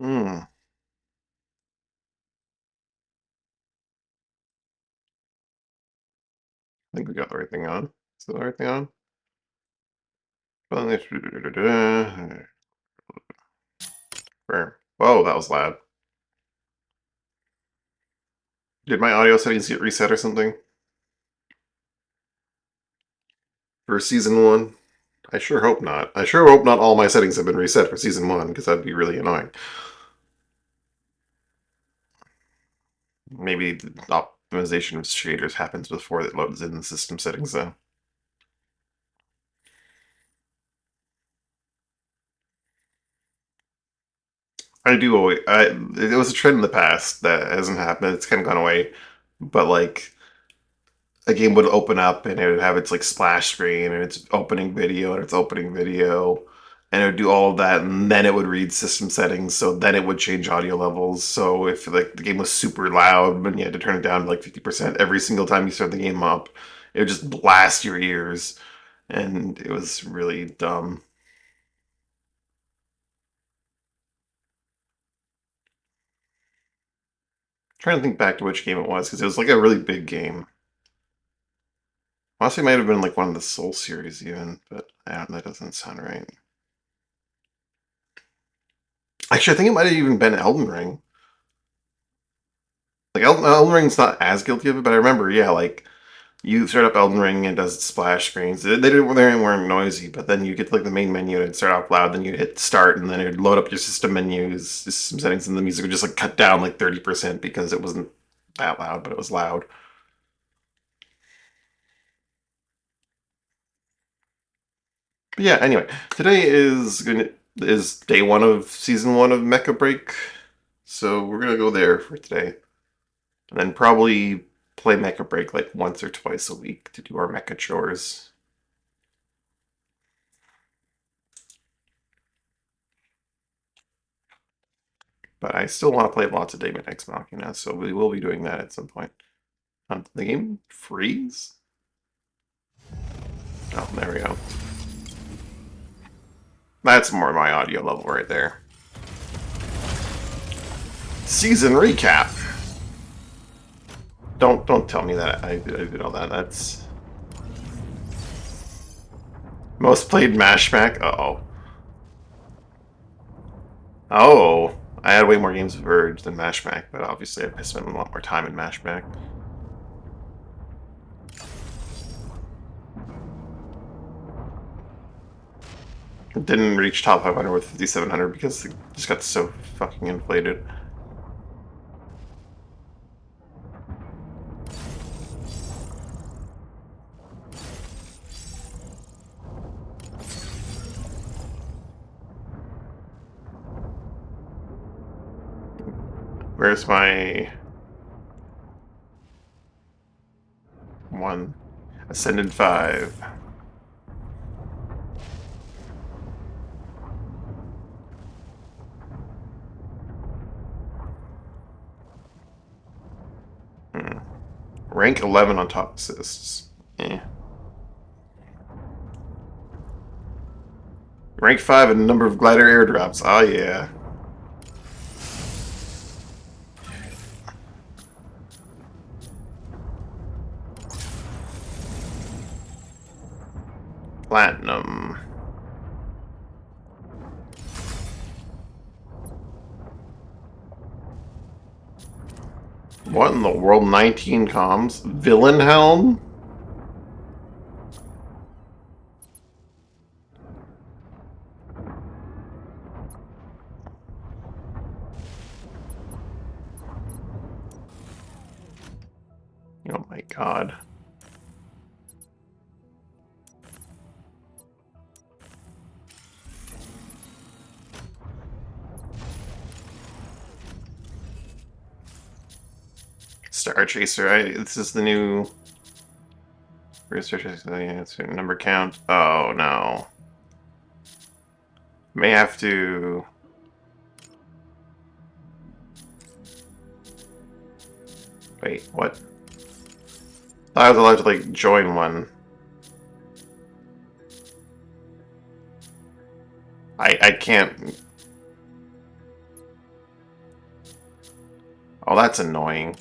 I think we got the right thing on. Is that the right thing on? Whoa, that was loud. Did my audio settings get reset or something? For season one? I sure hope not. I sure hope not all my settings have been reset for season one, because that'd be really annoying. Maybe the optimization of shaders happens before it loads in the system settings, though. I do always. It was a trend in the past that hasn't happened. It's kind of gone away. But like, a game would open up and it would have its like splash screen and its opening video and its opening video, and it would do all of that, and then it would read system settings. So then it would change audio levels. So if like the game was super loud and you had to turn it down to like 50% every single time you start the game up, it would just blast your ears, and it was really dumb. Trying to think back to which game it was because it was like a really big game. Honestly, it might have been like one of the Soul series even, but I don't, that doesn't sound right. Actually, I think it might have even been Elden Ring. Like Elden Ring's not as guilty of it, but I remember, yeah, like you start up Elden Ring and it does splash screens. They weren't noisy, but then you get to, like the main menu and it'd start off loud. Then you hit start, and then it'd load up your system menus, system settings, and the music would just like cut down like 30% because it wasn't that loud, but it was loud. But yeah, anyway, today is day one of season one of Mecha Break, so we're gonna go there for today, and then probably play Mecha Break like once or twice a week to do our mecha chores. But I still want to play lots of Daemon X Machina, so we will be doing that at some point. The game freeze? Oh, there we go. That's more my audio level right there. Season recap. Don't tell me that I did all that. That's most played Mashback. Uh oh. I had way more games of Verge than Mashback, but obviously I spent a lot more time in Mashback. It didn't reach top 500 with 5,700 because it just got so fucking inflated. Where's my one? Ascended 5. Hmm. Rank 11 on top assists. Eh. Rank 5 in number of glider airdrops. Oh yeah. Platinum. What in the world? 19 comms? Villain Helm? Oh my god. Star Chaser. This is the new. Star Chaser. It's number count. Oh no. May have to. Wait, what? I was allowed to like join one. I can't. Oh, that's annoying.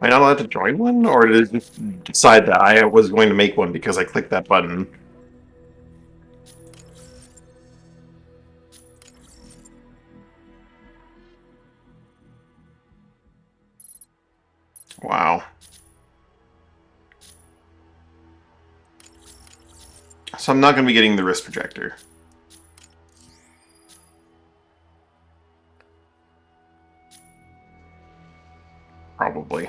Am I not allowed to join one? Or did it just decide that I was going to make one because I clicked that button? Wow. So I'm not going to be getting the wrist projector. Probably.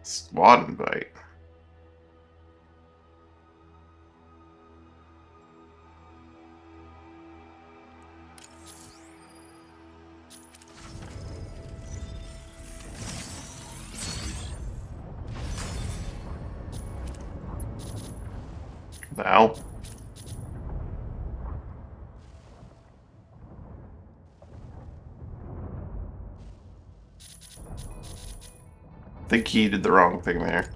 Squad invite. The hell? I think he did the wrong thing there.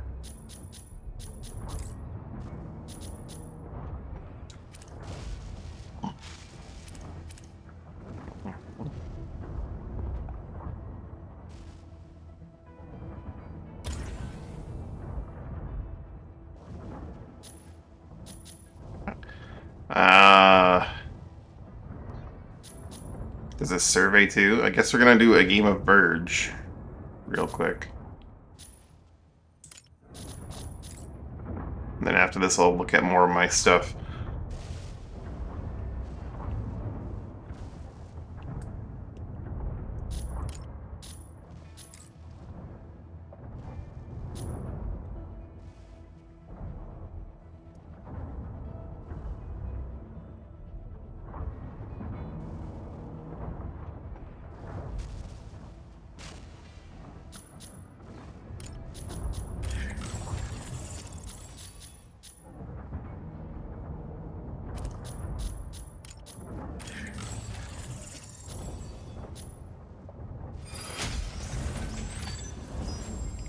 Does this survey too? I guess we're gonna do a game of Verge real quick. And then after this I'll look at more of my stuff.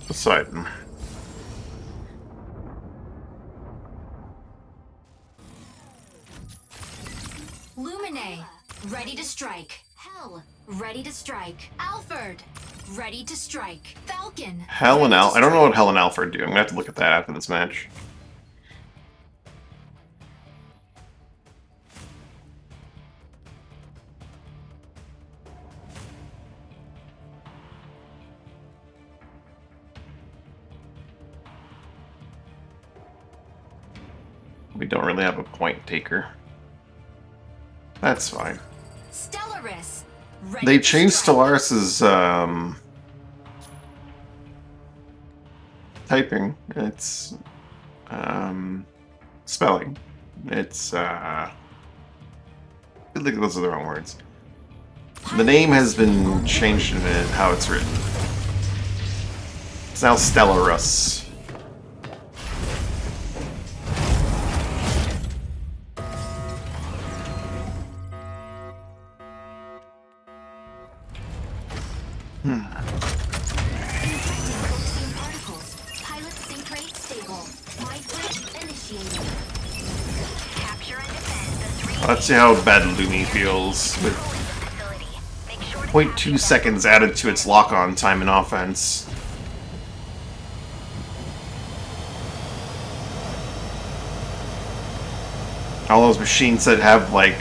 Poseidon. Lumine, ready to strike. Hell, ready to strike. Alfred, ready to strike. Falcon. Hell and I don't know what Hell and Alfred do. I'm gonna have to look at that after this match. We don't really have a point taker. That's fine. Stellaris, They changed Stellaris's typing. It's spelling. It's I feel like those are the wrong words. The name has been changed in it, how it's written. It's now Stellaris. Let's see how bad Lumi feels with 0.2 seconds added to its lock-on time in offense. All those machines that have, like,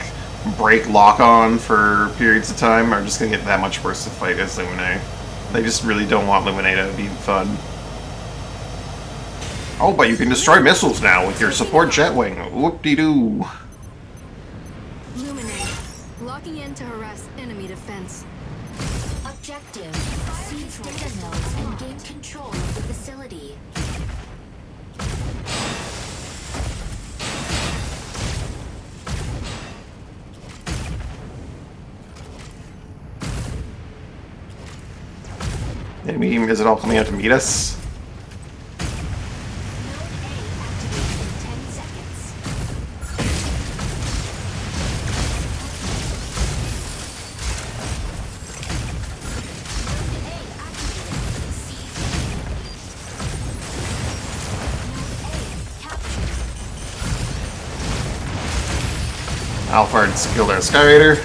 break lock-on for periods of time are just gonna get that much worse to fight as Lumine. They just really don't want Lumine to be fun. Oh, but you can destroy missiles now with your support jetwing. Whoop-de-doo. Locking in to harass enemy defense. Objective, siege data nodes and gain control of the facility. Enemy, is it all coming out to meet us? Alphard's killed our Sky Raider.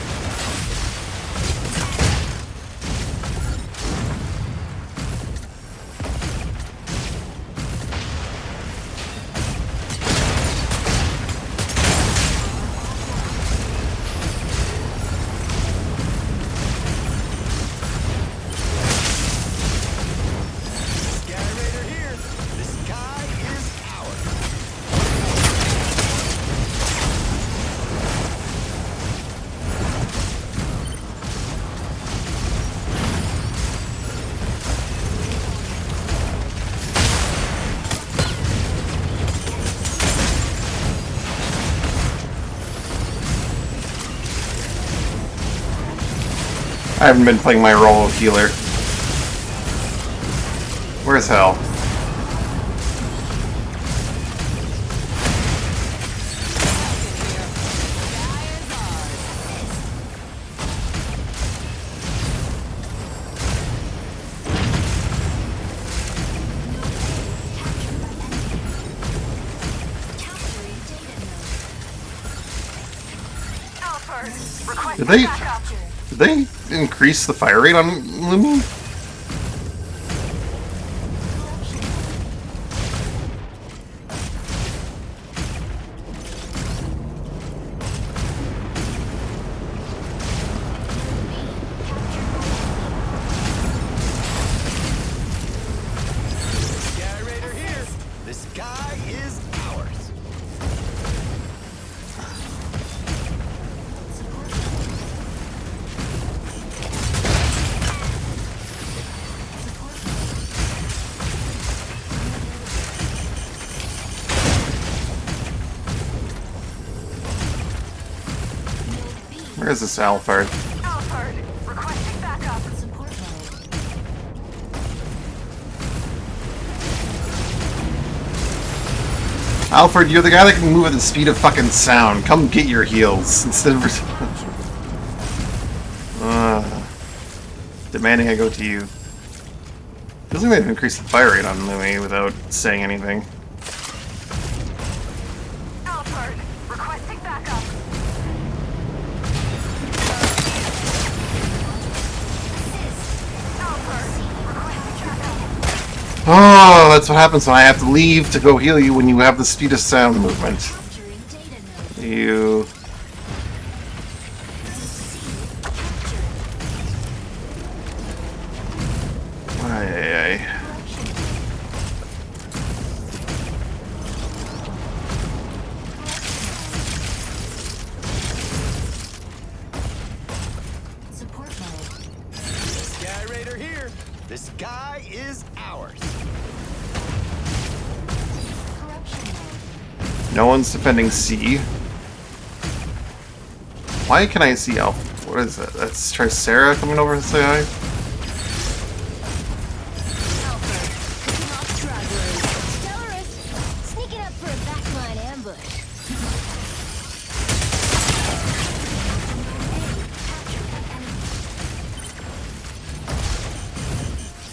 I haven't been playing my role of healer. Where's Hell? Did they increase the fire rate on Lumi? Sky Raider here. The sky is ours. Where's this Alphard? Alphard, requesting backup. Support mode. Alphard, you're the guy that can move at the speed of fucking sound. Come get your heals instead of demanding I go to you. Feels like they've increased the fire rate on Lumi without saying anything. Alphard, requesting backup. Alphard, requesting backup. Oh, that's what happens when I have to leave to go heal you when you have the speed of sound movement. Capturing data node. You... Ay. Support mode. Sky Raider here. The sky is ours. Corruption mode. No one's defending C. Why can I see Alpha? What is that? That's Tricera coming over to say hi? Alphard, picking off stragglers. Stellarus, sneaking up for a backline ambush. Captured an enemy.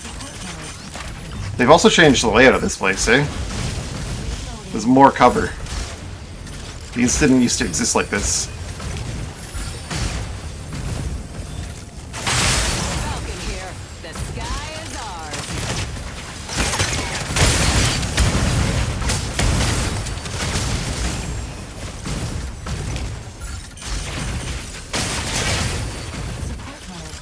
Support mode. They've also changed the layout of this place, eh? There's more cover. These didn't used to exist like this. Falcon here. The sky is ours. Support mode.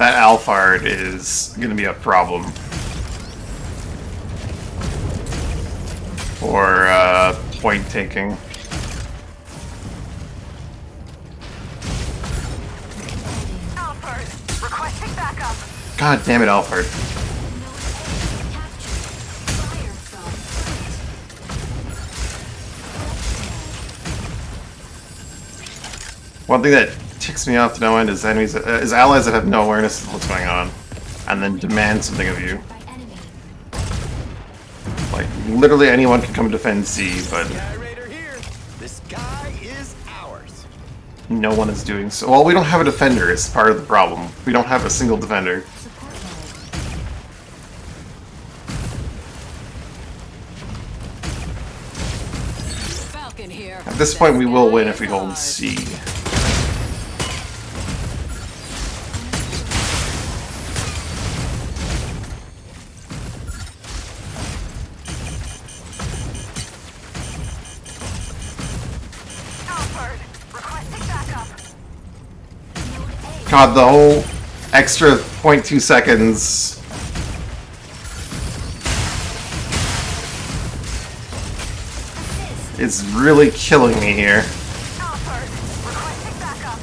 That Alphard is going to be a problem for point taking. Alfred, requesting backup. God damn it, Alphard. One thing that ticks me off to no end is enemies, is allies that have no awareness of what's going on, and then demand something of you. Like, literally anyone can come and defend C, but Guy Raider here. This guy is ours. no one is doing so. Well, we don't have a defender, it's part of the problem. We don't have a single defender. Falcon here. At this point, we will win if we hold C. Alfred, requesting backup. God, the whole extra 0.2 seconds. It's really killing me here. Alfred, requesting backup.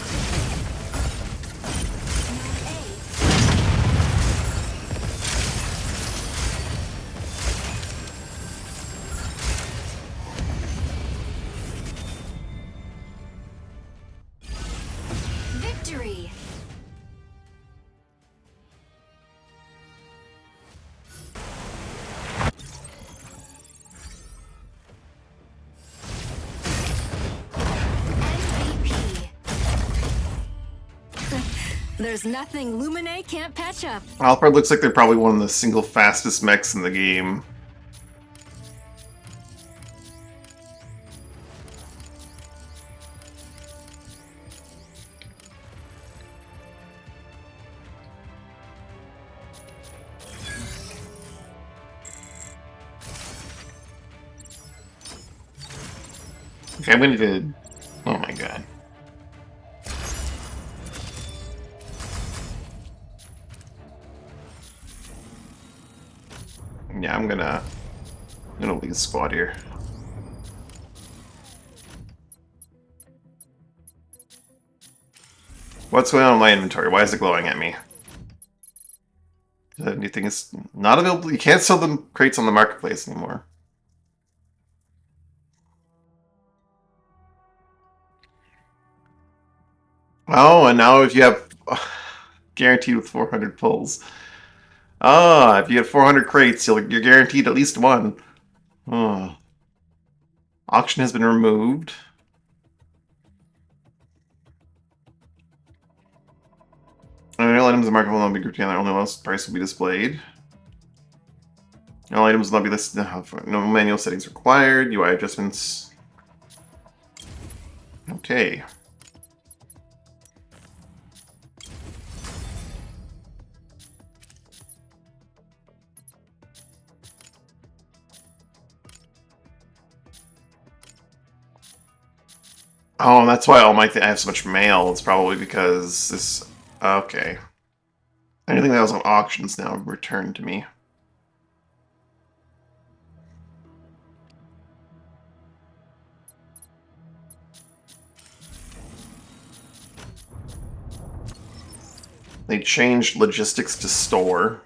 Victory! MVP. There's nothing Lumine can't patch up. Alphard looks like they're probably one of the single fastest mechs in the game. Okay, I'm gonna do... Oh my god. Yeah, I'm gonna lead squad here. What's going on in my inventory? Why is it glowing at me? Anything is not available? You can't sell the crates on the marketplace anymore. Oh, and now if you have guaranteed with 400 pulls. Ah, if you get 400 crates, you're guaranteed at least one. Oh. Auction has been removed. All items in the market will not be grouped together. Only lowest price will be displayed. All items will not be listed. No manual settings required. UI adjustments. Okay. Oh, that's why all my I have so much mail. It's probably because this. Okay. Anything that was on auctions now returned to me. They changed logistics to store.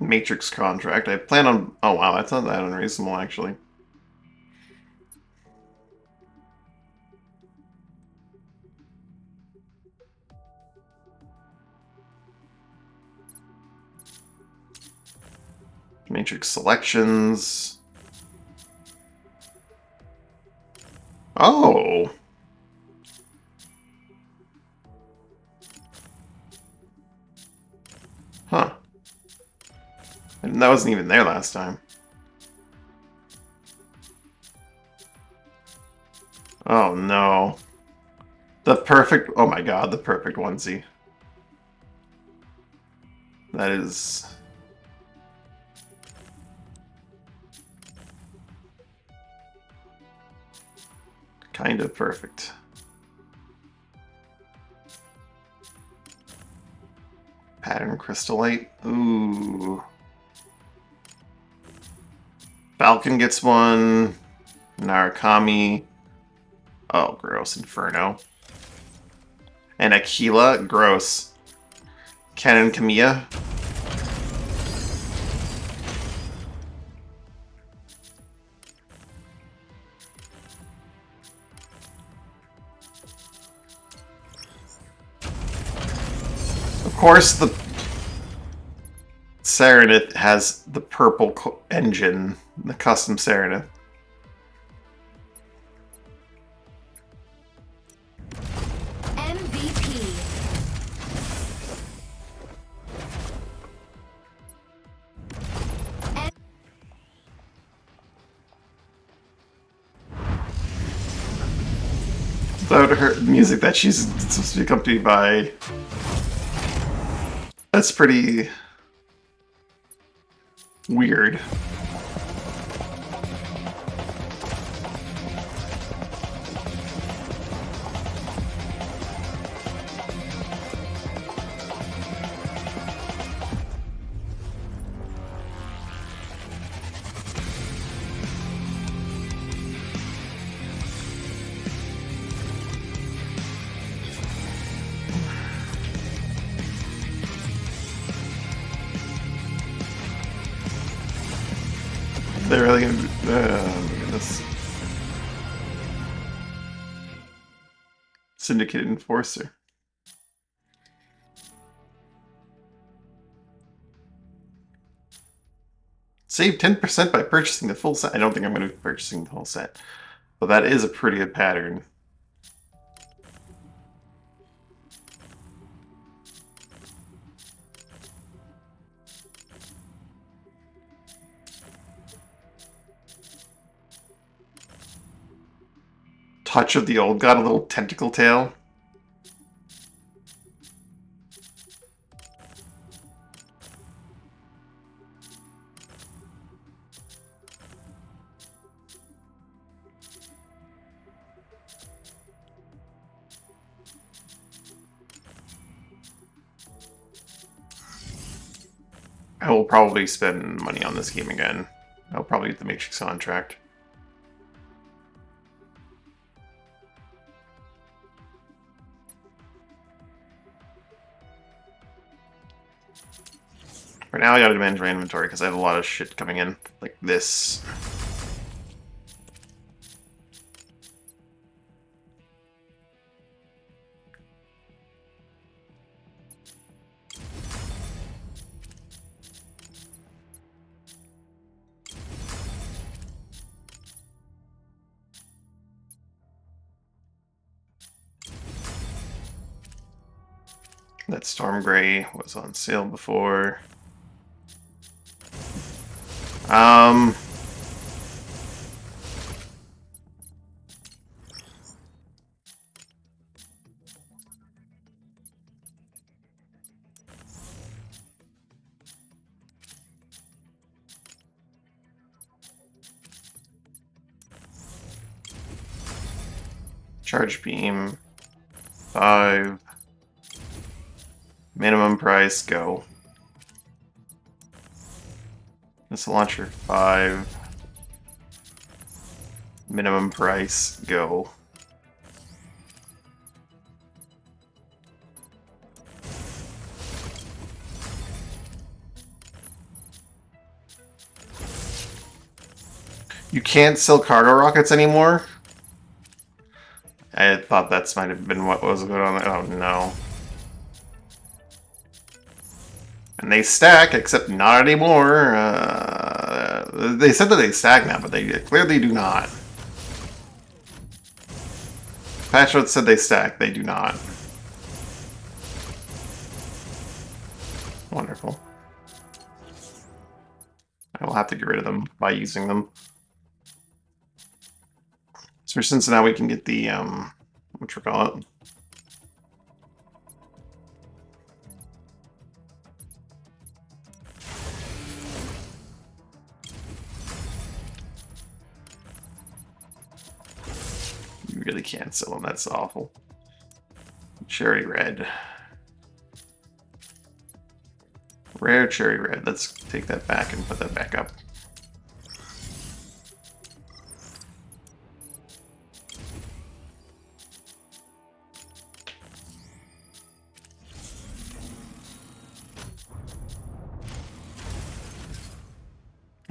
Matrix contract. I plan on... Oh wow, that's not that unreasonable actually. Matrix selections. Oh! Huh. And that wasn't even there last time. Oh no. The perfect... Oh my god, the perfect onesie. That is... Kind of perfect. Pattern Crystallite. Ooh. Falcon gets one. Narukami. Oh, gross. Inferno. And Aquila. Gross. Canon Kamiya. Of course, the Serenith has the purple engine, the custom Serenith. MVP. Without her music that she's supposed to be accompanied by. That's pretty weird. They're really gonna be, oh my goodness. Syndicated Enforcer. Save 10% by purchasing the full set. I don't think I'm going to be purchasing the whole set. But that is a pretty good pattern. Touch of the Old God, a little tentacle tail. I will probably spend money on this game again. I'll probably get the Matrix contract. For now, I gotta manage my inventory because I have a lot of shit coming in, like this. That Storm Gray was on sale before. Charge beam, 5. Minimum price, go. Missile launcher, 5. Minimum price, go. You can't sell cargo rockets anymore? I thought that might have been what was going on. Oh no. And they stack, except not anymore. They said that they stack now, but they clearly do not. Patch notes said they stack, they do not. Wonderful. I will have to get rid of them by using them. So since now we can get the, whatchamacallit. really can't sell them. That's awful. Cherry red. Rare cherry red. Let's take that back and put that back up.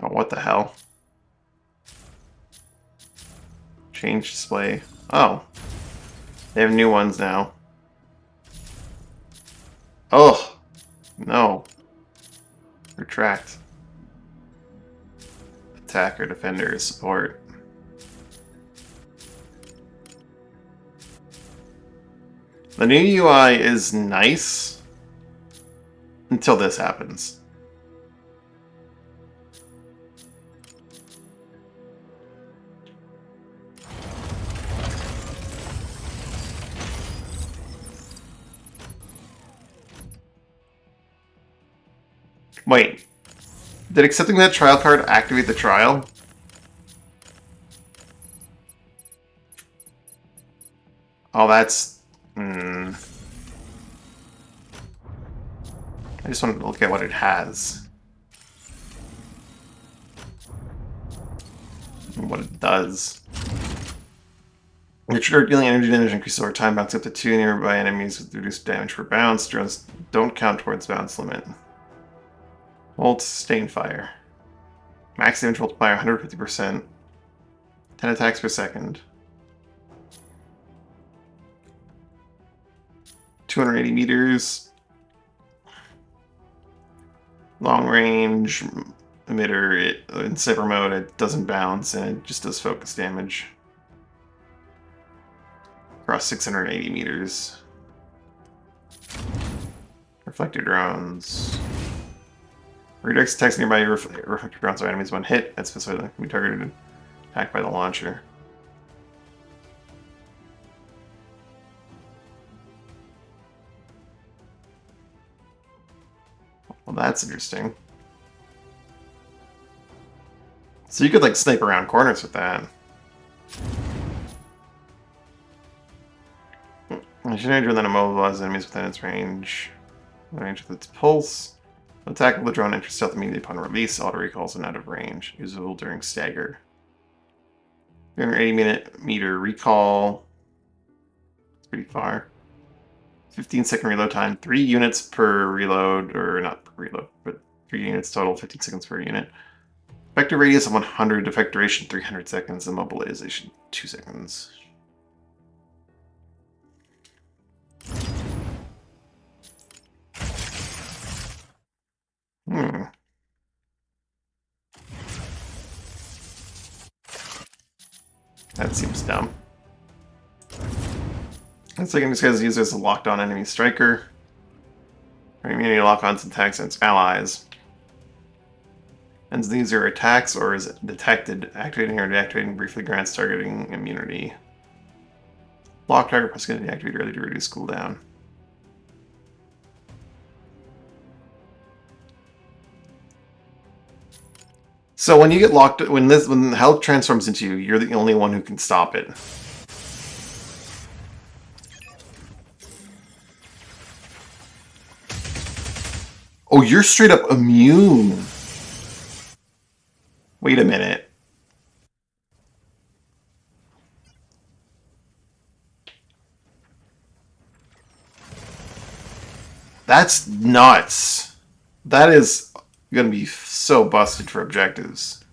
Oh, what the hell? Change display. Oh. They have new ones now. Oh. No. Retract. Attacker, defender, support. The new UI is nice until this happens. Wait, did accepting that trial card activate the trial? Oh, that's... I just wanted to look at what it has. And what it does. Your trigger dealing energy damage increases over time, bounce up to 2 nearby enemies with reduced damage per bounce. Drones don't count towards bounce limit. Hold sustain fire. Max damage multiplier 150%. 10 attacks per second. 280 meters. Long range emitter. In saber mode, it doesn't bounce and it just does focus damage. Across 680 meters. Reflector drones. Redirects attacks nearby reflector drones or enemies when hit. That's specifically can be targeted and attacked by the launcher. Well, that's interesting. So you could like snipe around corners with that. Generator then immobilize enemies within its range. Range with its pulse. Attack of the drone enters stealth immediately upon release. Auto recalls and out of range. Usable during stagger. 380 meter recall. It's pretty far. 15-second reload time. 3 units per reload, or not per reload, but 3 units total. 15 seconds per unit. Effective radius of 100. Effect duration 300 seconds. Immobilization 2 seconds. That seems dumb. And so you can disguise the user as a locked-on enemy striker. Or immunity to lock-ons attacks and its allies. Ends the user attacks or is detected. Activating or deactivating briefly grants targeting immunity. Lock target press going to deactivate early to reduce cooldown. So when you get locked, when health transforms into you, you're the only one who can stop it. Oh, you're straight up immune. Wait a minute. That's nuts. That is gonna be so busted for objectives.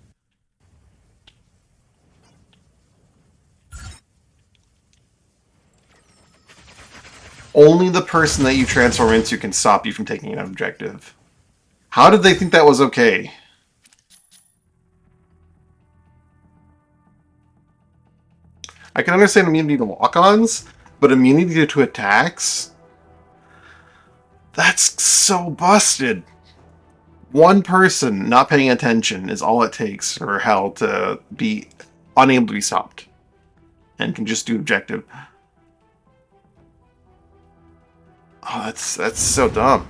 Only the person that you transform into can stop you from taking an objective. How did they think that was okay? I can understand immunity to lock-ons, but immunity to attacks? That's so busted. One person not paying attention is all it takes for hell to be unable to be stopped. And can just do objective. Oh, that's so dumb.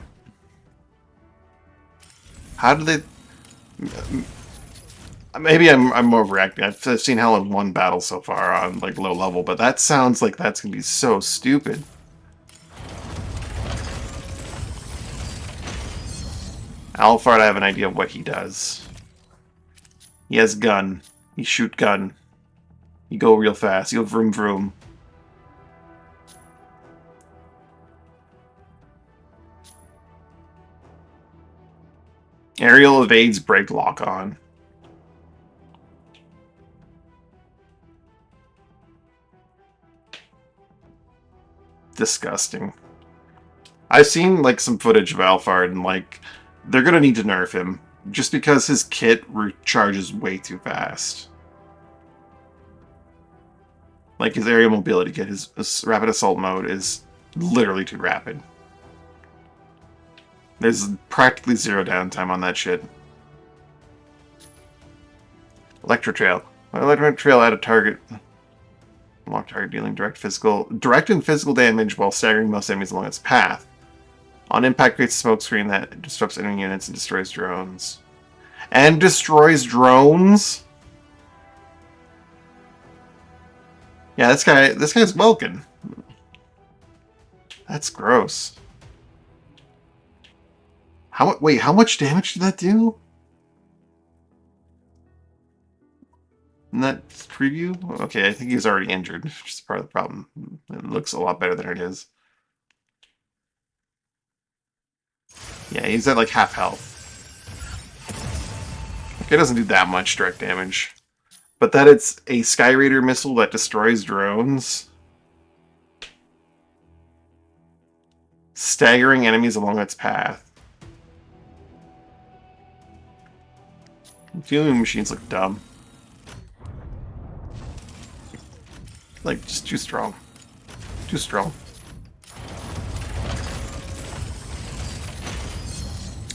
How do they... Maybe I'm overreacting. I've seen hell in one battle so far on like low level, but that sounds like that's gonna be so stupid. Alphard, I have an idea of what he does. He has gun. He shoot gun. You go real fast. You go vroom vroom. Aerial evades break lock on. Disgusting. I've seen like some footage of Alphard and like they're gonna need to nerf him just because his kit recharges way too fast. Like his aerial mobility kit, his rapid assault mode is literally too rapid. There's practically zero downtime on that shit. Electro Trail. Electro Trail at a target. Lock target dealing direct and physical damage while staggering most enemies along its path. On impact creates a smoke screen that disrupts enemy units and destroys drones. And destroys drones? Yeah, this guy's Welkin. That's gross. Wait, how much damage did that do? In that preview? Okay, I think he's already injured, which is part of the problem. It looks a lot better than it is. Yeah, he's at like half health. Okay, it doesn't do that much direct damage. But that it's a Sky Raider missile that destroys drones. Staggering enemies along its path. Fueling machines look dumb. Like, just too strong. Too strong.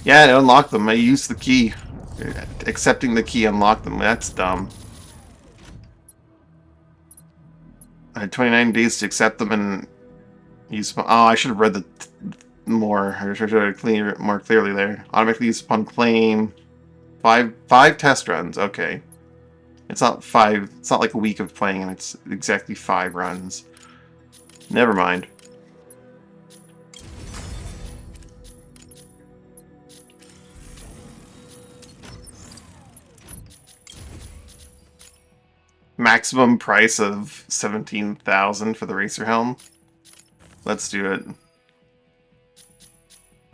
Yeah, to unlock them, I used the key. Accepting the key unlocked them. That's dumb. I had 29 days to accept them and use. Oh, I should have read the more. I should have clear it more clearly there. Automatically used upon claim. Five test runs. Okay, it's not 5. It's not like a week of playing, and it's exactly 5 runs. Never mind. Maximum price of 17,000 for the Racer Helm. Let's do it.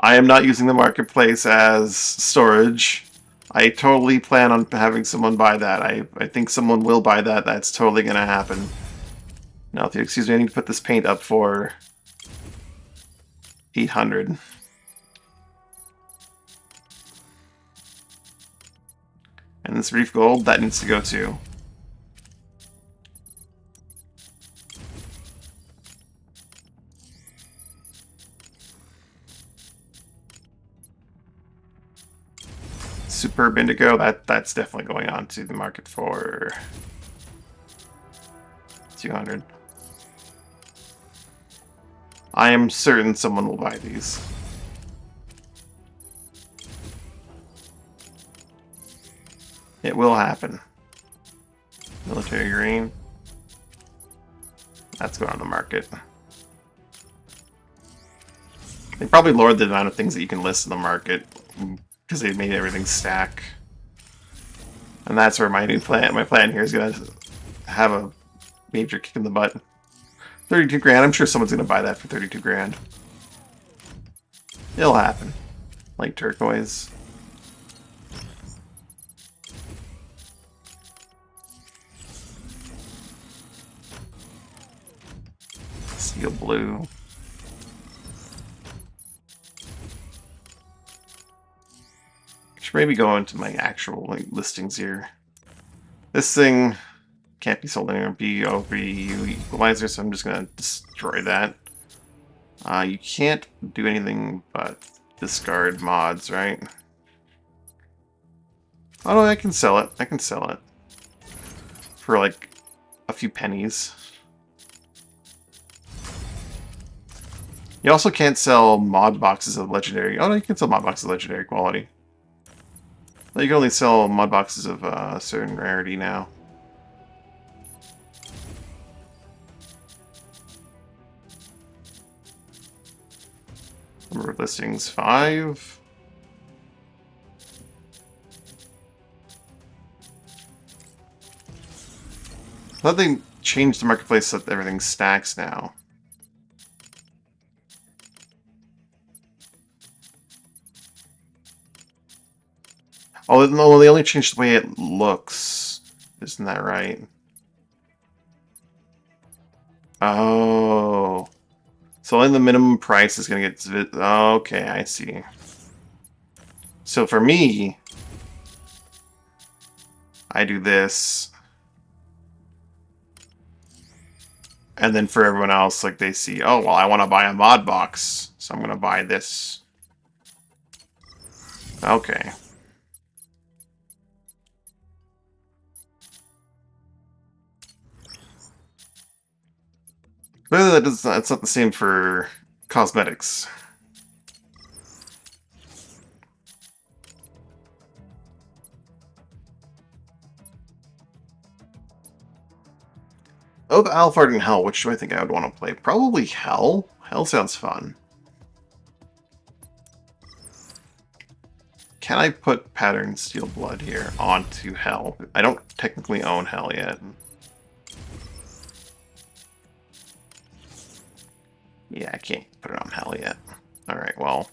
I am not using the marketplace as storage. I totally plan on having someone buy that. I think someone will buy that. That's totally going to happen. Now, if you excuse me, I need to put this paint up for 800. And this Reef Gold, that needs to go too. Superb Indigo, that's definitely going on to the market for 200. I am certain someone will buy these. It will happen. Military green. That's going on the market. They probably lowered the amount of things that you can list in the market because they made everything stack. And that's where my plan here is going to have a major kick in the butt. 32 grand. I'm sure someone's going to buy that for 32 grand. It'll happen. Like turquoise. Steel blue. Should maybe go into my actual listings here. This thing can't be sold anywhere. BOVU equalizer, so I'm just gonna destroy that. You can't do anything but discard mods, right? Oh no, I can sell it. I can sell it for like a few pennies. You also can't sell mod boxes of legendary. Oh no, you can sell mod boxes of legendary quality. Well, you can only sell mod boxes of a certain rarity now. Number of listings 5. I thought they changed the marketplace so that everything stacks now. Oh, no, they only changed the way it looks. Isn't that right? Oh. So only the minimum price is going to get... Okay, I see. So for me, I do this. And then for everyone else, like, they see, oh, well, I want to buy a mod box, so I'm going to buy this. Okay. But it's not the same for cosmetics. Oh, the Alphard and Hell, which do I think I would want to play? Probably Hell. Hell sounds fun. Can I put Pattern Steel Blood here onto Hell? I don't technically own Hell yet. Yeah, I can't put it on Hell yet. Alright, well,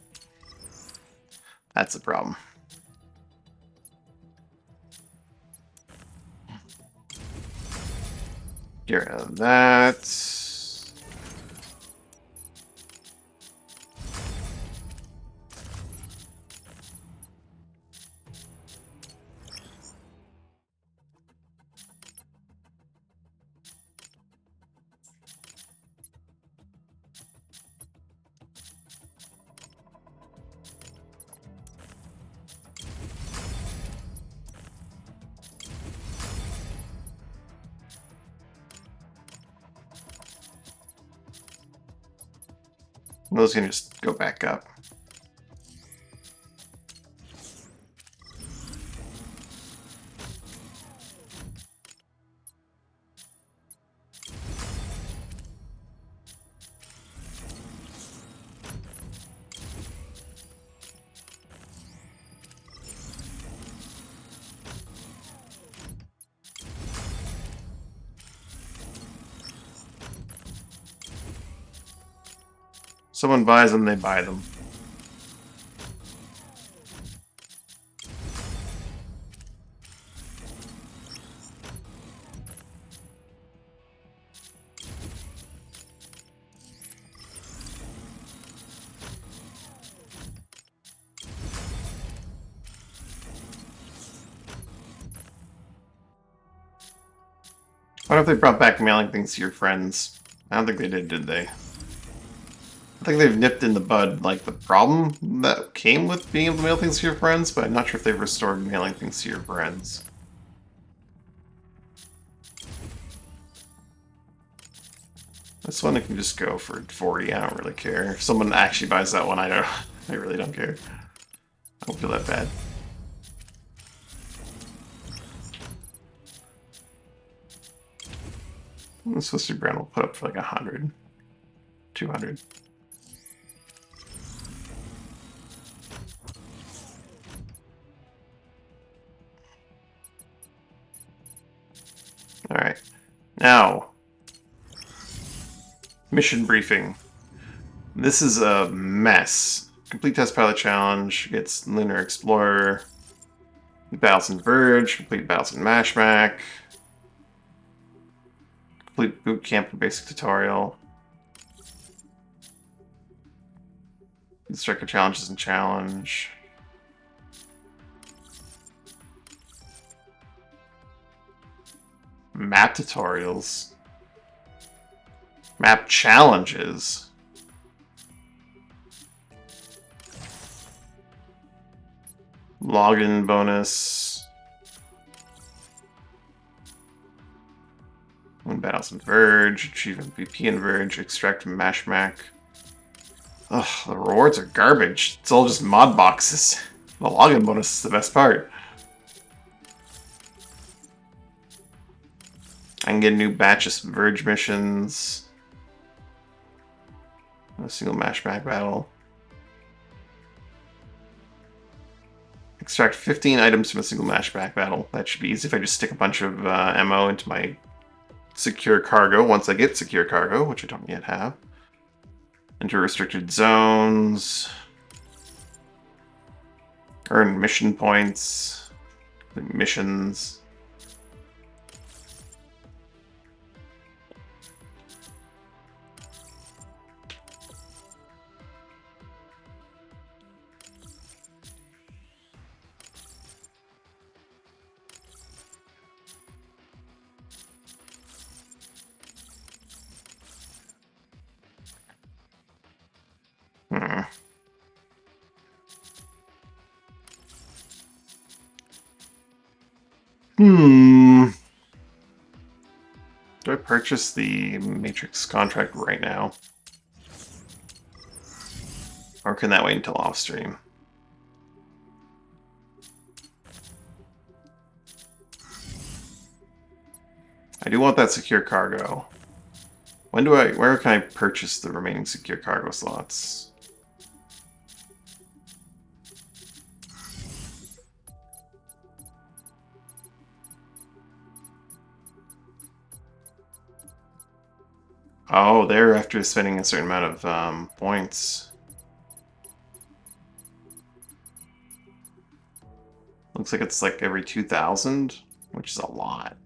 that's a problem. Get rid of that. Those can just go back up. Someone buys them, they buy them. I wonder if they brought back mailing things to your friends. I don't think they did they? I think they've nipped in the bud, like, the problem that came with being able to mail things to your friends, but I'm not sure if they've restored mailing things to your friends. This one I can just go for 40, I don't really care. If someone actually buys that one, I really don't care. I don't feel that bad. The Swiss brand will put up for like 100, 200. Alright, now, mission briefing. This is a mess. Complete Test Pilot Challenge, gets Lunar Explorer, Battles in Verge, complete Battles in Mashmac, complete Boot Camp and Basic Tutorial, Striker Challenges and Challenge. Map tutorials. Map challenges. Login bonus. Win battles in Verge. Achieve MVP in Verge. Extract from Mashmac. Ugh, the rewards are garbage. It's all just mod boxes. The login bonus is the best part. I can get a new batch of Verge missions. A single matchback battle. Extract 15 items from a single matchback battle. That should be easy if I just stick a bunch of ammo into my secure cargo once I get secure cargo, which I don't yet have. Enter restricted zones. Earn mission points. Missions. Hmm. Hmm. Do I purchase the Matrix contract right now? Or can that wait until off stream? I do want that secure cargo. Where can I purchase the remaining secure cargo slots? Oh, they're after spending a certain amount of points. Looks like it's like every 2,000, which is a lot.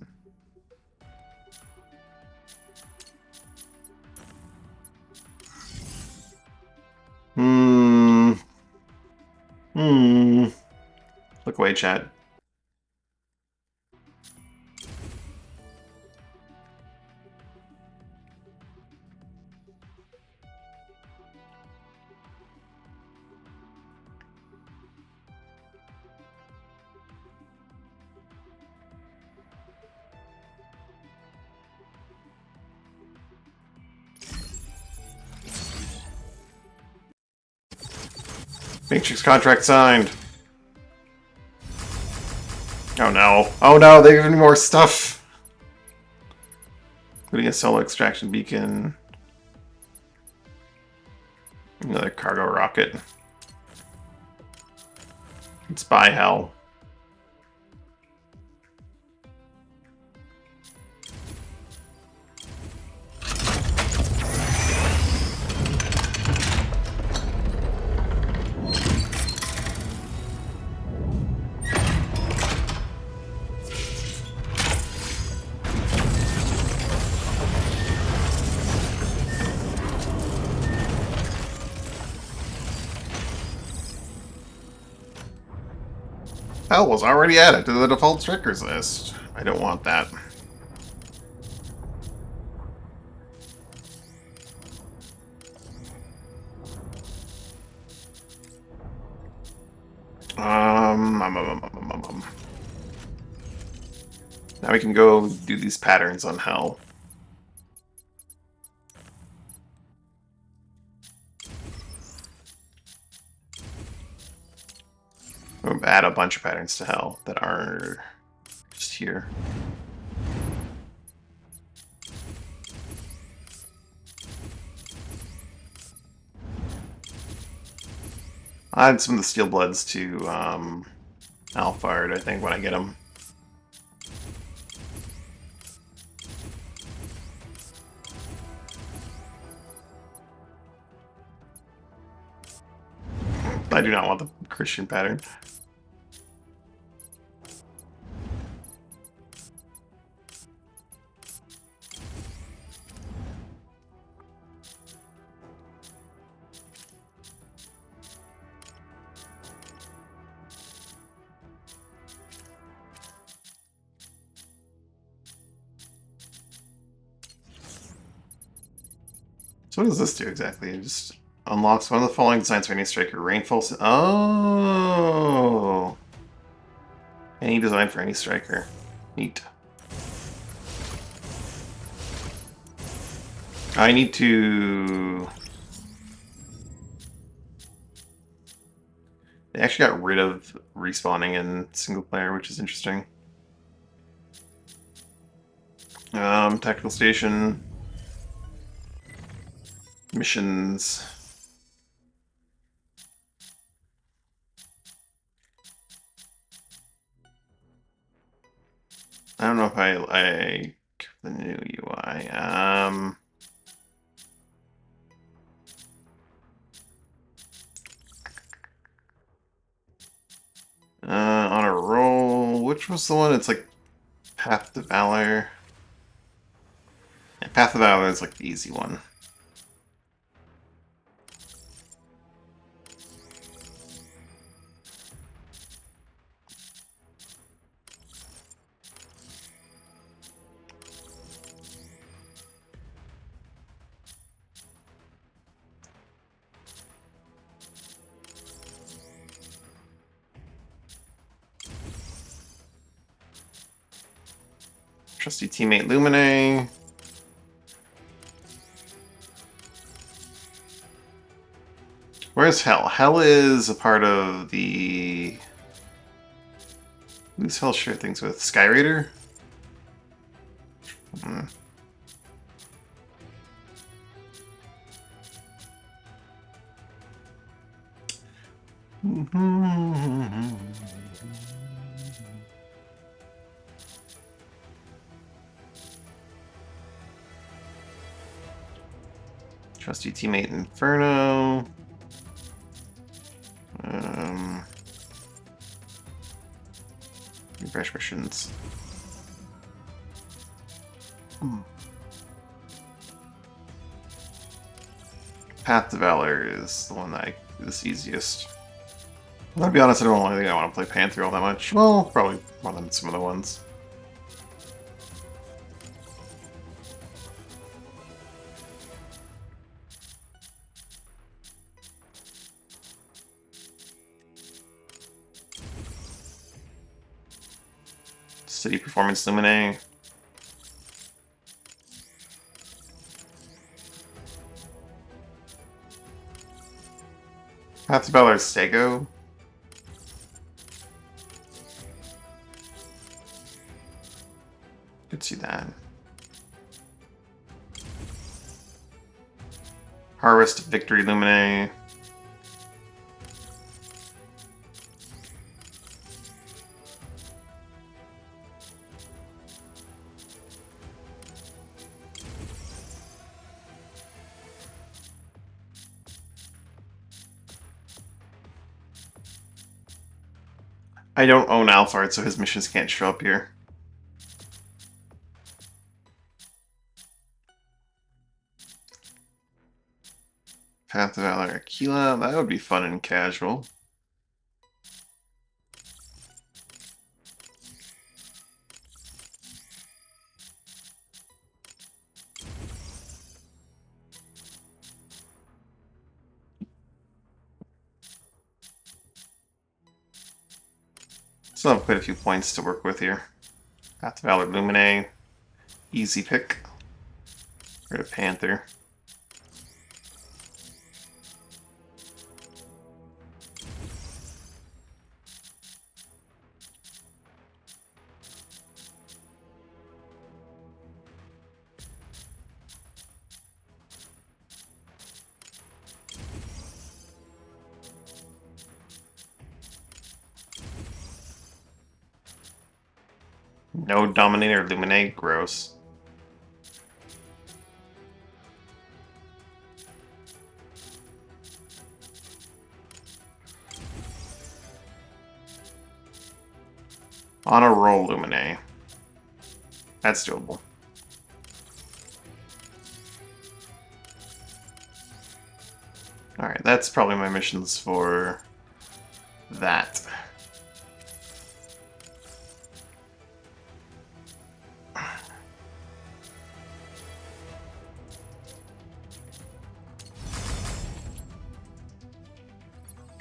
Hmm. Hmm. Look away, chat. Matrix contract signed. Oh no. Oh no, they're giving me more stuff. Including a solo extraction beacon. Another cargo rocket. It's by hell. Hell was already added to the default strikers list. I don't want that. Now we can go do these patterns on Hell. We'll add a bunch of patterns to Hell that are just here. I'll add some of the Steel Bloods to Alphard, I think, when I get them. I do not want the Christian pattern. So what does this do exactly? It just unlocks one of the following designs for any striker. Rainfall... Oh! Any design for any striker. Neat. I need to... They actually got rid of respawning in single player, which is interesting. Tactical station. Missions. I don't know if I like the new UI. On a roll. Which was the one? It's like Path to Valor. Yeah, Path to Valor is like the easy one. Trusty teammate Lumine. Where's Hell? Hell is a part of the... Who's Hell share things with? Sky Raider? Hmm. Trusty teammate Inferno. Refresh missions. Path to Valor is the one that is easiest. I'll be honest, I don't really think I want to play Panther all that much. Well, probably more than some other ones. City Performance Lumine. Path to Valor Stego. Could see that. Harvest Victory Lumine. I don't own Alphard, so his missions can't show up here. Path to Valor Aquila, that would be fun and casual. Still have quite a few points to work with here. Path to Valor Lumine, easy pick. Rid of Panther. No Dominator Lumine, gross. On a roll, Lumine. That's doable. Alright, that's probably my missions for that.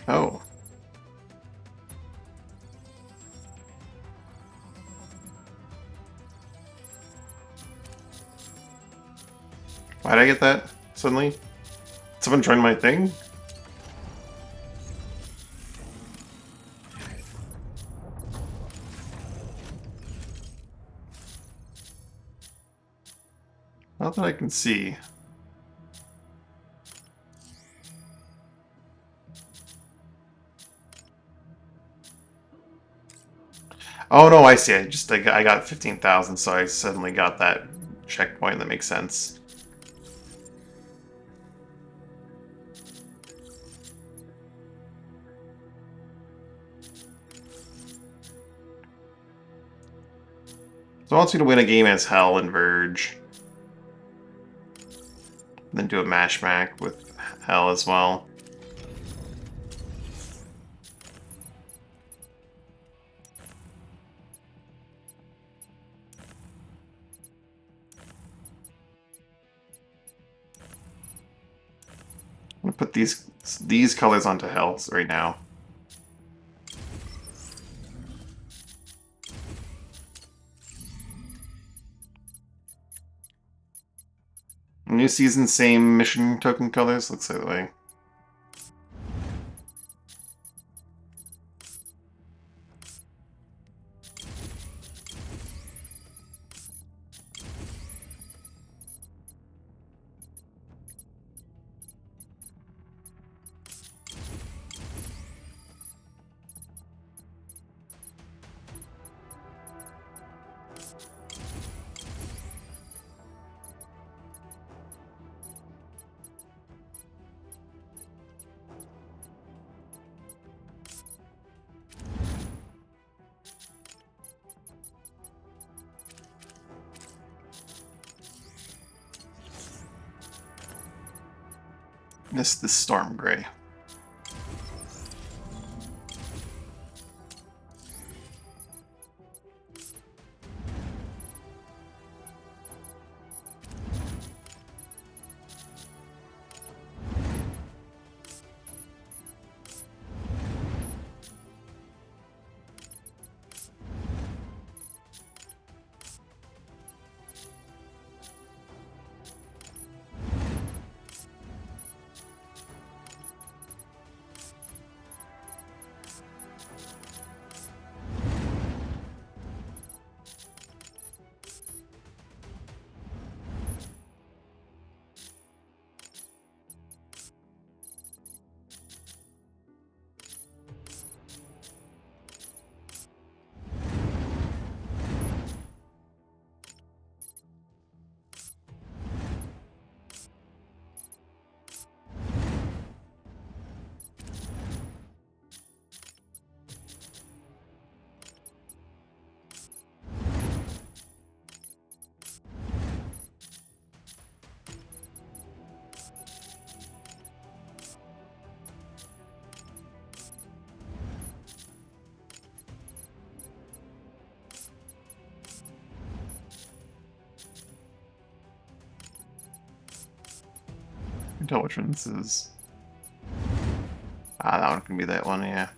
Oh. Why'd I get that suddenly? Someone joined my thing? Not that I can see. Oh no, I see. I got 15,000, so I suddenly got that checkpoint. That makes sense. So I want you to win a game as Hell and Verge. And then do a mashmack with Hell as well. I'm gonna put these colors onto Hell right now. New season, same mission token colors. Looks that way. This the Storm Gray. I can tell which one this is. Ah, that one can be that one, yeah.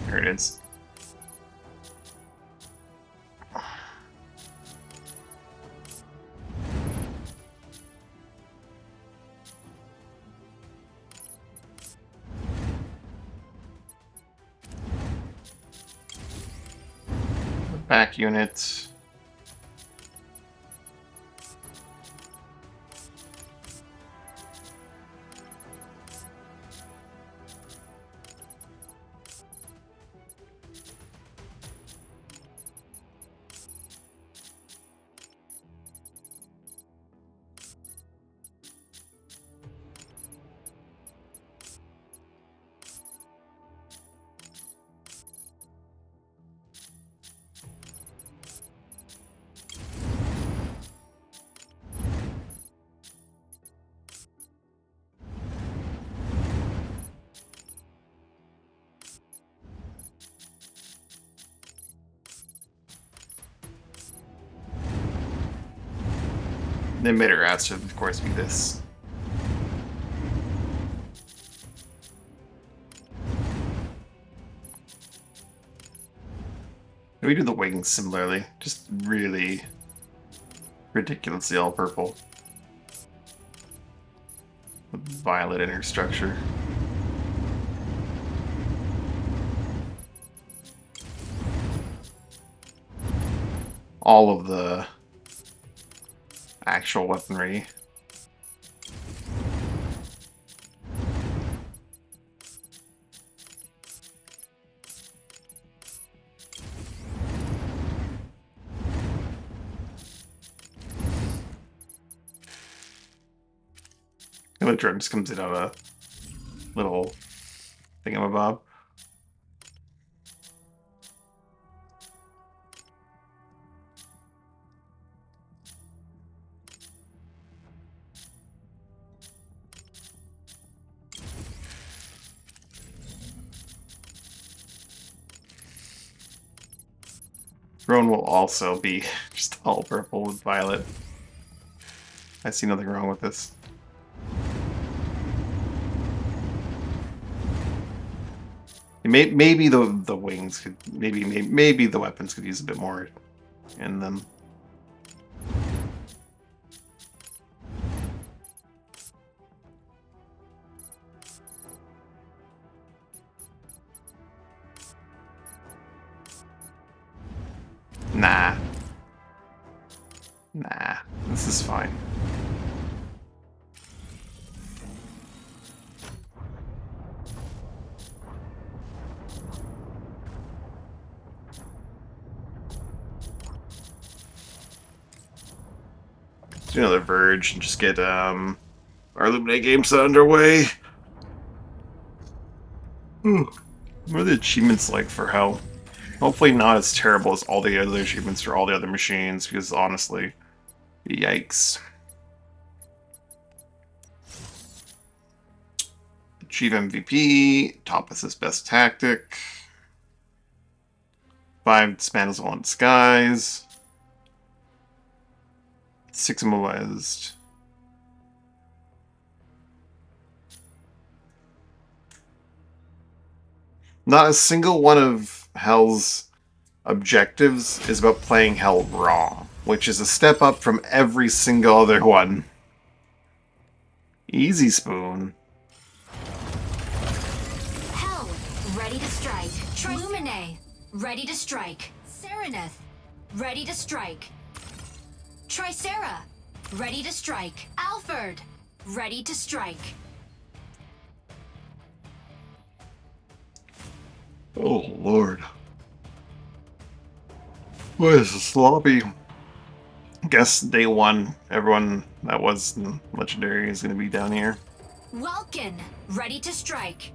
There it is. Back unit. The emitter has to, of course, be this. We do the wings similarly, just really ridiculously all purple. With violet inner structure. All of the actual weaponry. And the drone just comes in on a little thingamabob. Drone will also be just all purple with violet. I see nothing wrong with this. Maybe the wings could maybe the weapons could use a bit more in them. Nah. Nah, this is fine. Do another Verge and just get our Illuminate game set underway. What are the achievements like for Hell? Hopefully not as terrible as all the other achievements for all the other machines, because honestly, yikes. Achieve MVP, top assist best tactic, 5 dismantles while in disguise, 6 immobilized. Not a single one of Hell's objectives is about playing Hell wrong, which is a step up from every single other one. Easy Spoon. Hell, ready to strike. Lumine, ready to strike. Serenith, ready to strike. Tricera, ready to strike. Alfred, ready to strike. Oh, Lord. What is this sloppy? Guess day 1, everyone that was legendary is going to be down here. Welkin, ready to strike.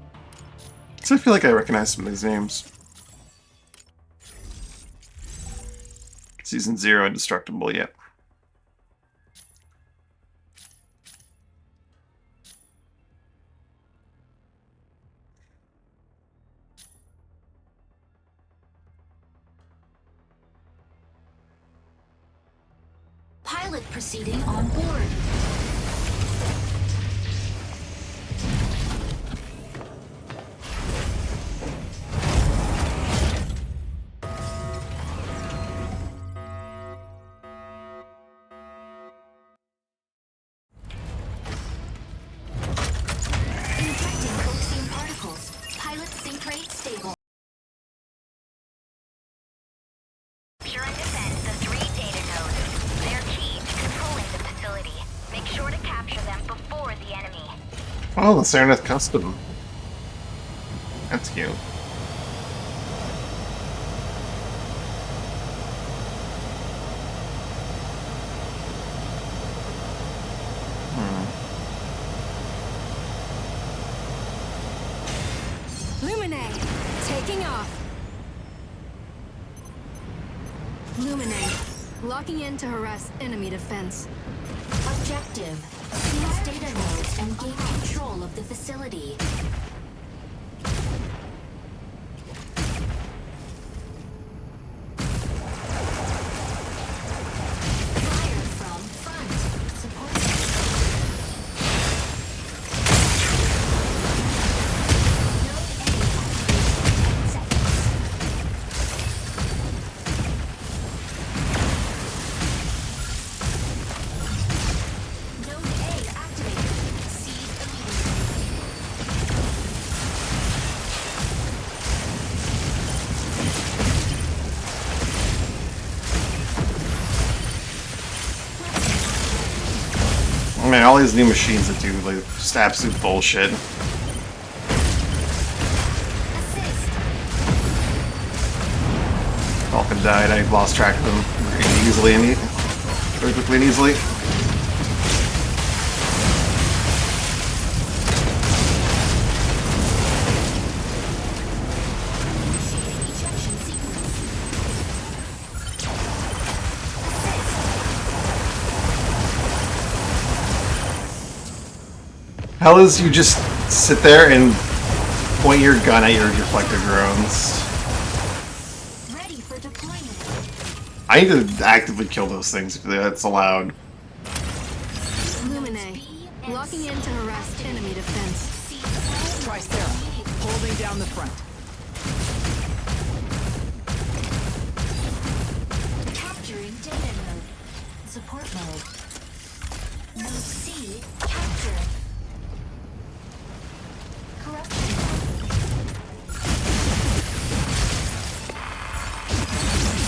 So I feel like I recognize some of these names. Season 0, Indestructible, yep. Pilot proceeding on board. Injecting coaxium particles. Pilot sync rate stable. Oh, the Sereneth custom. That's cute. Lumine, taking off. Lumine, locking in to harass enemy defense. Objective. Seize data nodes and gain control of the facility. Fire from front. Support. Node A activated. Seize immediately. I mean, all these new machines that do like just absolute bullshit. Assist. Falcon died. I lost track of them very quickly and easily. Ejection sequence. How is you just sit there and point your gun at your deflector drones? Ready for deployment. I need to actively kill those things if that's allowed. Lumine, locking in to harass enemy defense. Seize Try Sarah, holding down the front. capturing data node. Support mode. Node C captured. Corruption mode.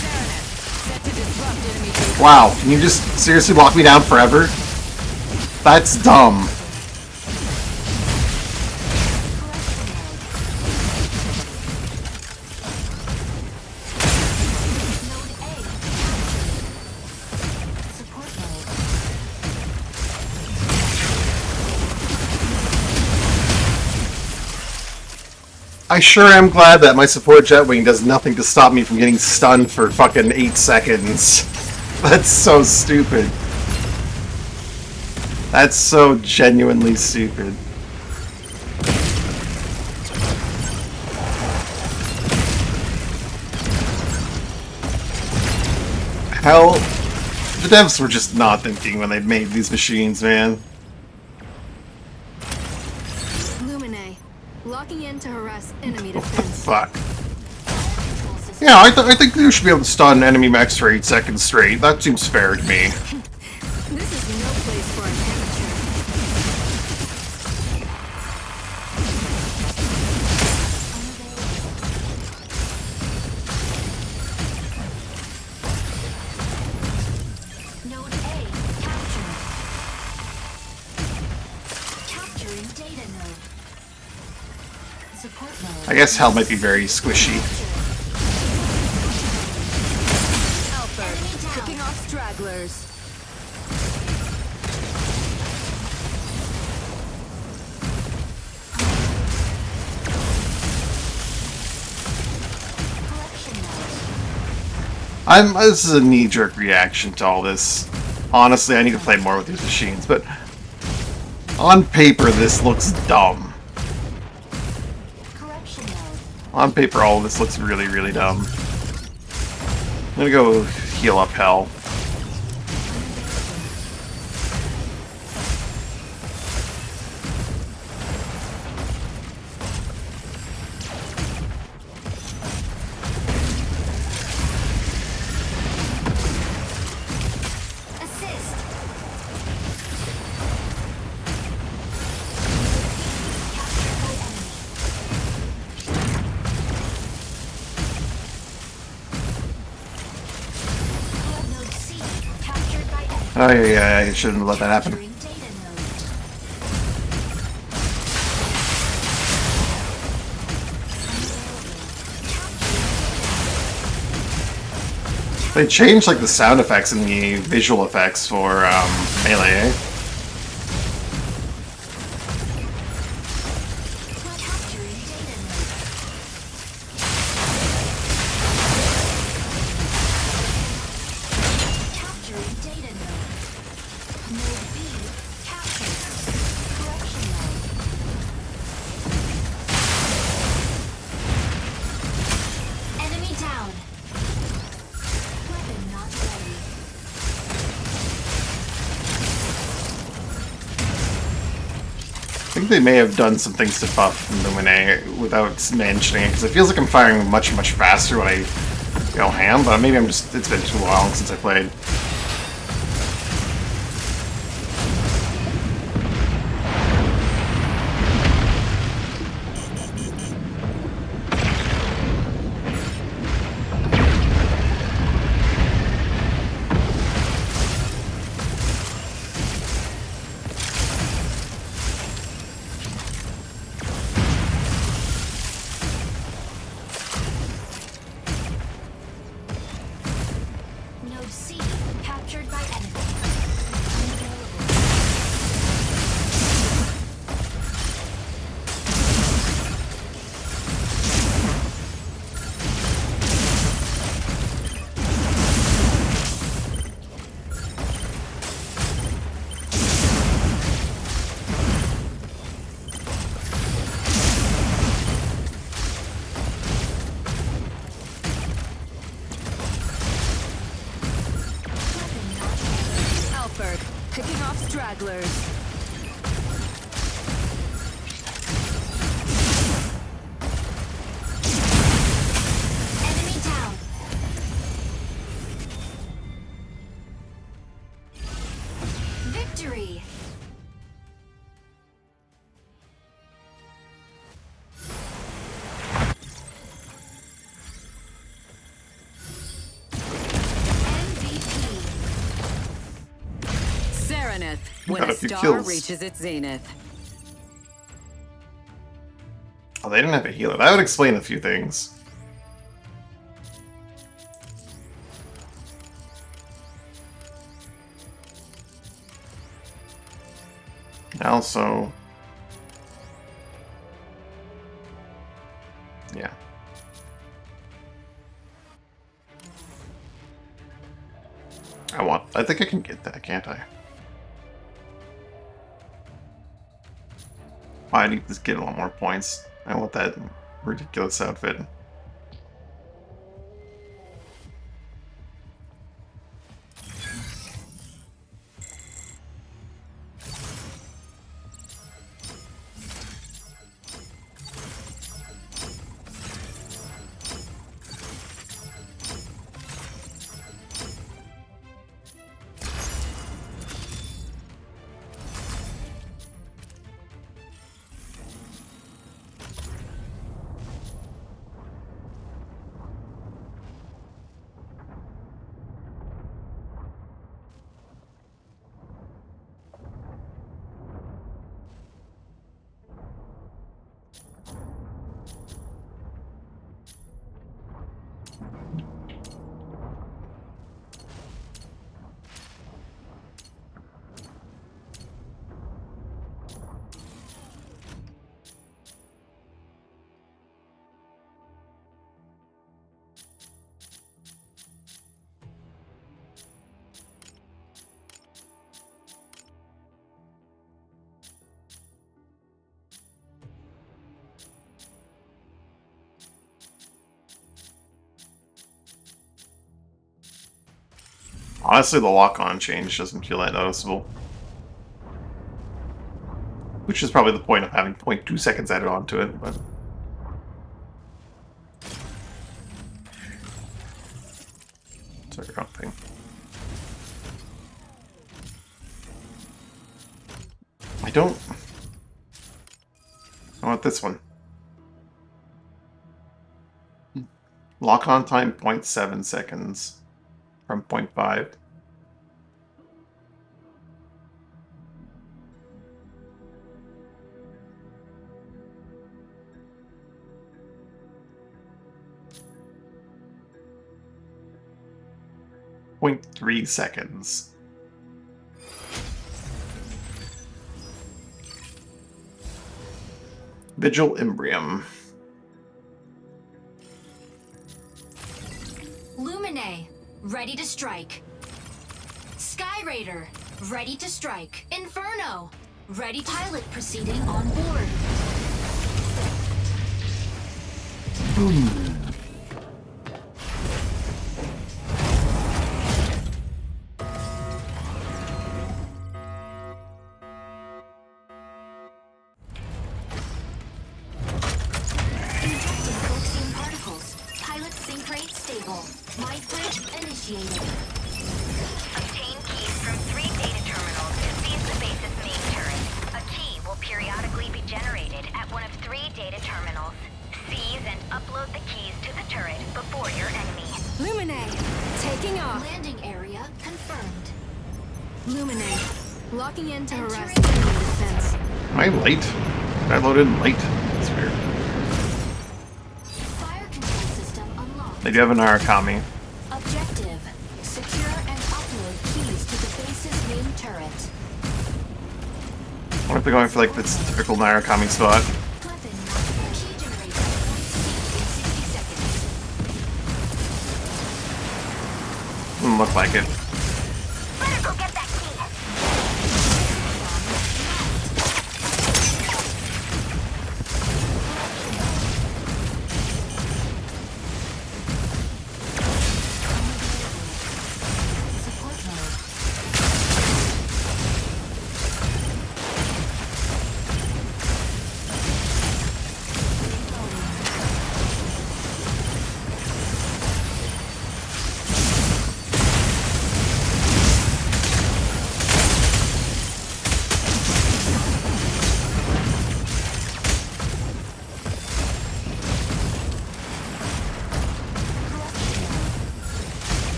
Sereneth, set to disrupt enemy data. Wow, can you just seriously lock me down forever? That's dumb. Corruption mode. Node A captured. Support mode. I sure am glad that my support Jetwing does nothing to stop me from getting stunned for fucking 8 seconds. That's so stupid. That's so genuinely stupid. Hell, the devs were just not thinking when they made these machines, man. Lumine, locking in to harass enemy defense. Fuck. Control system. Yeah, I think you should be able to stun enemy mechs for 8 seconds straight. That seems fair to me. This is no place for an amateur. Node A captured. Capturing data node. Support mode. I guess hell might be very squishy. Alfred, picking off stragglers. Collection mode. This is a knee-jerk reaction to all this. Honestly, I need to play more with these machines, but on paper, this looks dumb. Corruption mode. On paper, all of this looks really, really dumb. I'm gonna go heal up hell. Assist. Captured by enemy. Node C captured by enemy. Oh yeah, I shouldn't have let that happen. Capturing data node. They changed like the sound effects and the visual effects for Melee. Capturing data node. Capturing data node. Node B captured. Correction node. Enemy down. Weapon not ready. I think they may have done some things to buff Lumine without mentioning it, because it feels like I'm firing much faster when I go ham, but maybe it's been too long since I played. Node C captured by enemy. Unavailable. Weapon not ready. Alfred, picking off stragglers. Enemy down. Victory. MVP. Serenith, when Got a a few star kills. reaches its zenith. Oh, they didn't have a healer. That would explain a few things. Also, yeah. I think I can get that, can't I? I need to get a lot more points. I want that ridiculous outfit. Honestly, the lock-on change doesn't feel that noticeable. Which is probably the point of having 0.2 seconds added onto it, but... Sorry, wrong thing. I don't... I want this one. Lock-on time 0.7 seconds from 0.5. 0.3 seconds. Vigil Imbrium. Lumine, ready to strike. Sky Raider, ready to strike. Inferno, ready. Pilot proceeding on board. Injecting coaxium particles. Pilot sync rate stable. Might bridge initiated. Obtain keys from 3 data terminals to seize the base's main turret. A key will periodically be generated at one of 3 data terminals. Seize and upload the keys to the turret before your enemy. Lumine, taking off. Landing area confirmed. Lumine, locking in to harass Entering. enemy defense. Am I late? I loaded in late. That's weird. Fire control system unlocked. They do have an Arakami. Objective: secure and upload keys to the base's main turret. What if they're going for like this typical Narakami spot? Weapon not key generator. In 60 seconds. Doesn't look like it. Better go get that key. Support mode.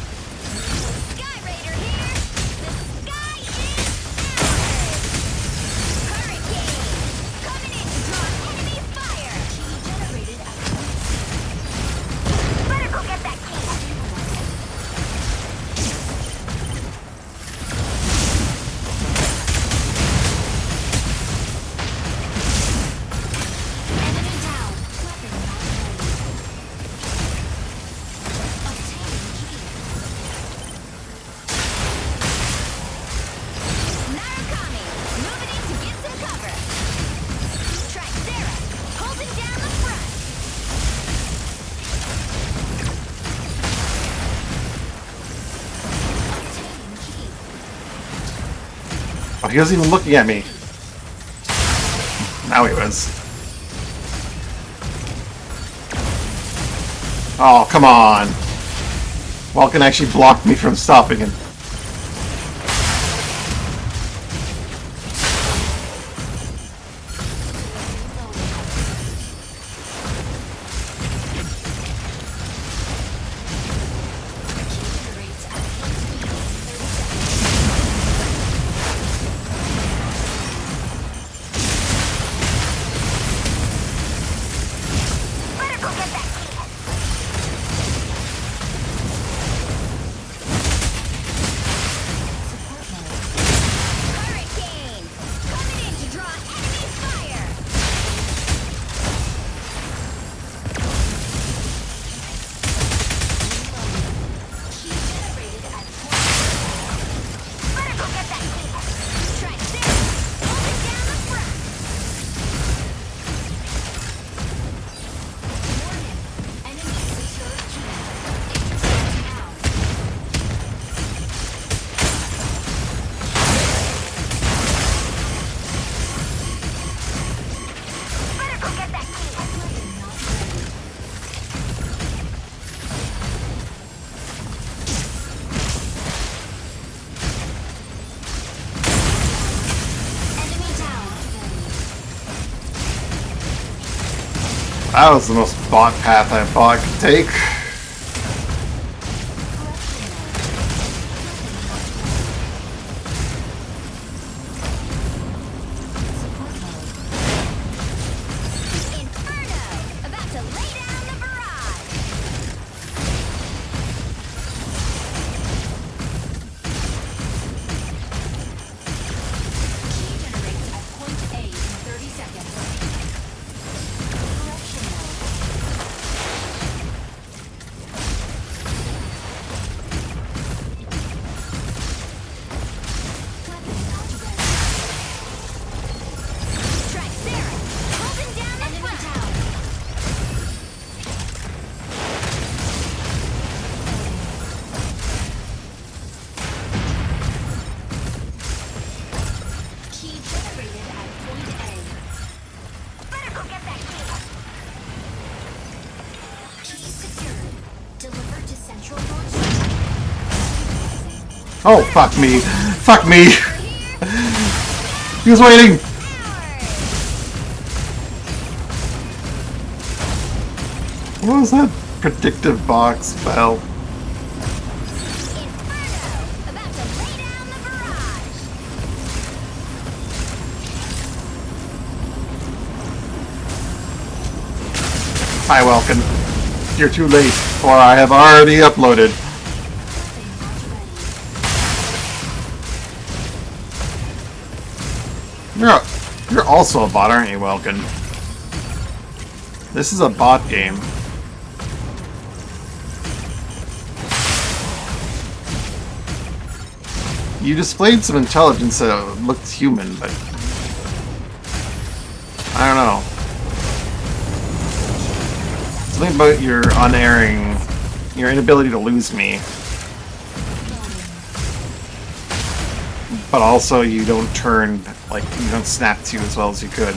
Sky Raider here. The sky is ours. Hurricane, coming in to draw enemy fire. Key generated at point C. Better go get that key. Enemy down. Weapon not ready. Obtaining key. Narakami, moving in to get some cover. Try Sarah, holding down the front. Obtaining key. Oh, he wasn't even looking at me. Now he was. Oh, come on. Vulcan actually blocked me from stopping him. Key generates at point B in 30 seconds. Better go get that key. Support mode. Hurricane, coming in to draw enemy fire. Key generated at point Better go get that key. Try Sarah, holding down the front. Warning. Enemy secure key. Intercept now. Better go get that key. Weapon not ready. Enemy down. That was the most bot path I thought I could take. Inferno, about to lay down the barrage. Key secured. Delivered to central launch. Oh, fuck me. Fuck me. He was waiting. What was that predictive box spell? Inferno! About to lay down the barrage! Hi, Welkin. You're too late, or I have already uploaded. You're also a bot, aren't you, Welkin? This is a bot game. You displayed some intelligence that looked human, but I don't know. Something about your unerring, your inability to lose me. But also you don't turn, like, you don't snap to as well as you could.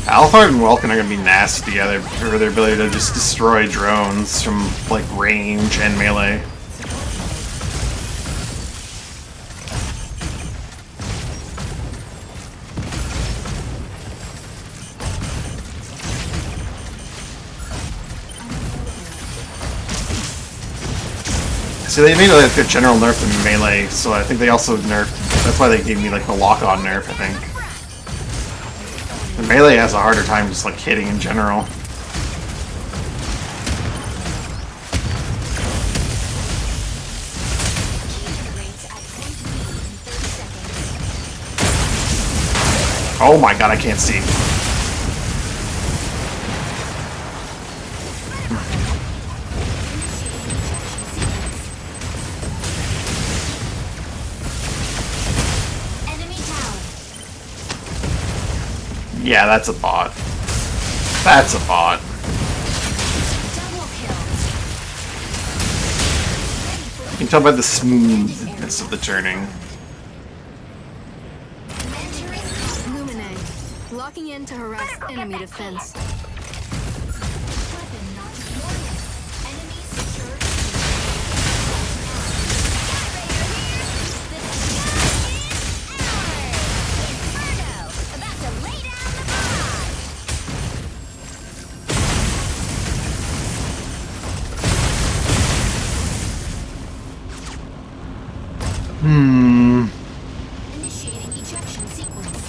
Alphard and Welkin are gonna be nasty together for their ability to just destroy drones from, like, range and melee. See, they made like a general nerf in melee, so I think they also nerfed. That's why they gave me like the lock-on nerf, I think. The melee has a harder time just like hitting in general. Oh my god, I can't see. Yeah, that's a bot. That's a bot. You can tell by the smoothness of the turning. Lumine. Locking in to harass enemy defense. Initiating ejection sequence.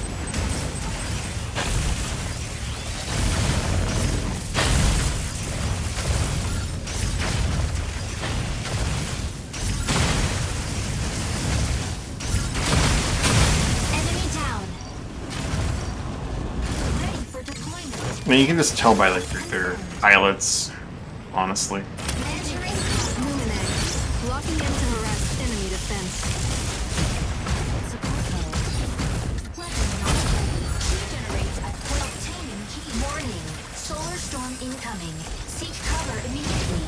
Enemy down. Ready for deployment. I mean, you can just tell by like their eyelets, honestly. Entering. Lumine. Locking in to harass enemy defense. Support mode. Weapon not ready. Key generates at obtaining key. Warning. Solar storm incoming. Seek cover immediately.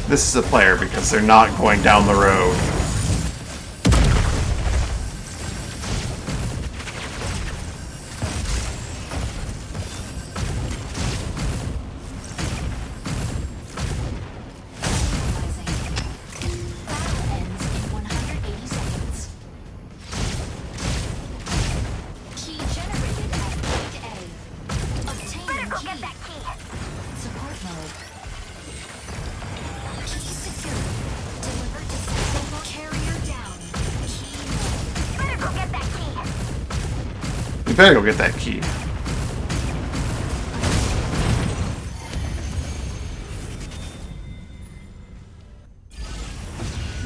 This is a player because they're not going down the road. Battle ends in 180 seconds. Key generated at point A. Obtaining key. Support mode. Key secured. Delivered to central vault. Carrier down. Key mode. Better go get that key. You better go get that key.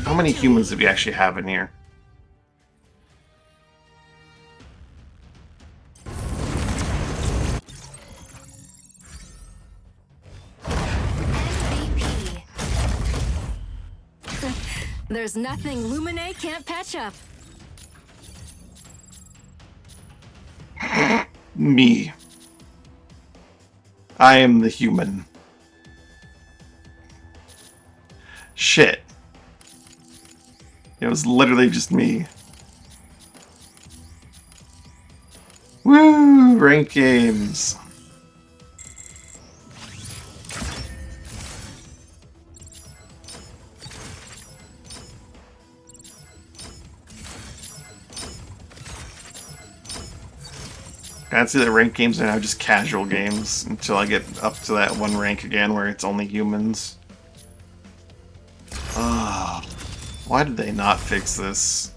How many humans do we actually have in here? MVP. There's nothing Lumine can't patch up. Me. I am the human. Shit. It was literally just me. Woo! Ranked games. I'd say that ranked games are now just casual games until I get up to that one rank again where it's only humans. Ah, why did they not fix this?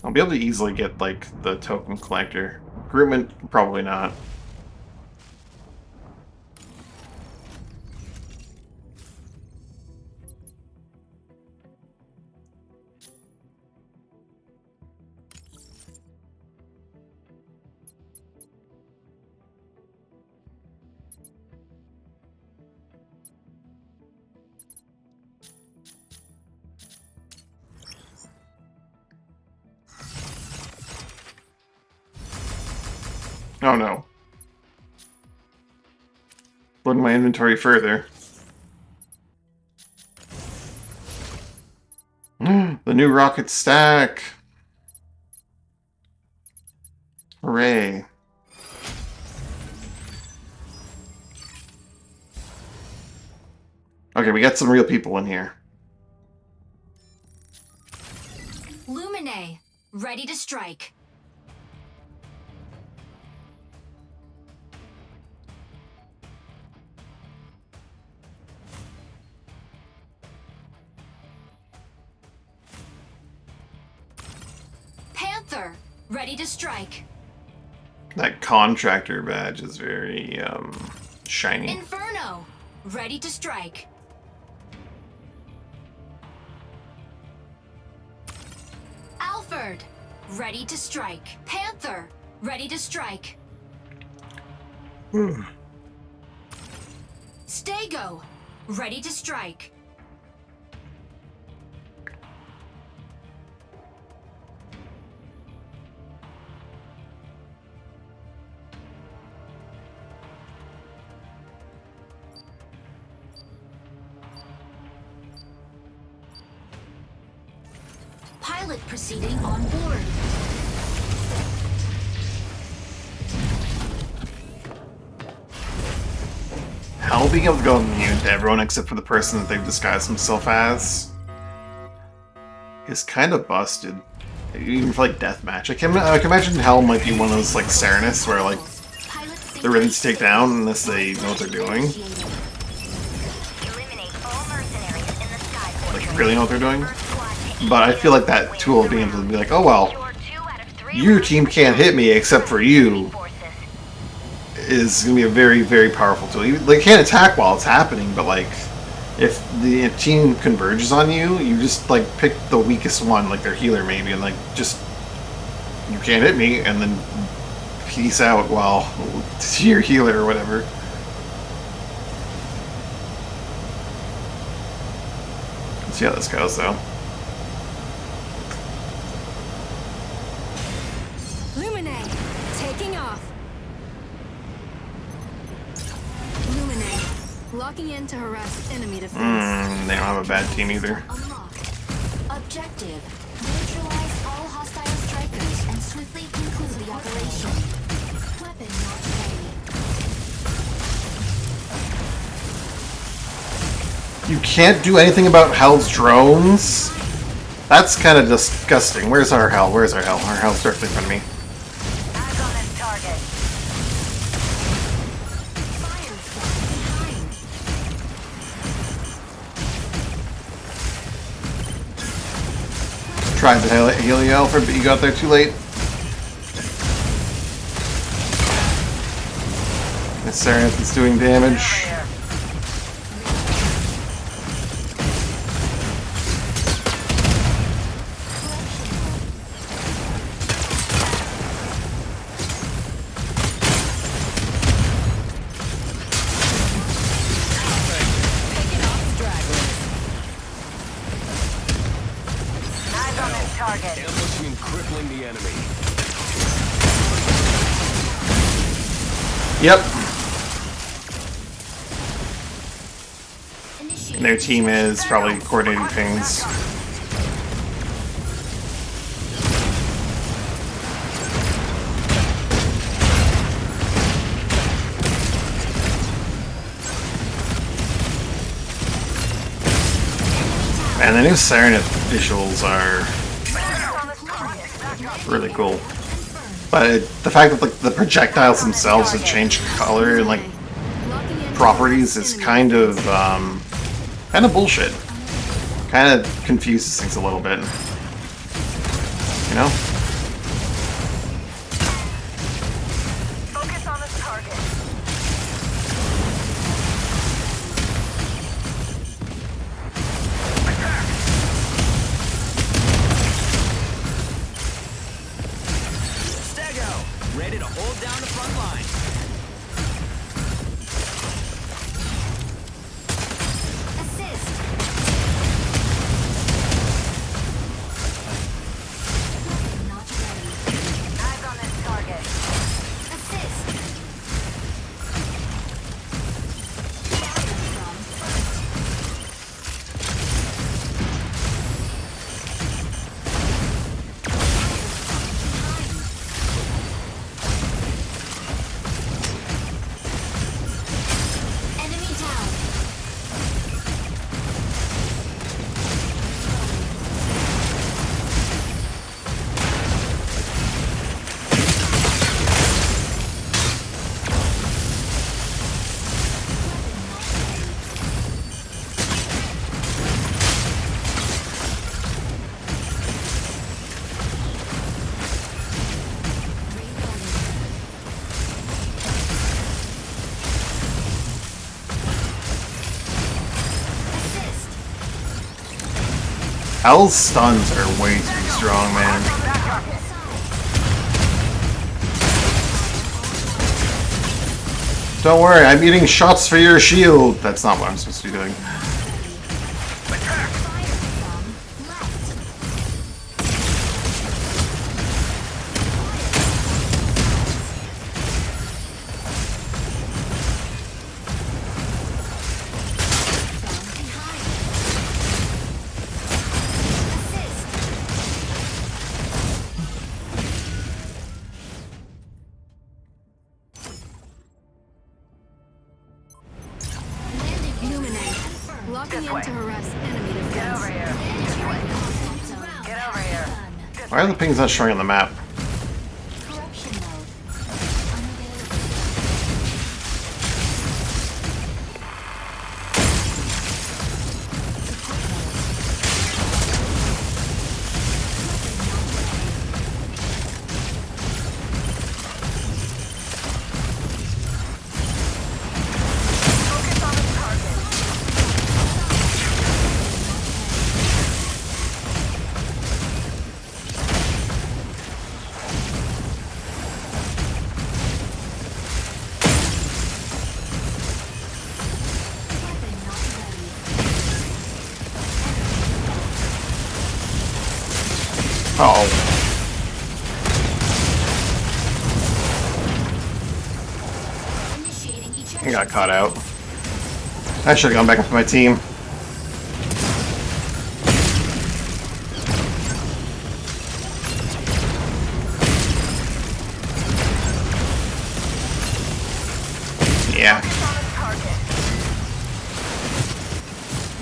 I'll be able to easily get, like, the token collector. Recruitment, probably not. Oh no. Loading my inventory further. The new rocket stack! Hooray. Okay, we got some real people in here. Lumine. Ready to strike. Panther. Ready to strike. That contractor badge is very, shiny. Inferno. Ready to strike. Alfred. Ready to strike. Panther. Ready to strike. Stego. Ready to strike. Pilot proceeding on board. Hell, being able to go immune to everyone except for the person that they've disguised themselves as is kind of busted. Even for like deathmatch. I can imagine Hell might be one of those like Serenus where like they're ready to take down unless they know what they're doing. Eliminate all mercenaries in the sky portal. Like really know what they're doing. First squad to each But I feel like that win tool the being able to round. be like, oh well, You're 2 out of 3 your team can't hit me except for you, forces. is going to be a very, very powerful tool. They can't attack while it's happening, but like, if the team converges on you, you just like pick the weakest one, like their healer maybe, and like just, you can't hit me, and then peace out while to your healer or whatever. Let's see how this goes though. Lumine, taking off. Lumine, locking in to harass enemy defense. They don't have a bad team either. Unlocked. Objective. Neutralize all hostile strikers and swiftly conclude the operation. Weapon not ready. You can't do anything about Hell's drones? That's kind of disgusting. Where's our Hell? Where's our Hell? Our Hell's directly in front of me. Eyes on this target. Firefly. Tried to heal you, Alfred, but you got there too late. This Serenith is doing damage. Picking off stragglers. Eyes on this target. Ambushing and crippling the enemy. Yep. Initiate. And their team is probably coordinating things. And the new Serenith visuals are really cool. But the fact that the projectiles themselves have changed color and like properties is kind of bullshit. Kind of confuses things a little bit. You know? Focus on this target. Stego, ready to hold down the front line. Assist. Not ready. Eyes on this target. Assist. Enemy down. Assist. Al's stuns are way too strong, man. Don't worry, I'm eating shots for your shield. That's not what I'm supposed to be doing. Fire from left. Illuminate. Locking in to harass enemy Get defense. over here. Get over here. Why are the pings not showing on the map? Corruption mode. Unavailable. Focus on this target. Weapon not ready. Oh, Initiating each I got caught out. I should have gone back up to my team. Yeah. Focus on this target.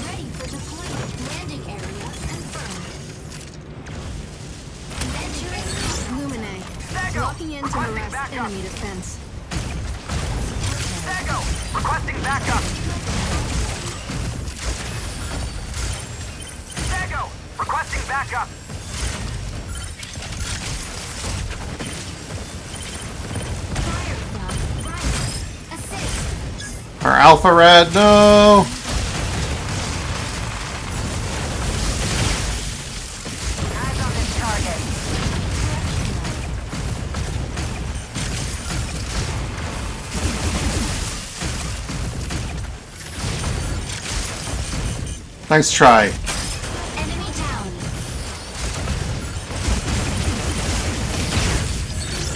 Ready for deployment. Landing area confirmed. Entering. Illuminate. Stego, Locking in to requesting harass backup. enemy defense. Stego, requesting backup. Stego, requesting backup. Our Alpha Rat, no! Eyes on this target. Nice try. Enemy down.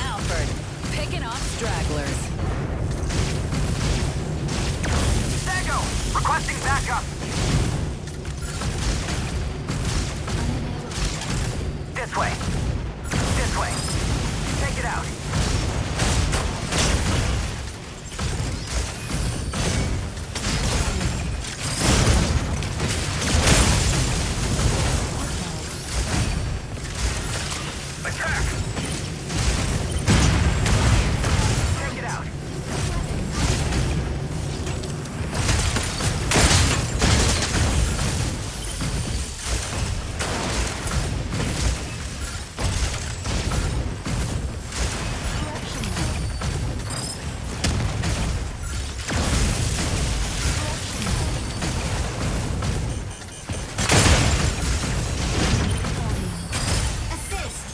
Alfred, picking off stragglers. Dago, requesting backup. This way. This way. Take it out. Attack! Take it out. Assist.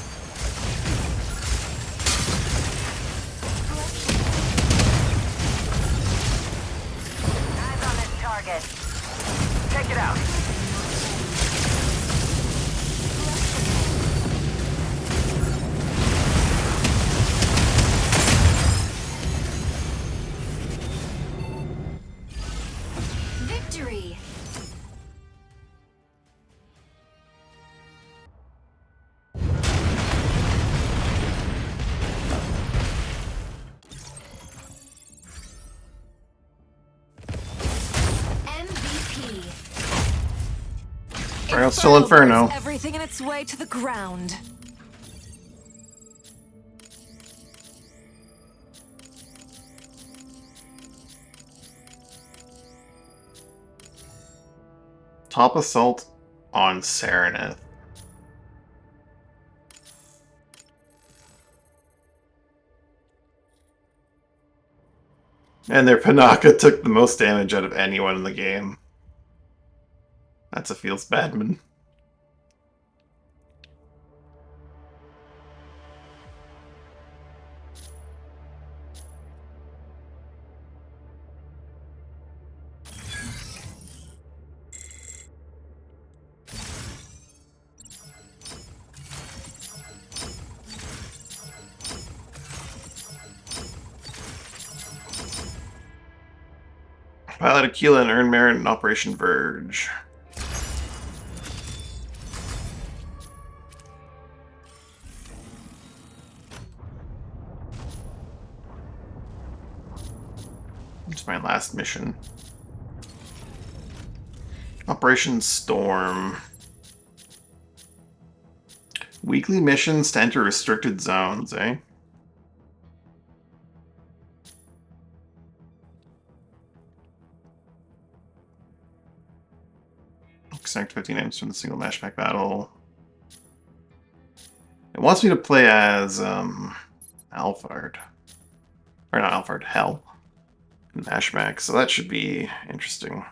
Eyes on this target. Take it out. Victory. MVP. Alright, still Inferno. burns everything in its way to the ground. Top Assault on Serenith. And their Panaka took the most damage out of anyone in the game. That's a feels badman. Pilot Aquila and earn merit in Operation Verge. It's my last mission. Operation Storm. Weekly missions to enter restricted zones, eh? Select 15 items from the single matchback battle. It wants me to play as Alphard. Or not Alphard, Hell. In Mashback, so that should be interesting.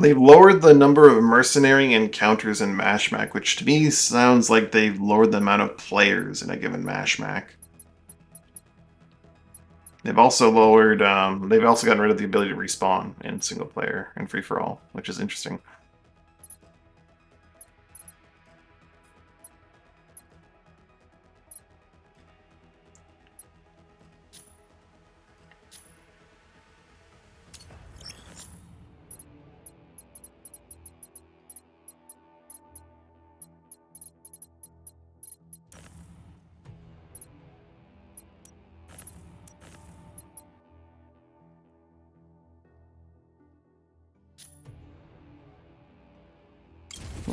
They've lowered the number of mercenary encounters in Mashback, which to me sounds like they've lowered the amount of players in a given Mashback. They've also lowered, they've also gotten rid of the ability to respawn in single player and free for all, which is interesting.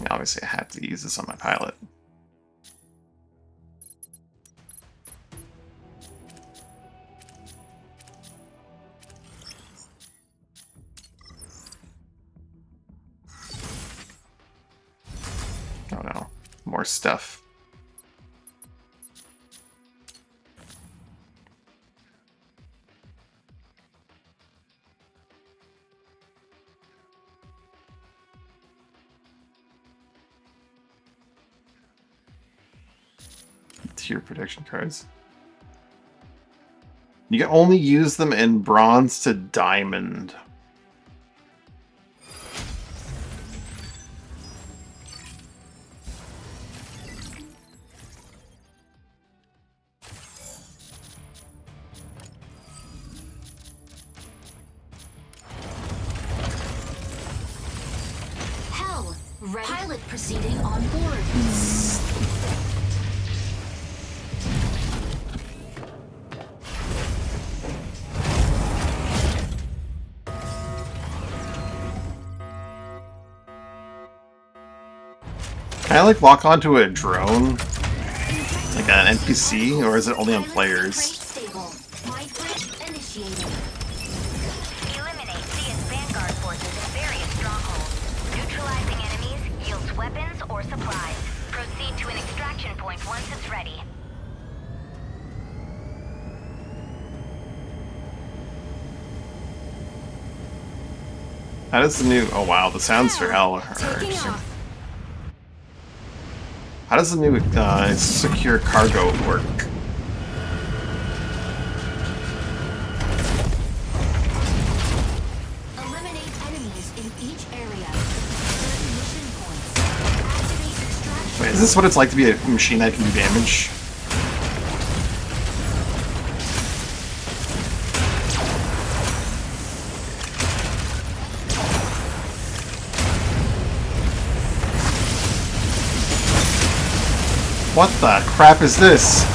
Obviously, I have to use this on my pilot. Oh no, more stuff. tier protection cards. You can only use them in bronze to diamond. Hell, pilot proceeding on board. Can I like lock onto a drone? Like an NPC, or is it only on players? Stable. Mind break initiated. Eliminate CS Vanguard forces in various strongholds. Neutralizing enemies yields weapons or supplies. Proceed to an extraction point once it's ready. How does the new... Oh wow, the sounds for hell are Taking interesting. off. How does the new secure cargo work? Eliminate enemies in each area. Earn mission points. Activate extraction. Wait, is this what it's like to be a machine that can do damage? What the crap is this?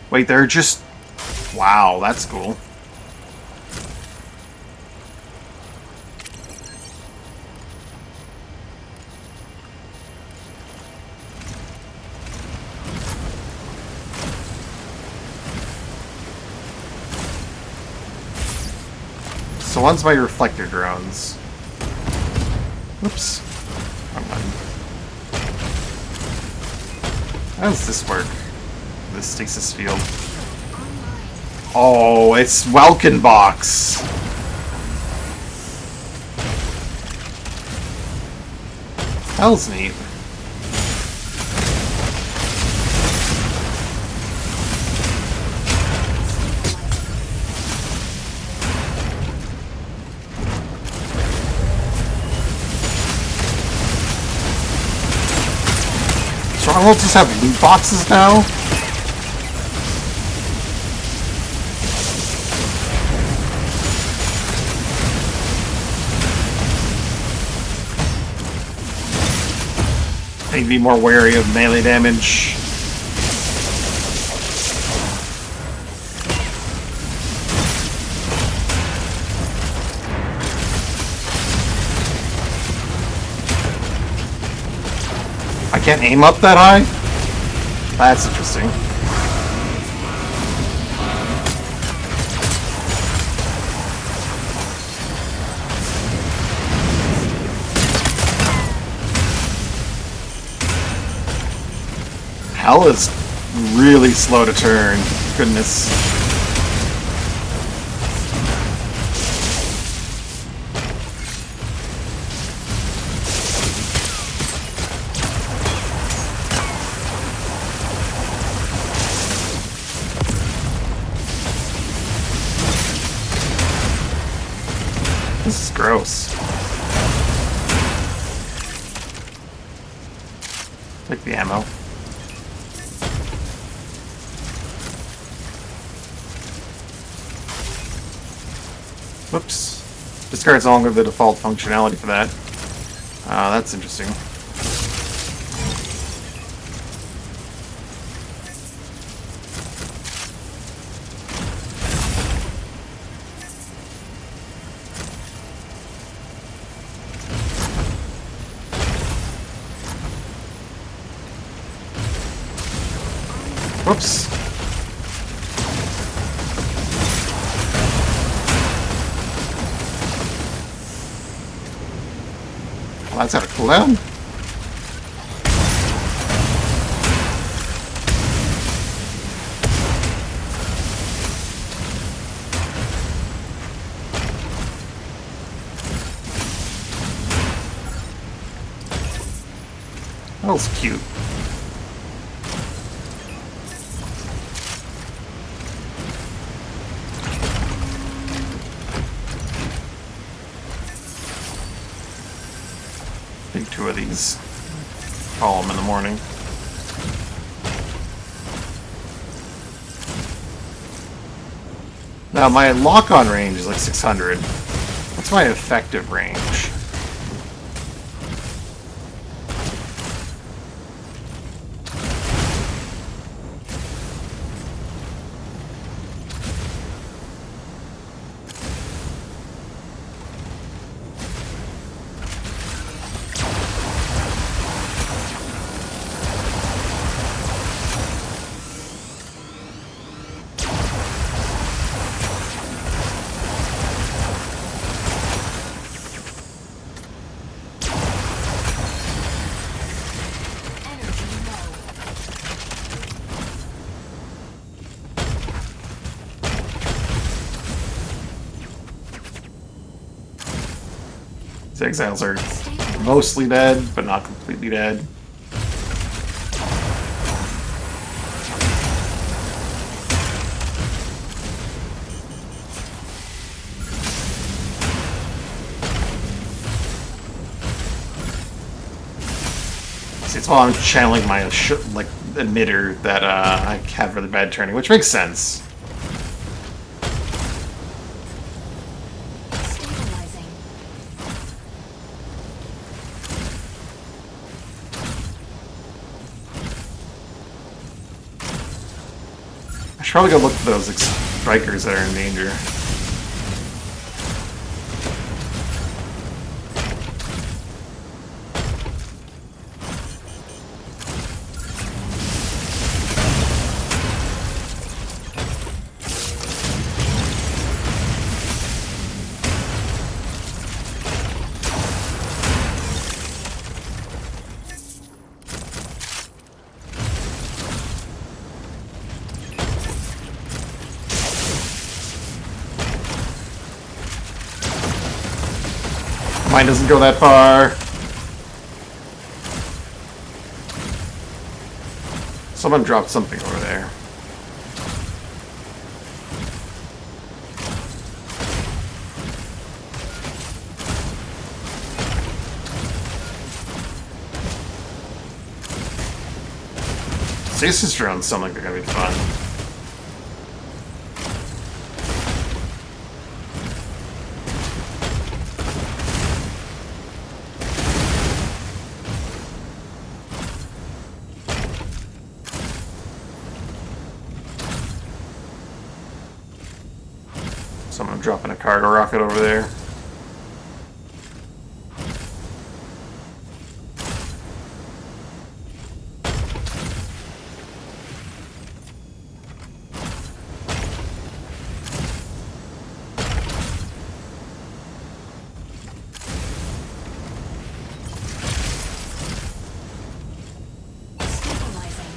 Wait, they're just... Wow, that's cool. So one's my reflector drones. Oops. Wrong one. How does this work? This stasis field. Oh, it's Welkenbox! Hell's neat. Strongholds just have loot boxes now? I need to be more wary of melee damage. I can't aim up that high? That's interesting. Hell is really slow to turn. Goodness. This is gross. Take the ammo. Whoops. Discard's no longer the default functionality for that. That's interesting. Whoops. that's got a cooldown. That was cute. Take 2 of these. Call them in the morning. Now my lock-on range is like 600. What's my effective range? Energy low. These exiles are mostly dead, but not completely dead. See, it's while I'm channeling my like emitter that I have really bad turning, which makes sense. Stabilizing. I should probably go look for those strikers that are in danger. Mine doesn't go that far. Someone dropped something over there. Stasis drones sound like they're gonna be fun. Someone dropping a cargo rocket over there. Stabilizing.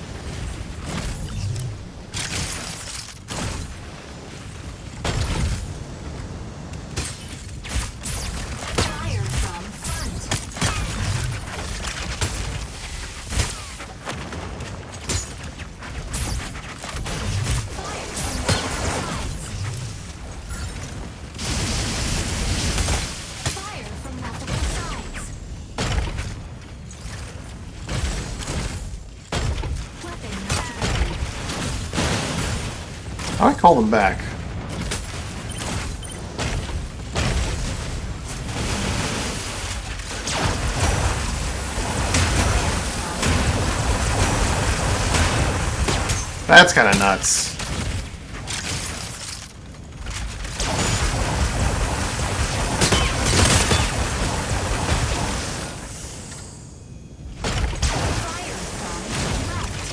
Fire from front. Fire from multiple sides. Fire from multiple sides. Weapon not ready. How do I call them back? That's kind of nuts. Fire from left.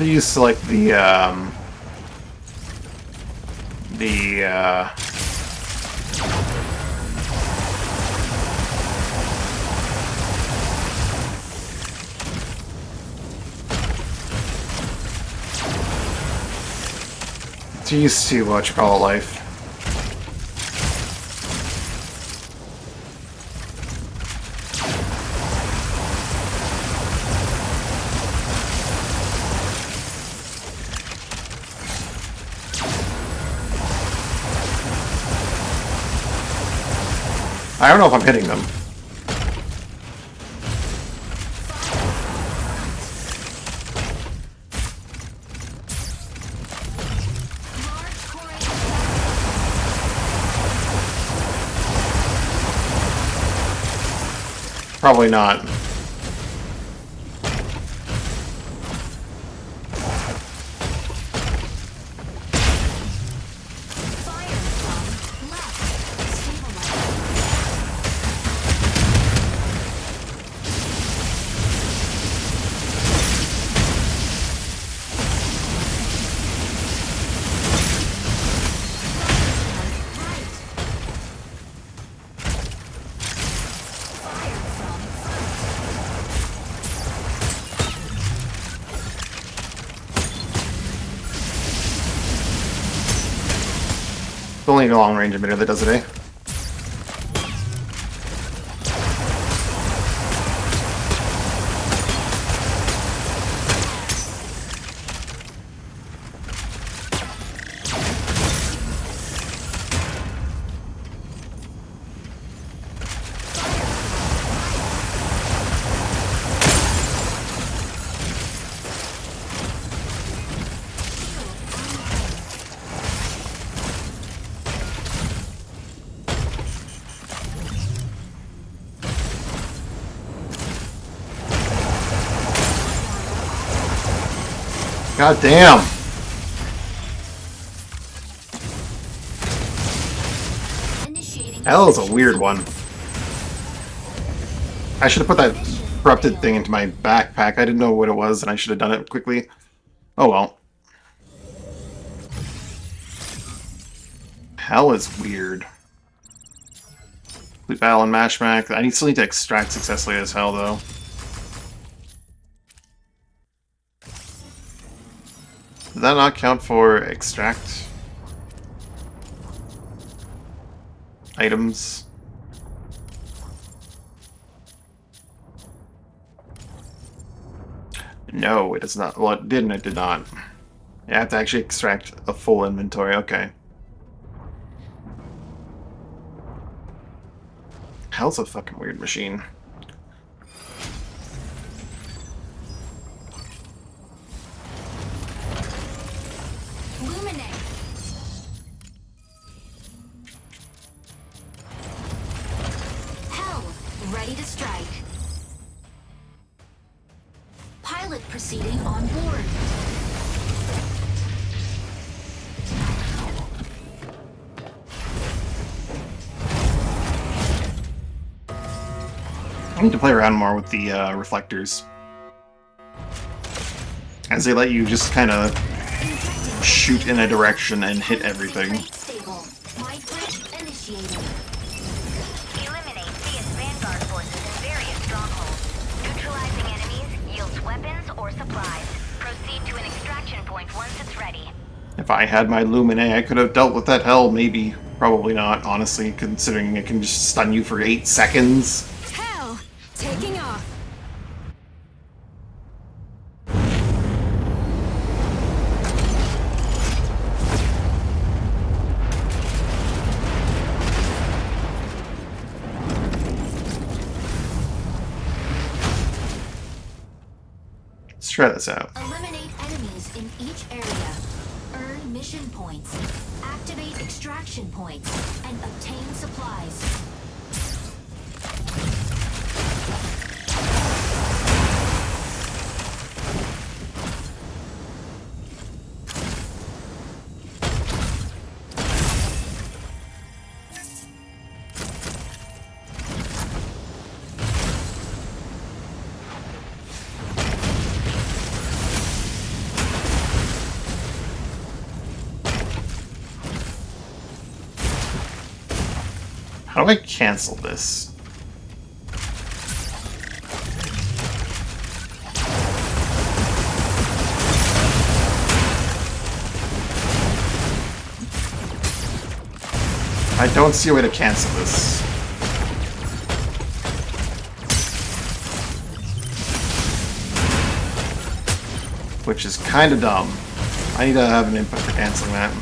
I used to like the used to what you call it life. I don't know if I'm hitting them. Probably not. It's only a long range emitter that does it, eh? God damn! That was a weird one. I should have put that corrupted thing into my backpack. I didn't know what it was, and I should have done it quickly. Oh well. Hell is weird. Complete battle and mash mac. I still need to extract successfully as hell, though. Does that not count for extract items? No, it does not. Well, it didn't. It did not. You have to actually extract a full inventory. Okay. Hell's a fucking weird machine. Ready to strike. Pilot proceeding on board. I need to play around more with the reflectors. As they let you just kind of shoot in a direction and hit everything. If I had my Lumi, I could have dealt with that hell, maybe. Probably not, honestly, considering it can just stun you for 8 seconds. Hell, taking off. Let's try this out. Eliminate enemies in each area. Earn mission points. Activate extraction points. And obtain supplies. How do I cancel this? I don't see a way to cancel this. Which is kind of dumb. I need to have an input for canceling that.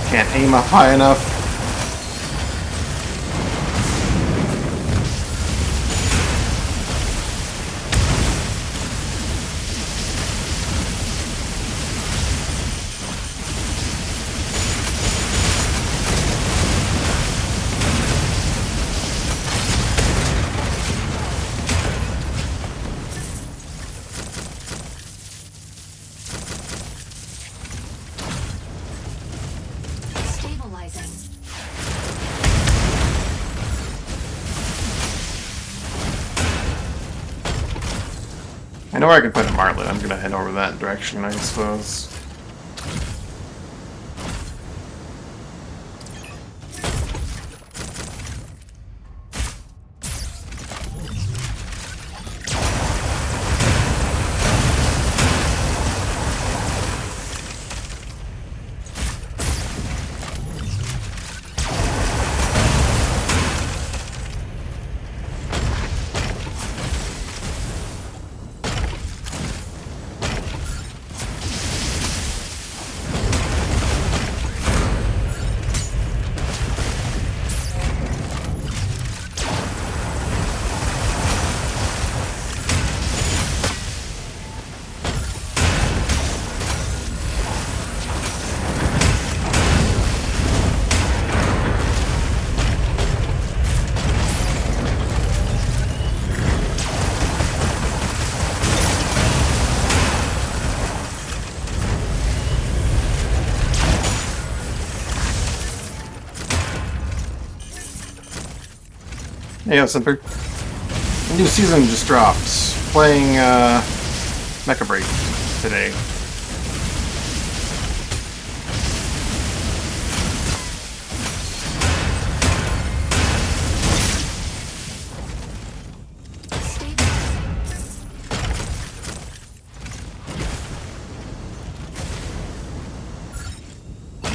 Can't aim up high enough. Stabilizing. I know where I can find a martlet. I'm gonna head over that direction, I suppose. Hey, Simper. The new season just dropped. Playing Mecha Break today.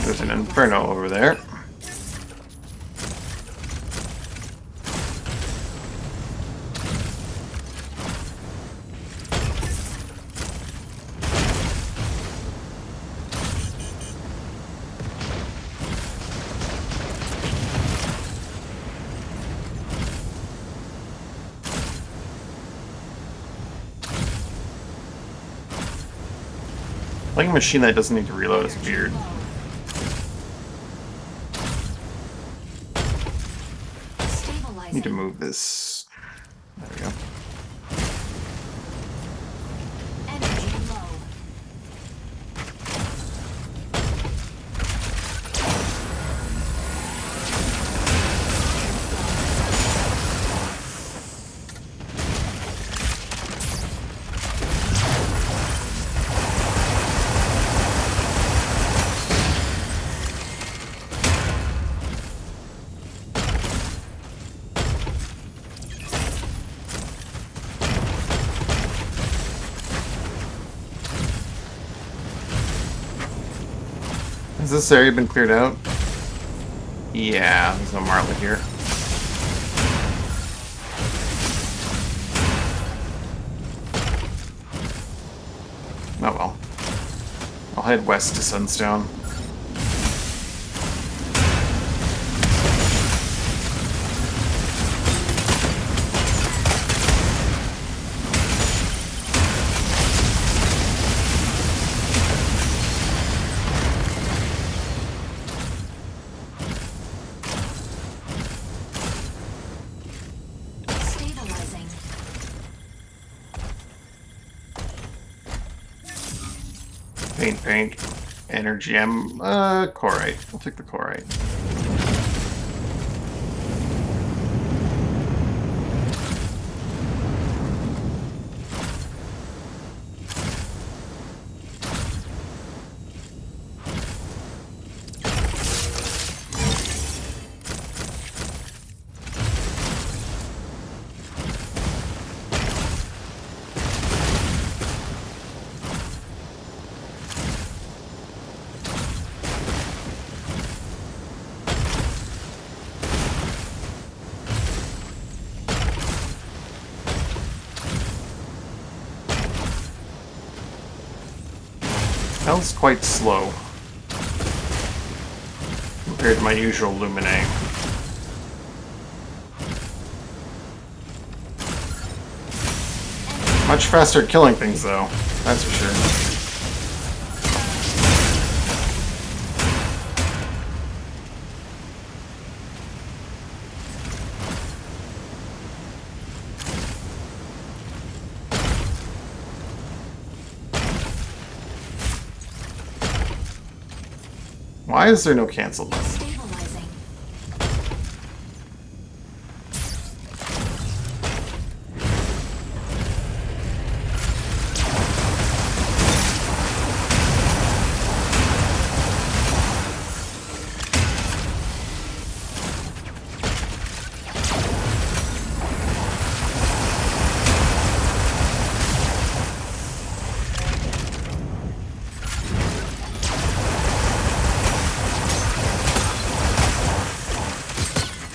There's an Inferno over there. Like a machine that doesn't need to reload is weird. Need to move this. There we go. Energy low. Has this area been cleared out? Yeah, there's no martlet here. Oh well. I'll head west to Sunstone. Stabilizing. Paint. Energy M. Corite. I'll take the Corite. Hell's quite slow compared to my usual Lumine. Much faster at killing things, though. That's for sure. Why is there no cancel button? Stabilizing.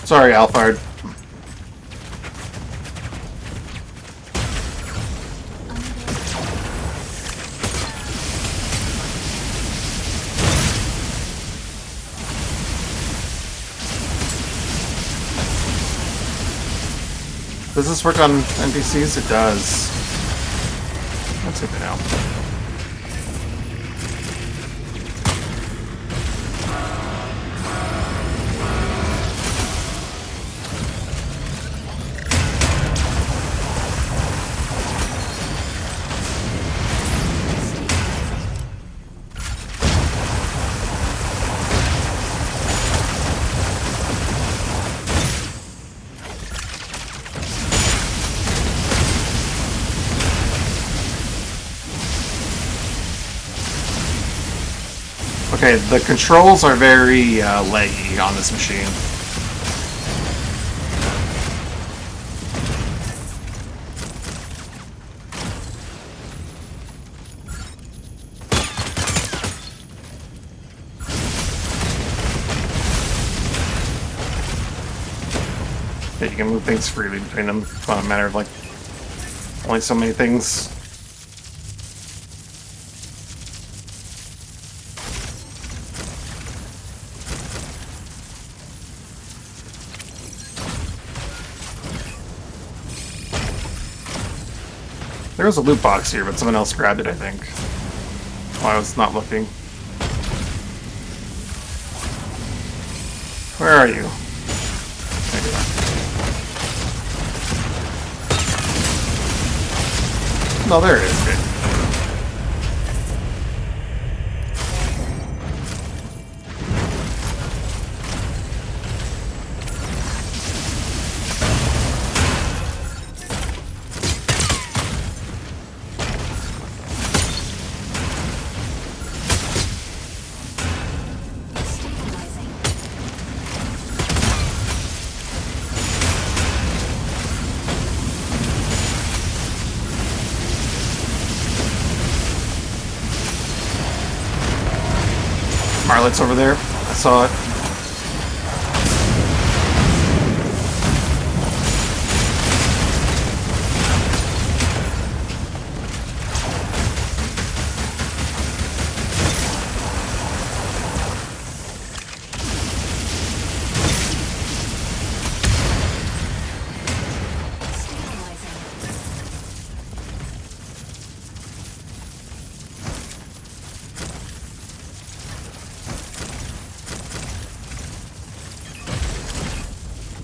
Sorry, Alphard. Does this work on NPCs? It does. That's good to know. Okay, the controls are very laggy on this machine. Yeah, you can move things freely between them. It's not a matter of like only so many things. There was a loot box here, but someone else grabbed it, I think. While I was not looking. Where are you? There you are. No, there it is. Good. Stabilizing. Marlet's over there. I saw it.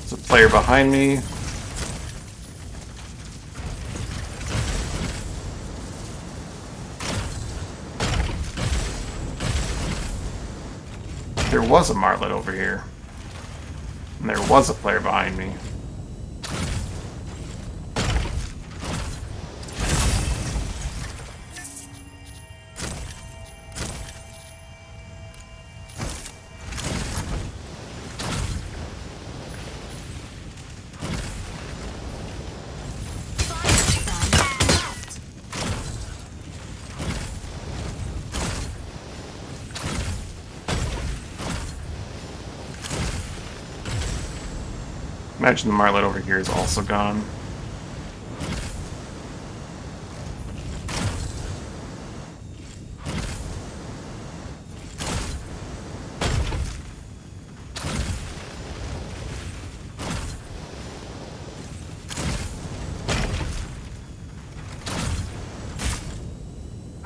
There's a player behind me. There was a Marlet over here. And there was a player behind me. Imagine the Marlet over here is also gone.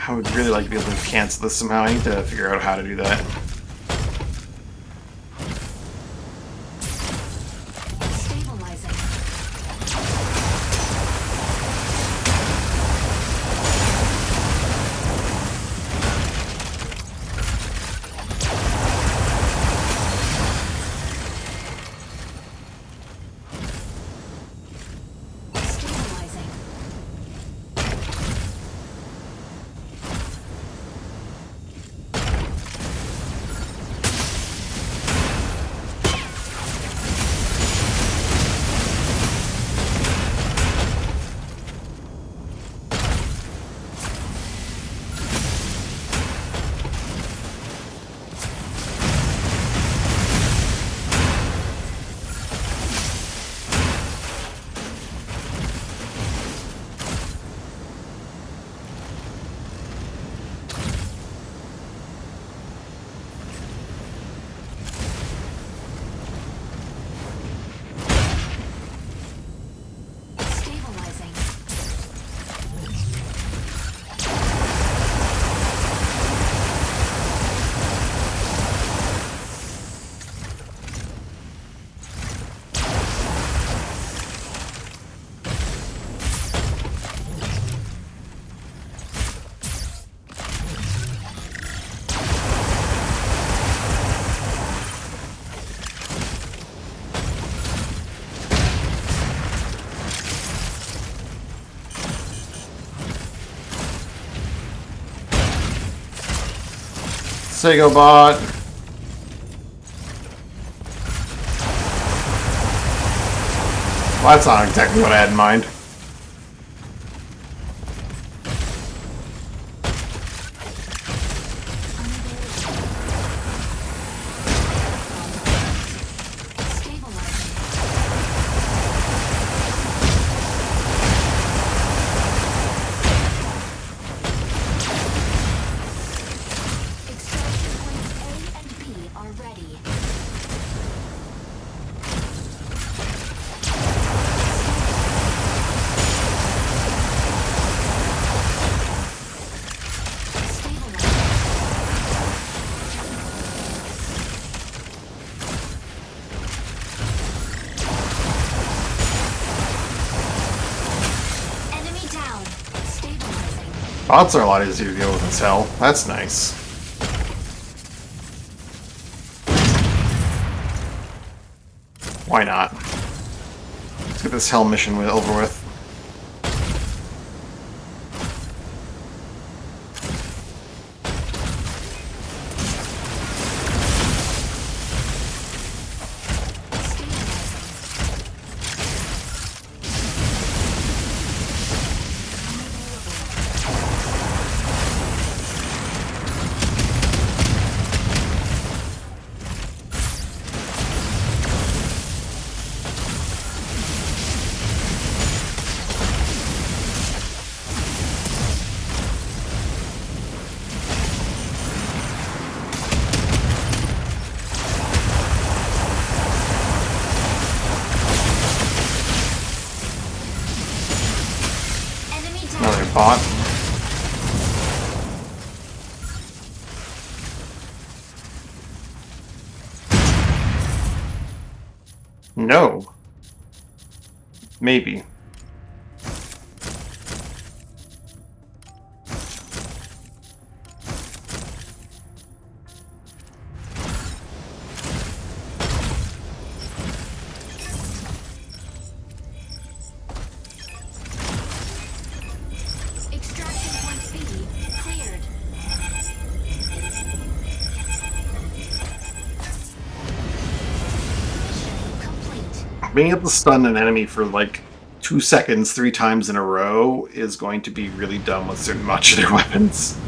I would really like to be able to cancel this somehow. I need to figure out how to do that. Stabilizing. Stabilizing. Stabilizing. Sego bot. Well, that's not exactly what I had in mind. Stabilizing. Extraction points A and B are ready. Enemy down. Stabilizing. Bots are a lot easier to deal with as hell. That's nice. Why not? Let's get this hell mission over with. Enemy down. Another bot. No. Maybe. Extraction point B cleared. Mission complete. Being able to stun an enemy for like 2 seconds 3 times in a row is going to be really dumb with certain much of their weapons.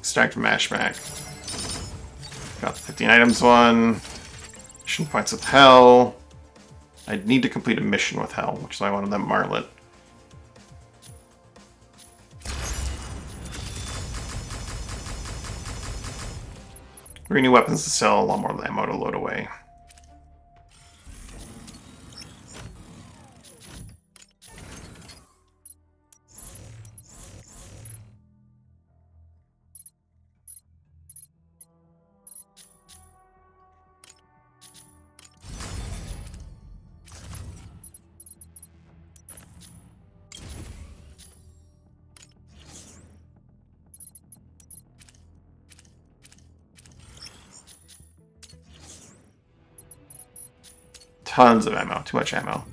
Stacked mash back. Got the 15 items one. Mission points with Hell. I need to complete a mission with Hell, which is why I wanted that Marlet. 3 new weapons to sell, a lot more ammo to load away. Tons of ammo. Too much ammo.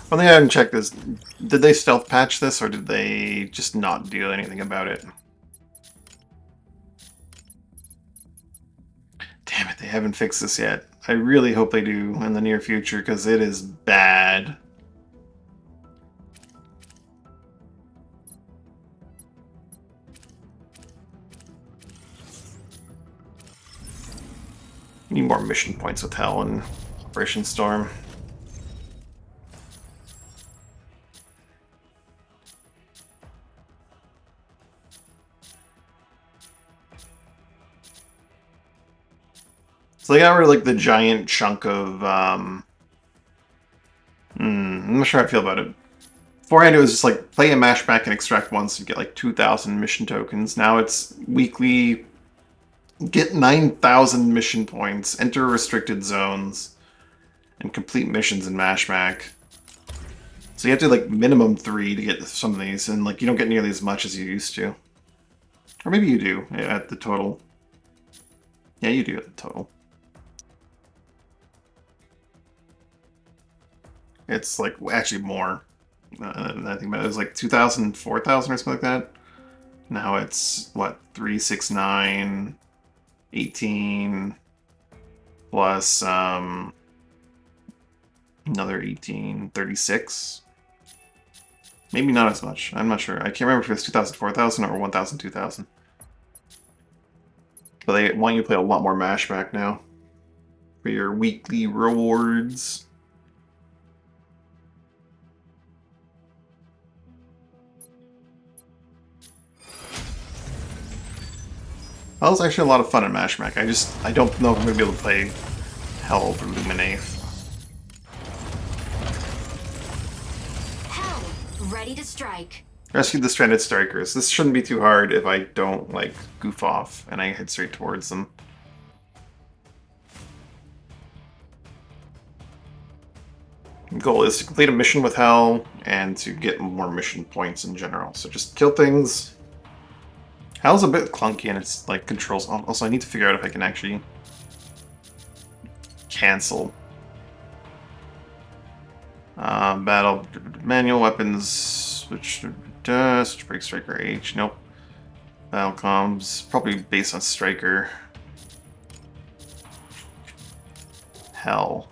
One thing I haven't checked is, did they stealth patch this, or did they just not do anything about it? Damn it, they haven't fixed this yet. I really hope they do in the near future, because it is bad. Need more mission points with Hell and Operation Storm. So they got rid of like the giant chunk of I'm not sure how I feel about it. Beforehand it was just like play a mashback and extract once and get like 2,000 mission tokens. Now it's weekly, get 9,000 mission points, enter restricted zones, and complete missions in mashback. So you have to like minimum 3 to get some of these, and like you don't get nearly as much as you used to. Or maybe you do at the total. Yeah, you do at the total. It's like actually more. I think it was like 2,000, 4,000 or something like that. Now it's what, 369, 18 plus another 18, 36. Maybe not as much. I'm not sure. I can't remember if it was 2,000, 4,000 or 1,000, 2,000. But they want you to play a lot more mashback now for your weekly rewards. That was actually a lot of fun in Mashback. I don't know if I'm going to be able to play Hell over Luminate. Hell, ready to strike. Rescue the stranded strikers. This shouldn't be too hard if I don't, like, goof off and I head straight towards them. The goal is to complete a mission with Hell and to get more mission points in general. So just kill things. Hell's a bit clunky and it's like controls. Also, I need to figure out if I can actually cancel. Battle manual weapons. Switch break striker H. Nope. Battle comms probably based on striker. Hell.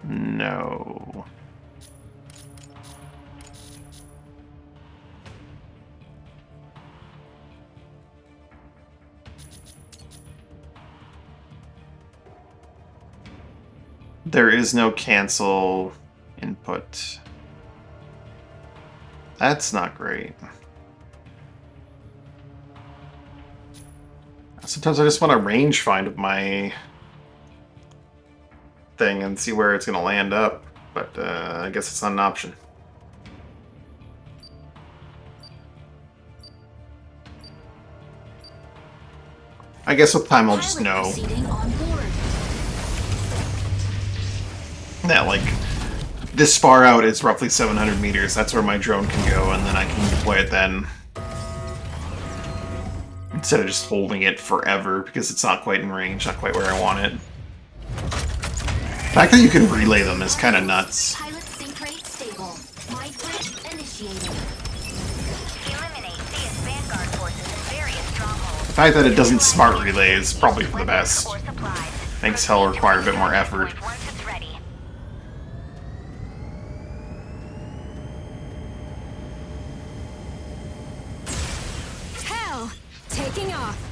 No. There is no cancel input. That's not great. Sometimes I just want to range find of my thing and see where it's going to land up, but I guess it's not an option. I guess with time I'll just know that, like, this far out is roughly 700 meters. That's where my drone can go, and then I can deploy it then. Instead of just holding it forever, because it's not quite in range, not quite where I want it. The fact that you can relay them is kind of nuts. Pilot sync rate stable. Mind bridge initiated. Eliminate CS Vanguard forces in various strongholds. The fact that it doesn't smart relay is probably for the best. Core supplies. Makes Hell require a bit more effort. Once it's ready. Hell! Taking off.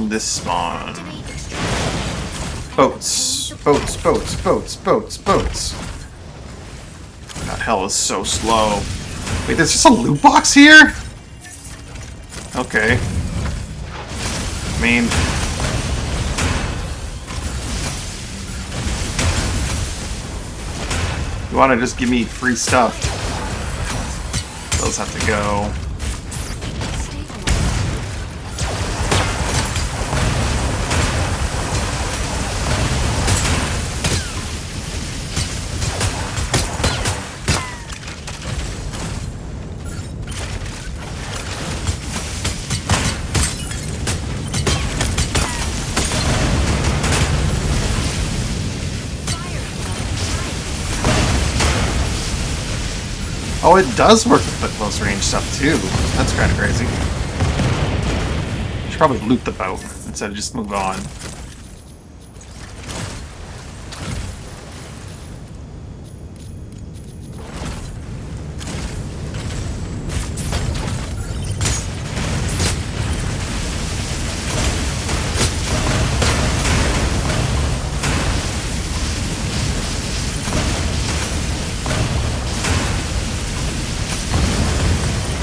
This spawn. Activate extraction. Boats. Boats, boats, boats, boats, boats. That hell is so slow. Wait, there's just a loot box here? Okay. I mean... You wanna just give me free stuff? Those have to go. Oh, it does work with the close range stuff too. That's kind of crazy. Should probably loot the boat instead of just move on.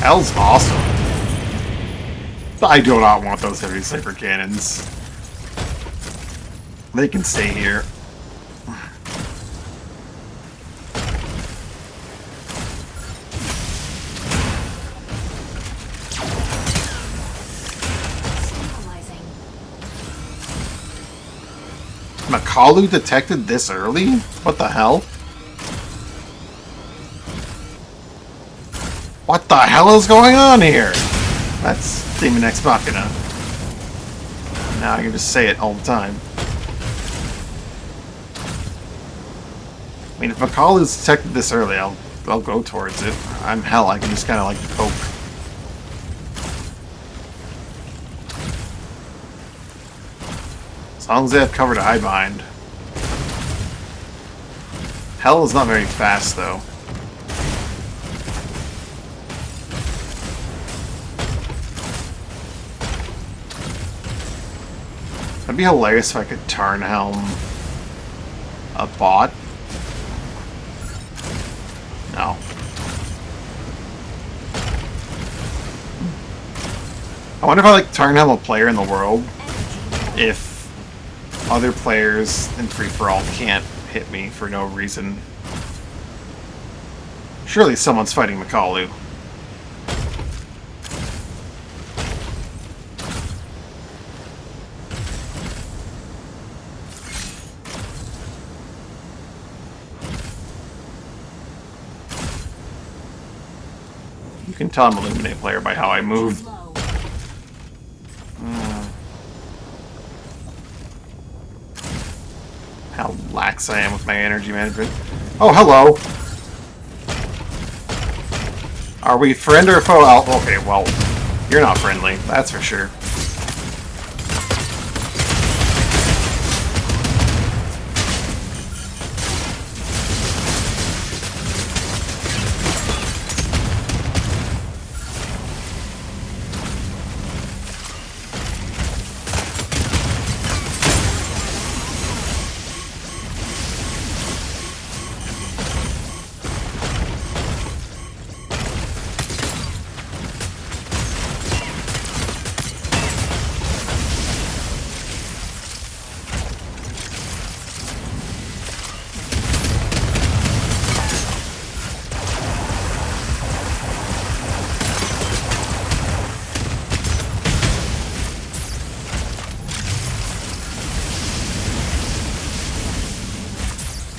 Hell's awesome. I do not want those heavy sniper cannons. They can stay here. Stabilizing. Makalu detected this early? What the hell? What the hell is going on here? That's Demon Ex Machina. Now I can just say it all the time. I mean, if Makalu's detected this early, I'll go towards it. I'm hell, I can just kind of like poke. As long as they have cover to hide behind. Hell is not very fast, though. It'd be hilarious if I could turn helm a bot. No. I wonder if I like turn helm a player in the world if other players in free-for-all can't hit me for no reason. Surely someone's fighting Makalu. You can tell I'm a Illuminate player by how I move. Low. How lax I am with my energy management. Oh, hello! Are we friend or foe? Okay, well, you're not friendly, that's for sure.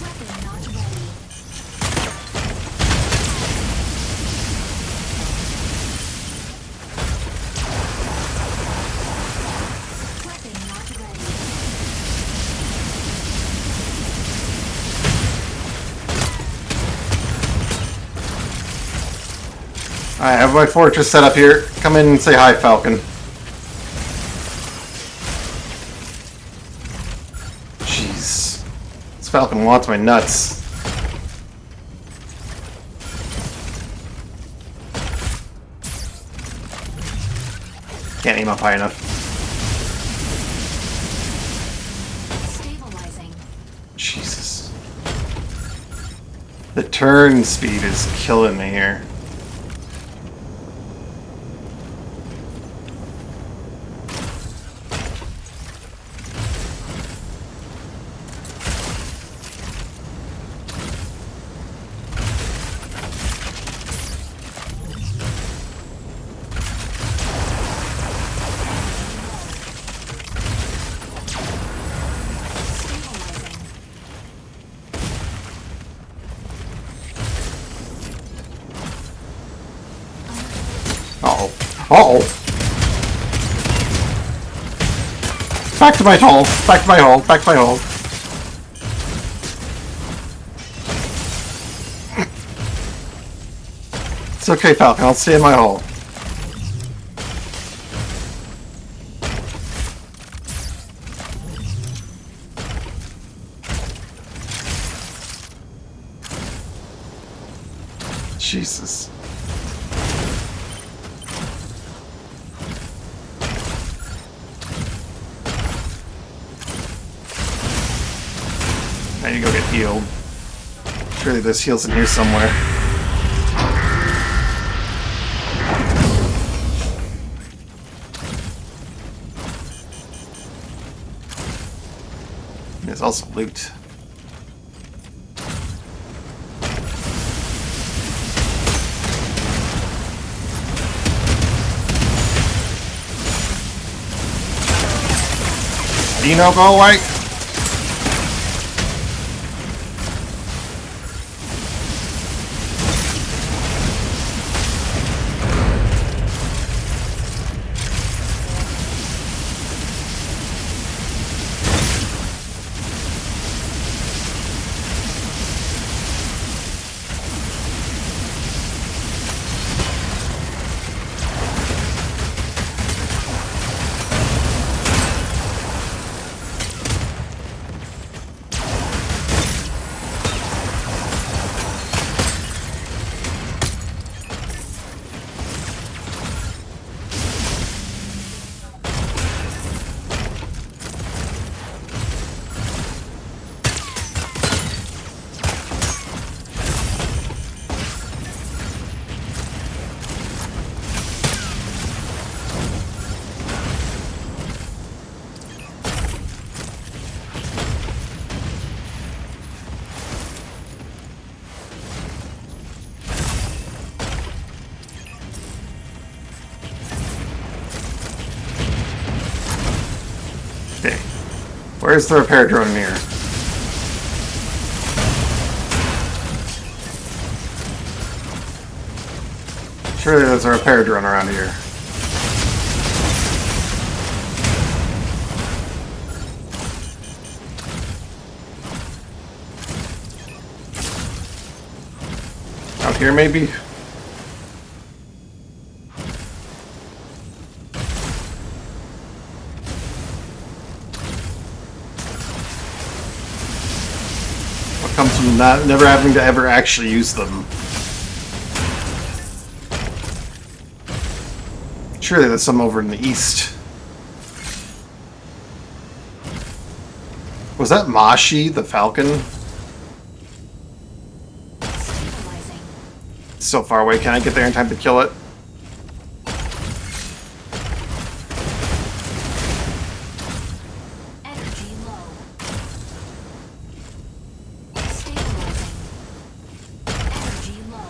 Weapon not ready. Weapon not ready. I have my fortress set up here. Come in and say hi, Falcon. Jeez. This Falcon wants my nuts. Can't aim up high enough. Jesus. The turn speed is killing me here. Uh-oh. Uh-oh. Back to my hole. Back to my hole. Back to my hole. It's okay, Falcon. I'll stay in my hole. Jesus. Now you go get healed. Surely there's heals in here somewhere. There's also loot. Dino, go away! Okay. Where's the repair drone in here? Surely there's a repair drone around here. Out here, maybe? What comes from not never having to ever actually use them? Surely there's some over in the east. Was that Mashi, the Falcon? Stabilizing. It's so far away. Can I get there in time to kill it? Energy low. Stabilizing. Energy low.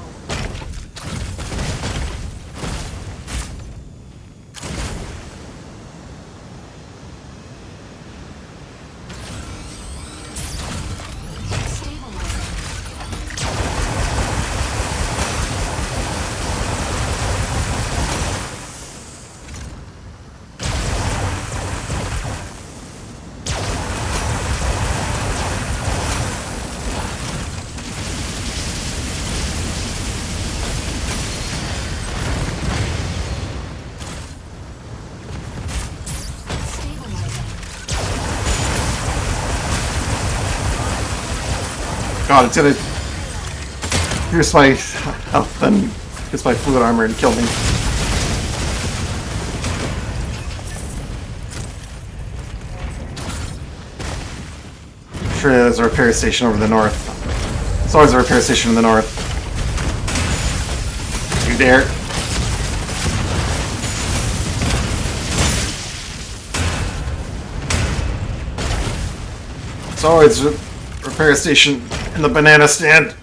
God, it's gonna pierce my health and pierce my fluid armor and kill me. sure there's a repair station over the north. There's always a repair station in the north. You dare? There's always a repair station in the banana stand.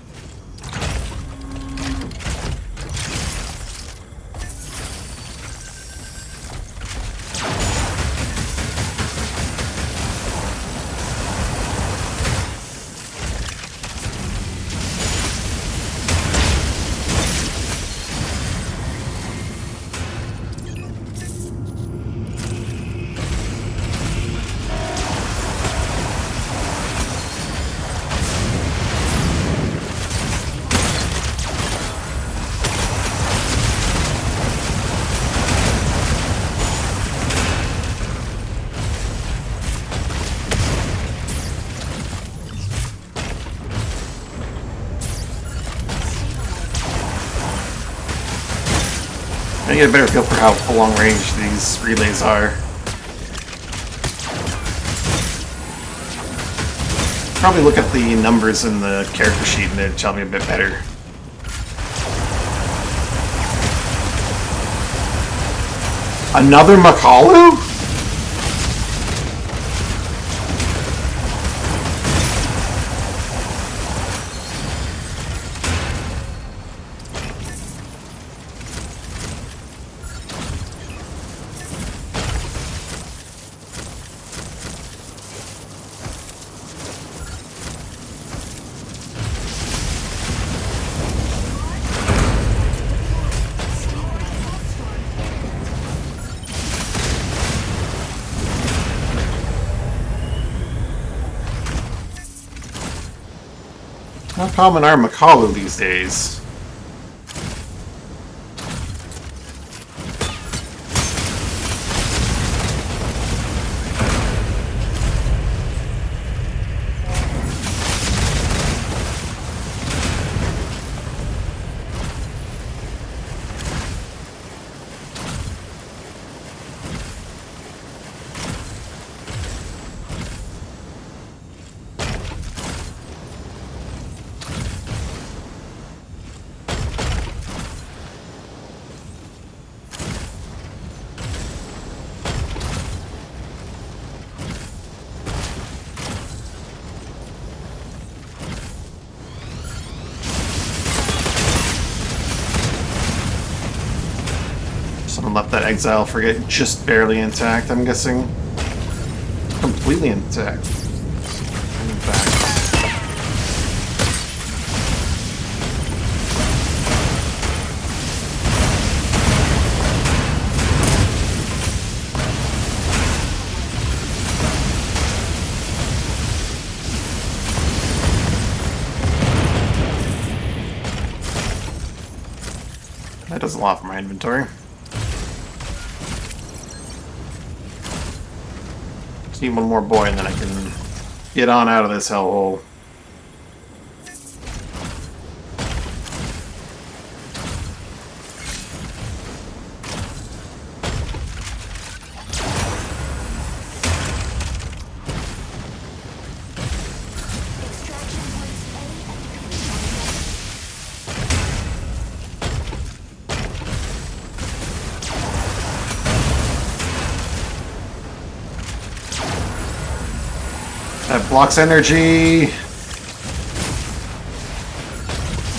I get a better feel for how long range these relays are. Probably look at the numbers in the character sheet and it'd tell me a bit better. Another Makalu? How common are Makalu these days? Someone left that exile frigate just barely intact, I'm guessing. Completely intact. In fact. That does a lot for my inventory. Just need one more boy and then I can get on out of this hellhole. That blocks energy.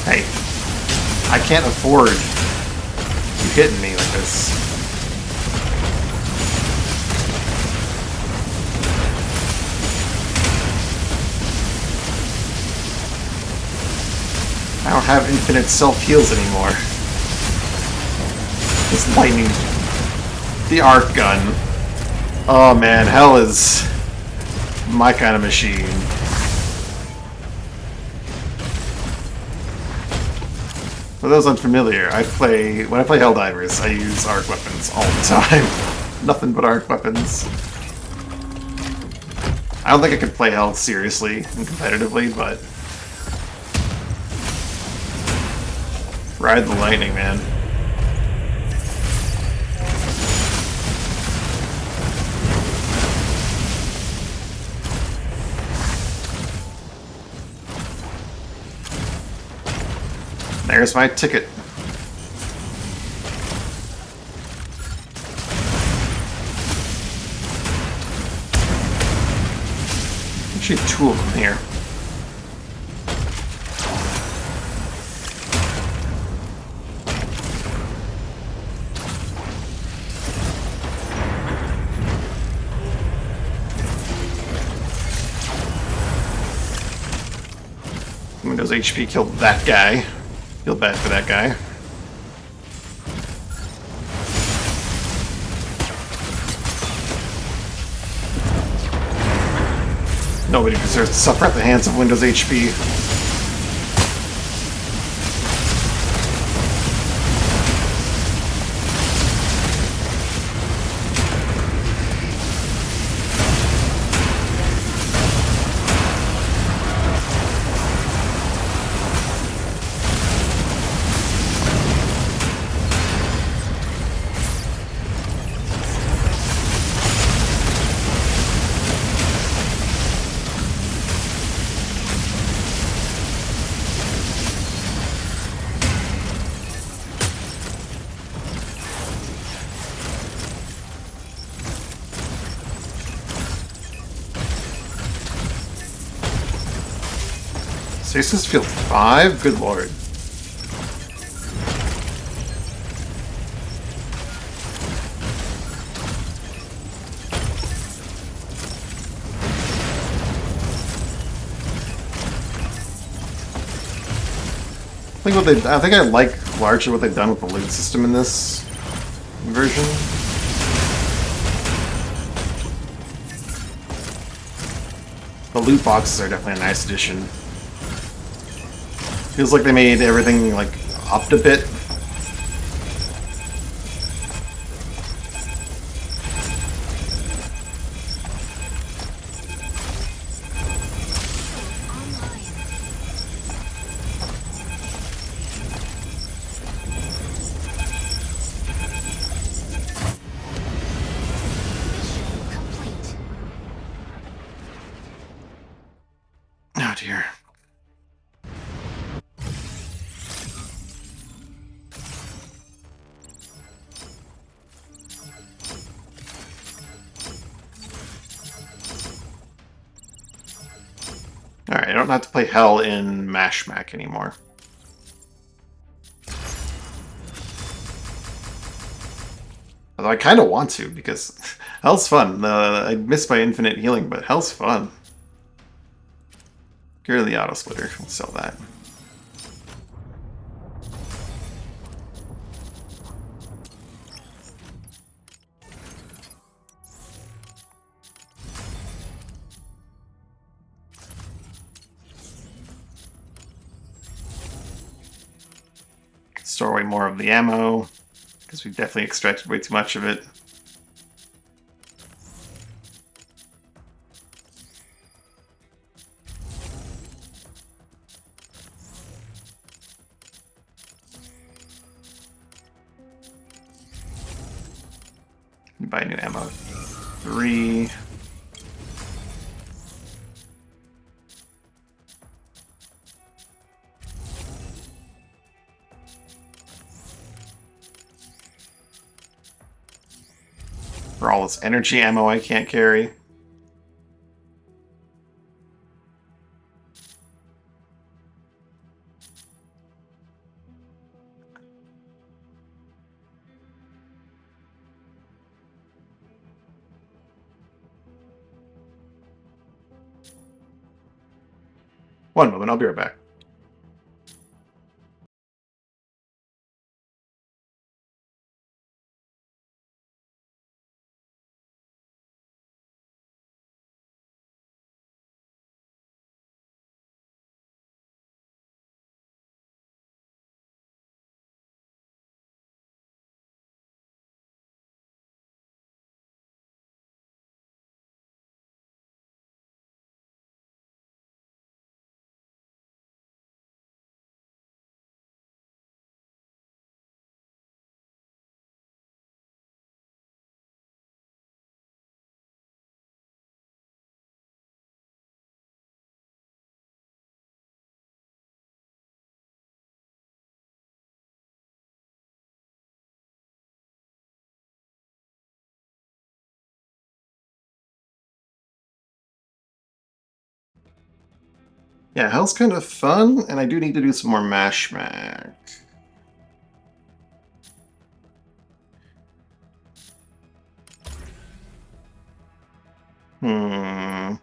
Hey, I can't afford you hitting me like this. I don't have infinite self-heals anymore. This lightning... The arc gun. Oh man, hell is... my kind of machine. For those unfamiliar, when I play Helldivers, I use arc weapons all the time. Nothing but arc weapons. I don't think I could play Hell seriously and competitively, but ride the lightning, man. There's my ticket. Actually, two of them here. Windows HP killed that guy. Feel bad for that guy. Nobody deserves to suffer at the hands of Windows HP. Stasis Field 5? Good lord. I think I like largely what they've done with the loot system in this version. The loot boxes are definitely a nice addition. Feels like they made everything, like, upped a bit. Mission complete. Oh dear. Alright, I don't have to play Hell in Mashmac anymore. Although I kind of want to, because Hell's fun. I miss my infinite healing, but Hell's fun. Get rid of the auto splitter. We'll sell that. Store away more of the ammo, because we definitely extracted way too much of it. Buy new ammo. 3. For all this energy ammo I can't carry. One moment, I'll be right back. Yeah, hell's kind of fun, and I do need to do some more mashmack. Hmm.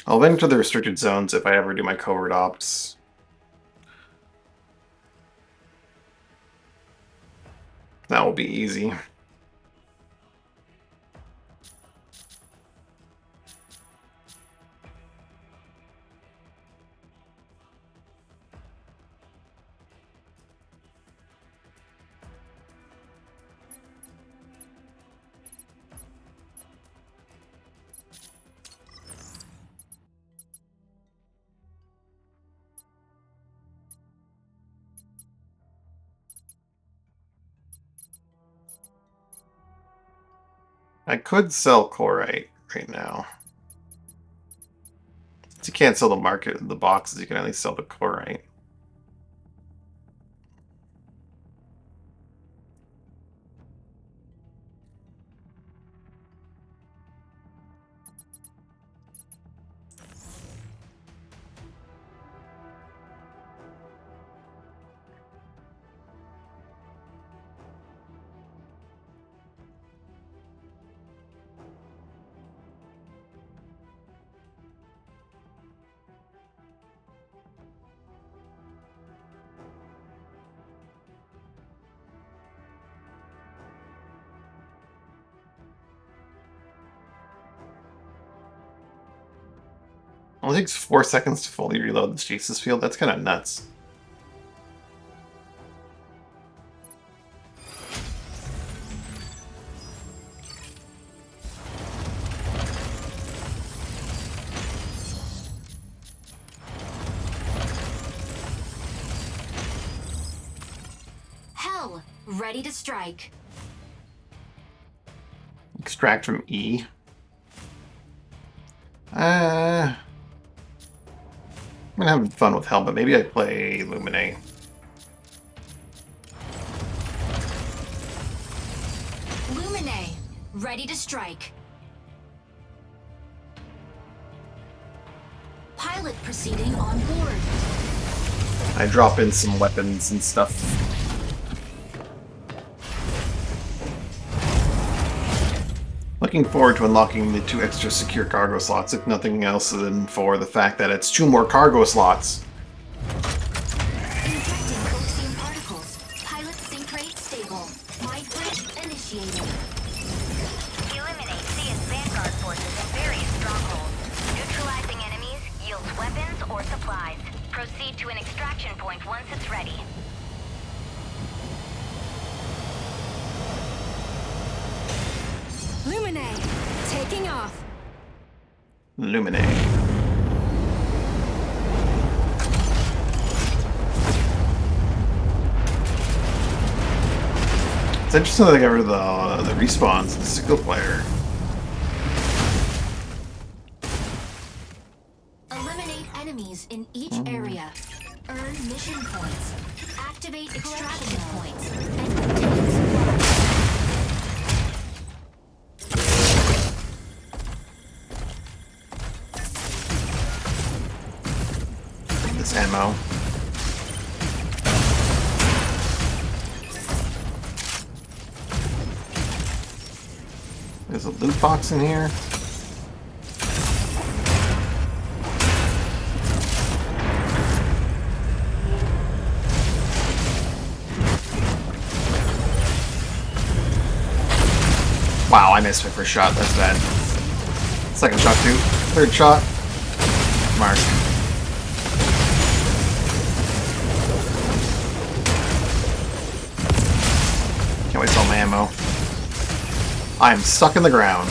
I'll enter the restricted zones if I ever do my covert ops. That will be easy. I could sell chlorite right now. Since you can't sell the boxes, you can at least sell the chlorite. Only takes 4 seconds to fully reload the stasis field. That's kind of nuts. Hell, ready to strike. Extract from E. I'm gonna have fun with hell, but maybe I play Lumine. Lumine, ready to strike. Pilot proceeding on board. I drop in some weapons and stuff. Looking forward to unlocking the 2 extra secure cargo slots, if nothing else than for the fact that it's 2 more cargo slots. Injecting coaxium particles. Pilot sync rate stable. Mind bridge initiated. Eliminate CS Vanguard forces in various strongholds. Neutralizing enemies yields weapons or supplies. Proceed to an extraction point once it's ready. Lumine, taking off. Lumine. It's interesting that they got rid of the respawns in the single player. Eliminate enemies in each area. Earn mission points. Activate extraction points. And obtain supplies. This ammo. There's a loot box in here. Wow, I missed my first shot. That's bad. Second shot too. Third shot. Mark. Can't wait till my ammo. I am stuck in the ground.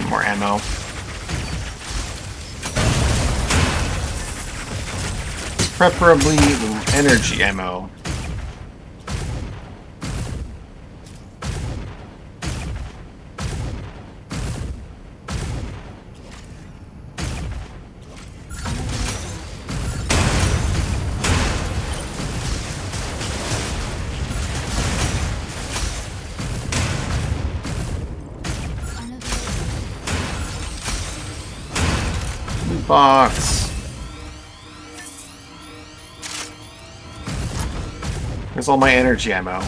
More ammo. Preferably energy ammo. box. Where's all my energy ammo?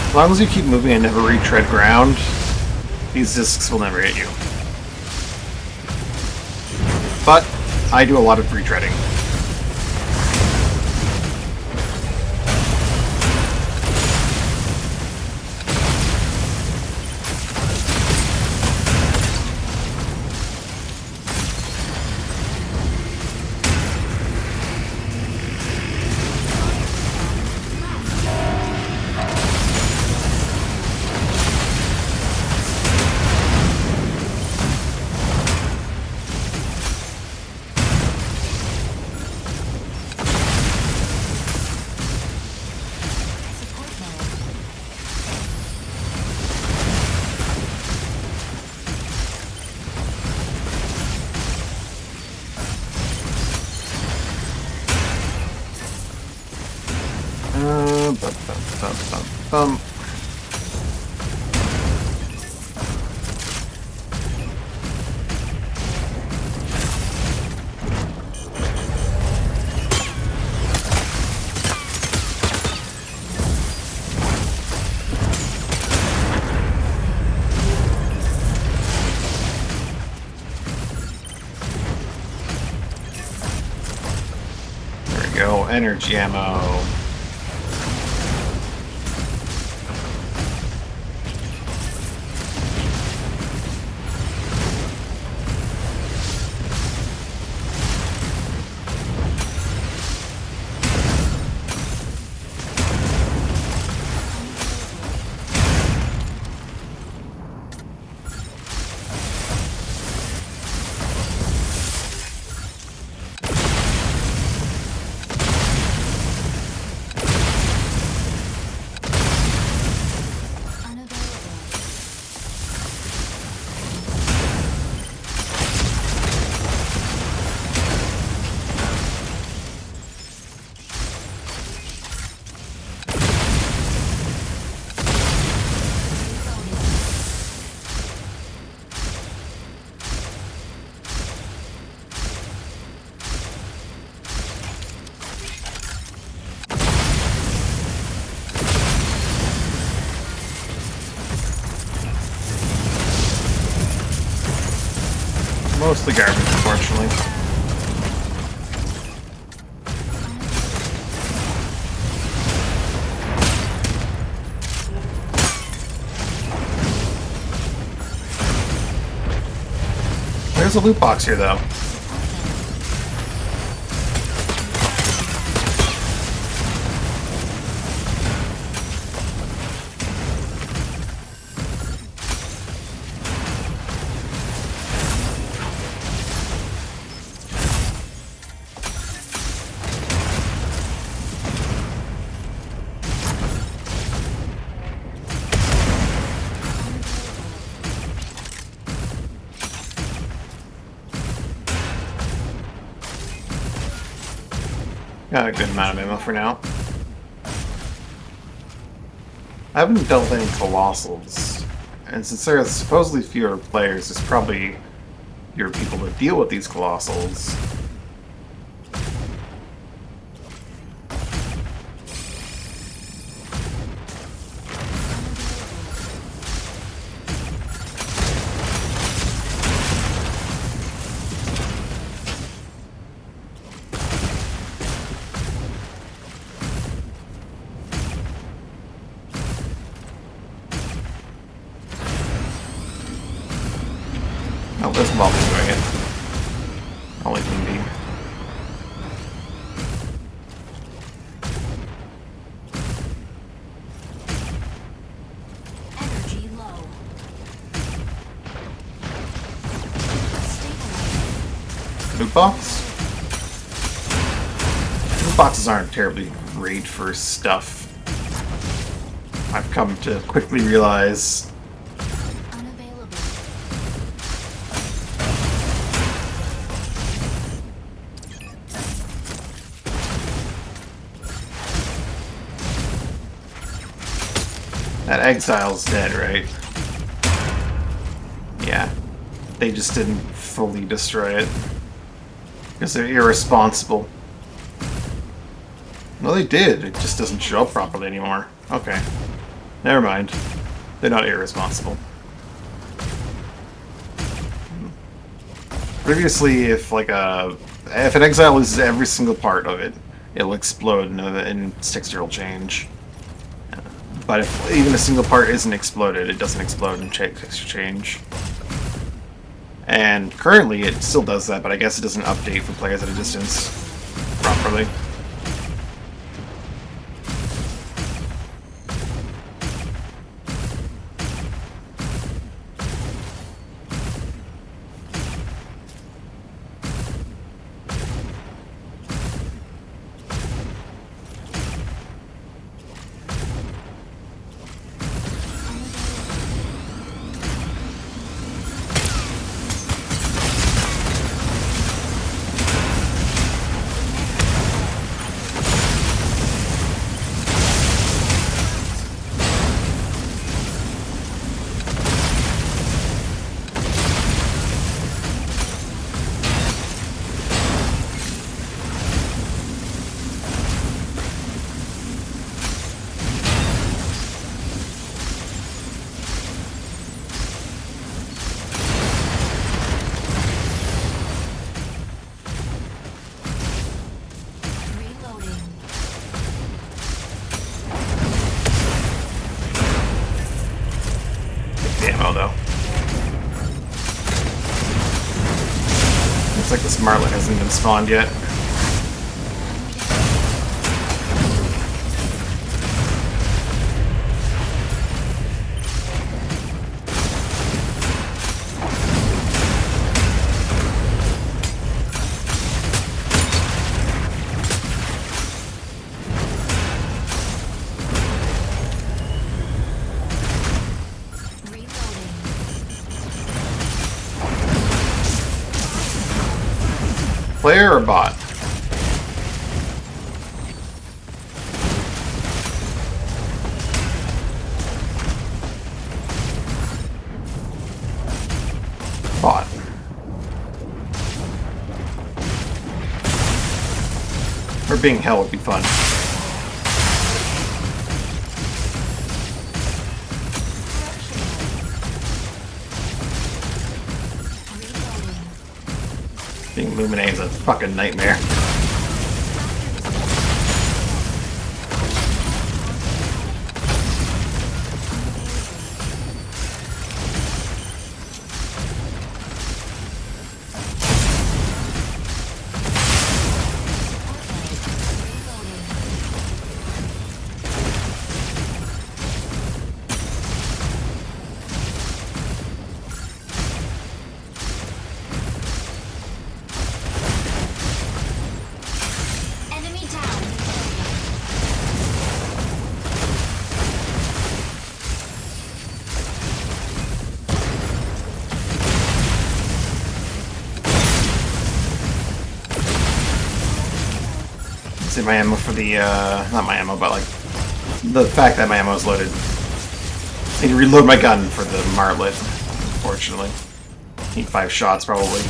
As long as you keep moving and never retread ground, these discs will never hit you. But I do a lot of retreading. Bum. There we go, energy ammo. Mostly garbage, unfortunately. There's a loot box here, though. Got a good amount of ammo for now. I haven't dealt with any Colossals, and since there are supposedly fewer players, there's probably fewer people to deal with these Colossals. Oh, this mob is doing it. Only can be. Energy low. Loot box? Loot boxes aren't terribly great for stuff. I've come to quickly realize. Unavailable. That exile's dead, right? Yeah. They just didn't fully destroy it. Because they're irresponsible. No, they did. It just doesn't show up properly anymore. Okay. Never mind. They're not irresponsible. Previously, if an exile loses every single part of it, it'll explode and its texture will change. But if even a single part isn't exploded, it doesn't explode and texture change. And currently it still does that, but I guess it doesn't update for players at a distance properly. Ammo though. Looks like this Marlin hasn't been spawned yet. Player or bot? Bot. Or being hell would be fun. Being Lumi is a fucking nightmare. See my ammo for the, not my ammo, but like, the fact that my ammo is loaded. I need to reload my gun for the Martlet, unfortunately. Need 5 shots, probably.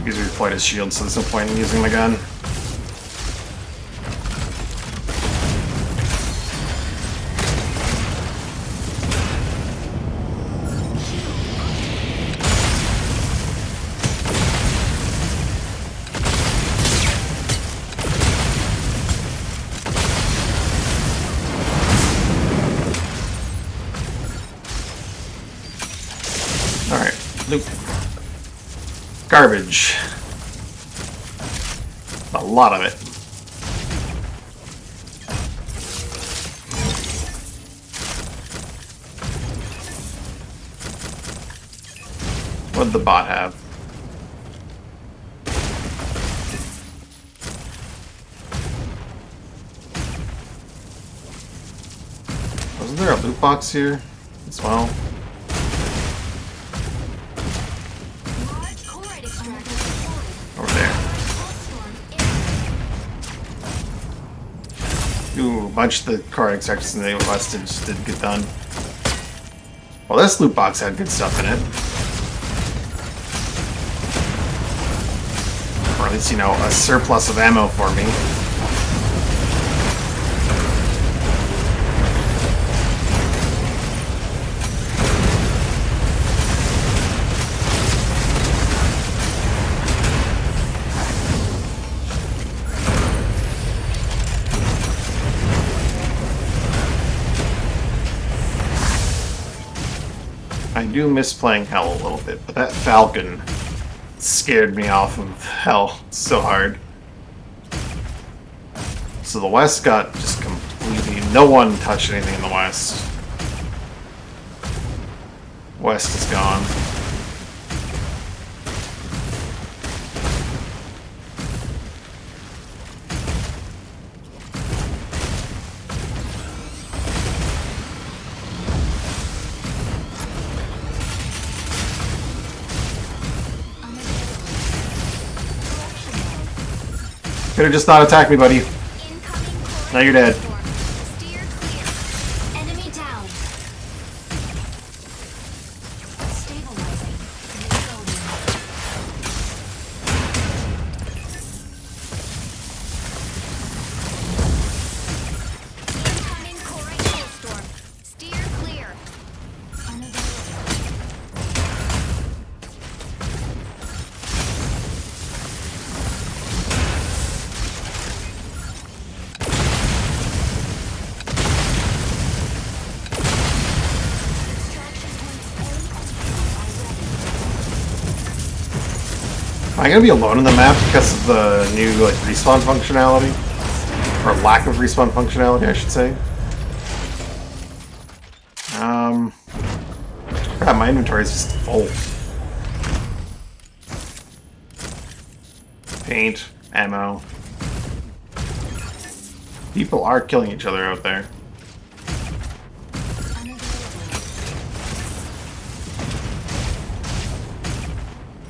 He's redeployed his shield, so there's no point in using my gun. Alright, loot. Garbage. A lot of it. What did the bot have? Wasn't there a loot box here as well? Over there. Ooh, a bunch of the card extractors in the West just didn't get done. Well, this loot box had good stuff in it. Or at least, you know, a surplus of ammo for me. I do miss playing Hell a little bit, but that Falcon scared me off of Hell so hard. So the West got just completely... No one touched anything in the West. West is gone. Could have just not attacked me, buddy. Incoming core Now you're dead. storm. Steer clear. Enemy down. Stabilizing. Reloading. Incoming core storm. Steer clear. Unavailable. Am I gonna be alone in the map because of the new like respawn functionality? Or lack of respawn functionality, I should say. Crap, my inventory is just full. Paint, ammo. People are killing each other out there.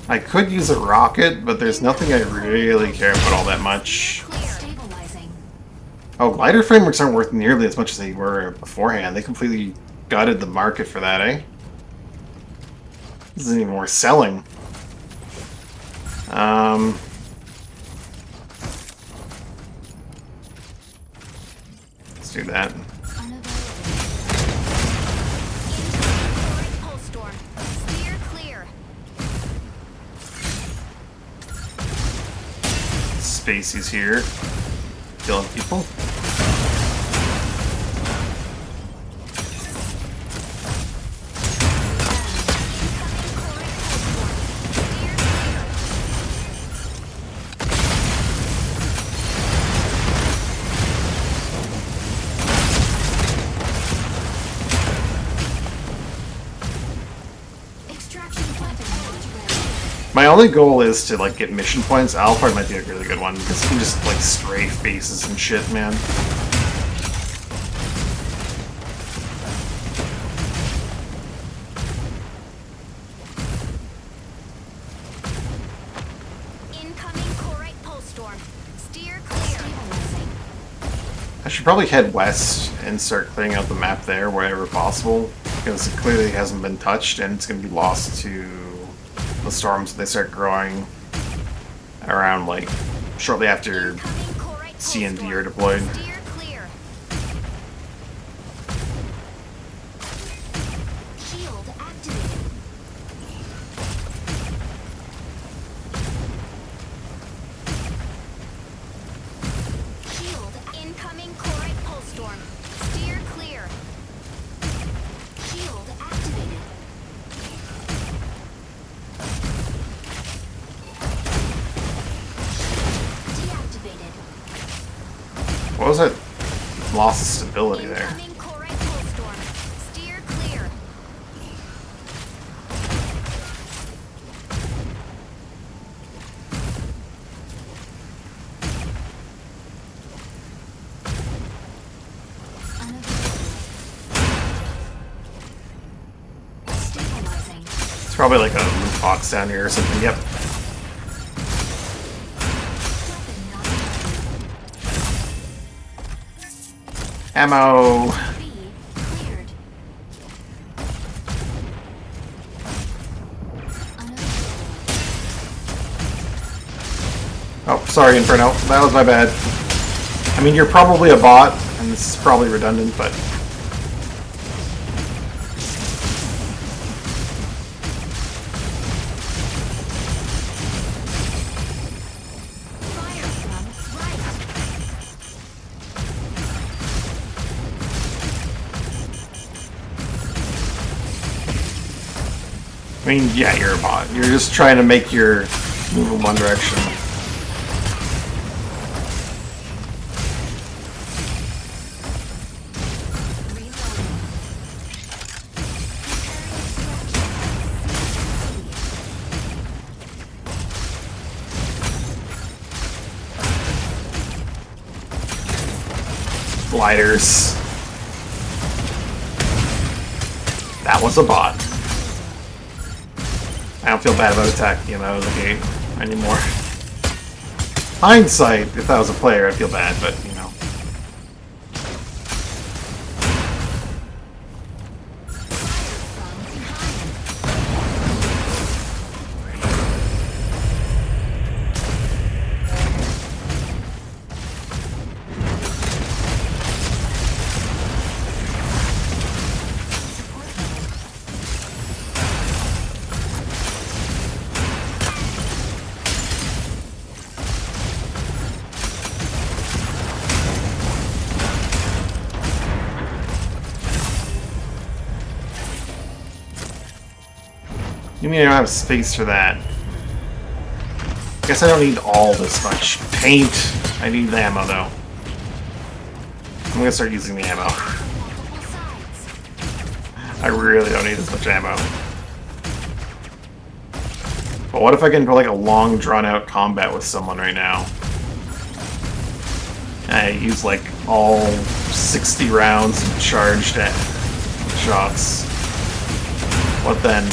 I could use a rocket, but there's nothing I really care about all that much. Stabilizing. Oh, glider frameworks aren't worth nearly as much as they were beforehand. They completely gutted the market for that, eh? This isn't even worth selling. Let's do that. Pulse storm. Steer clear. Spacey's here. Killing people. Extraction weapon ready. My only goal is to like get mission points. Alphard might be a really good one because you can just like strafe bases and shit, man. Incoming Corite pulse storm. Steer clear. Stabilizing. I should probably head west and start clearing out the map there wherever possible because it clearly hasn't been touched and it's going to be lost to the storms. They start growing around like shortly after Incoming Corite pulse C and D storm. are deployed. Steer clear. Shield activated. Shield incoming Corite pulse storm. Steer clear. Shield activated. Deactivated. What was it? Loss of stability there. Incoming Corite pulse storm. Steer clear. Stabilizing. It's probably like a loot box down here or something. Yep. Weapon not ready. Ammo. B cleared. Oh, sorry, Inferno. That was my bad. I mean, you're probably a bot, and this is probably redundant, but... Fire from right. I mean, yeah, you're a bot. You're just trying to make your move in one direction. Gliders. That was a bot. I don't feel bad about attacking him out of the gate anymore. Hindsight, if that was a player, I'd feel bad, but, you know. You mean I don't have space for that? Guess I don't need all this much paint. I need the ammo, though. I'm gonna start using the ammo. Multiple sides. I really don't need as much ammo. But what if I get into like a long, drawn-out combat with someone right now? I use like all 60 rounds of charged shots. What then?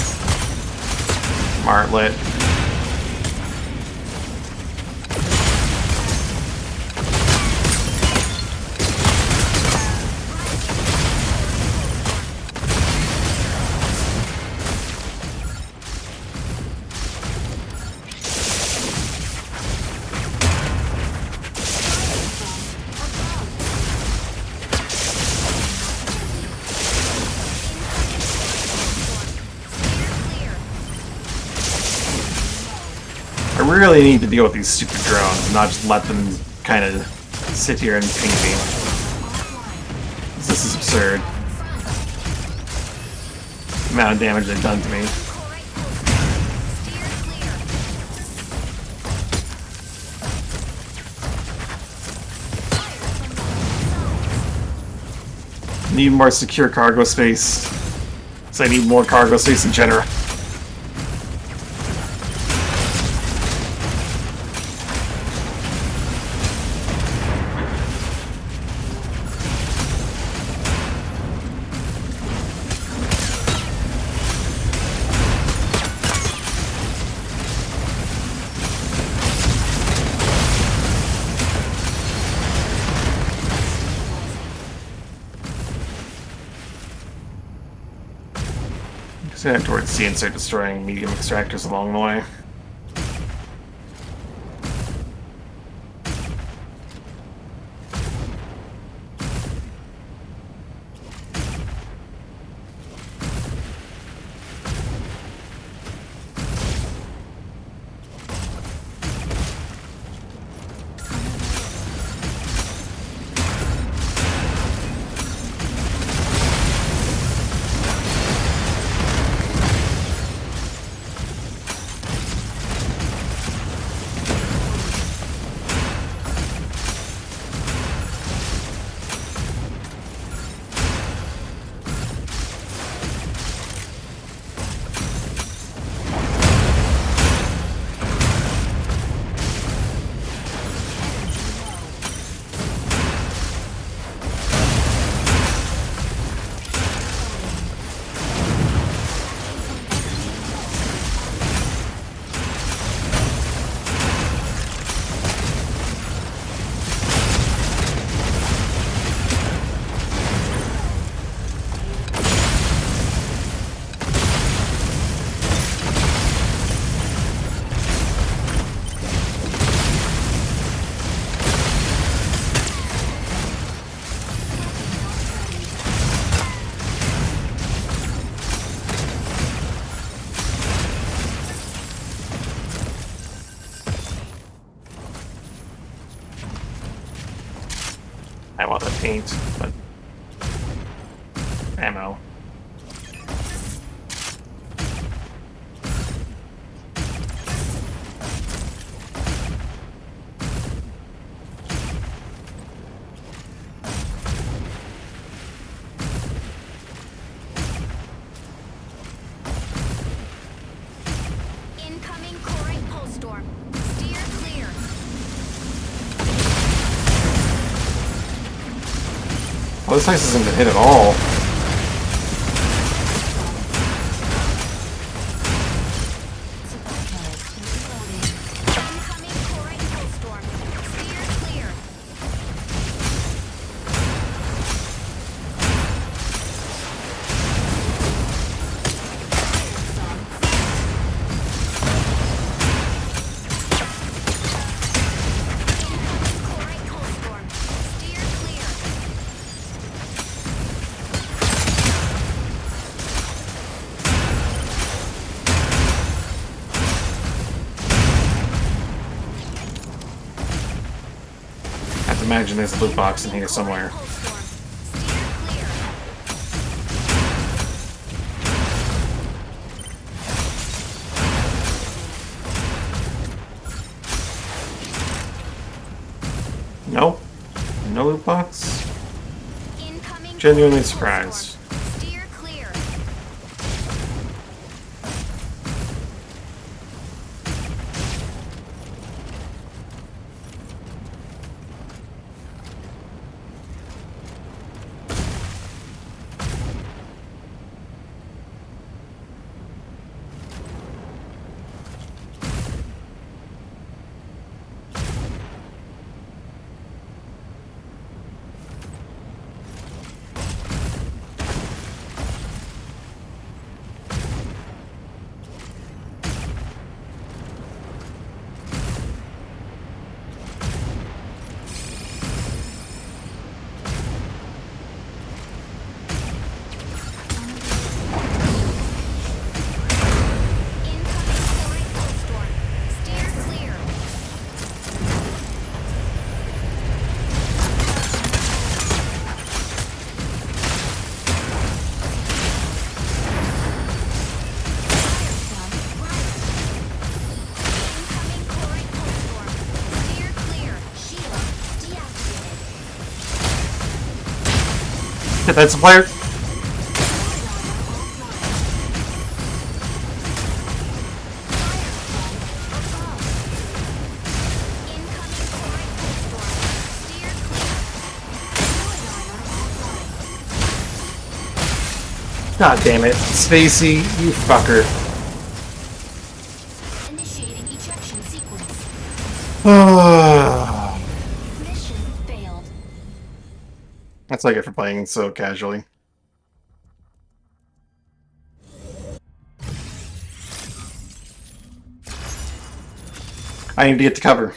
Martlet. I really need to deal with these stupid drones and not just let them kind of sit here and ping me. This is absurd. The amount of damage they've done to me. Need more secure cargo space. So I need more cargo space in general. Just head towards C and start destroying medium extractors along the way. I want the paint, but ammo. Incoming Coring Pulse Storm. Steer clear. Oh, this place hasn't been hit at all. Incoming Coring Pulse Storm. Steer clear. Incoming Coring Pulse Storm. Steer clear. I have to imagine there's a loot box in here somewhere. Pulse Storm. Steer clear. Nope. No loot box? Incoming Genuinely Coring Pulse surprised. Storm. Steer clear. Incoming Coring Pulse Storm. Steer clear. Incoming Coring Pulse Storm. Steer clear. Shield deactivated. Hit that supplier! Incoming Coring Pulse Storm. Steer clear. God damn it. Spacey, you fucker. Initiating ejection sequence. Mission failed. That's what I get for playing so casually. I need to get to cover.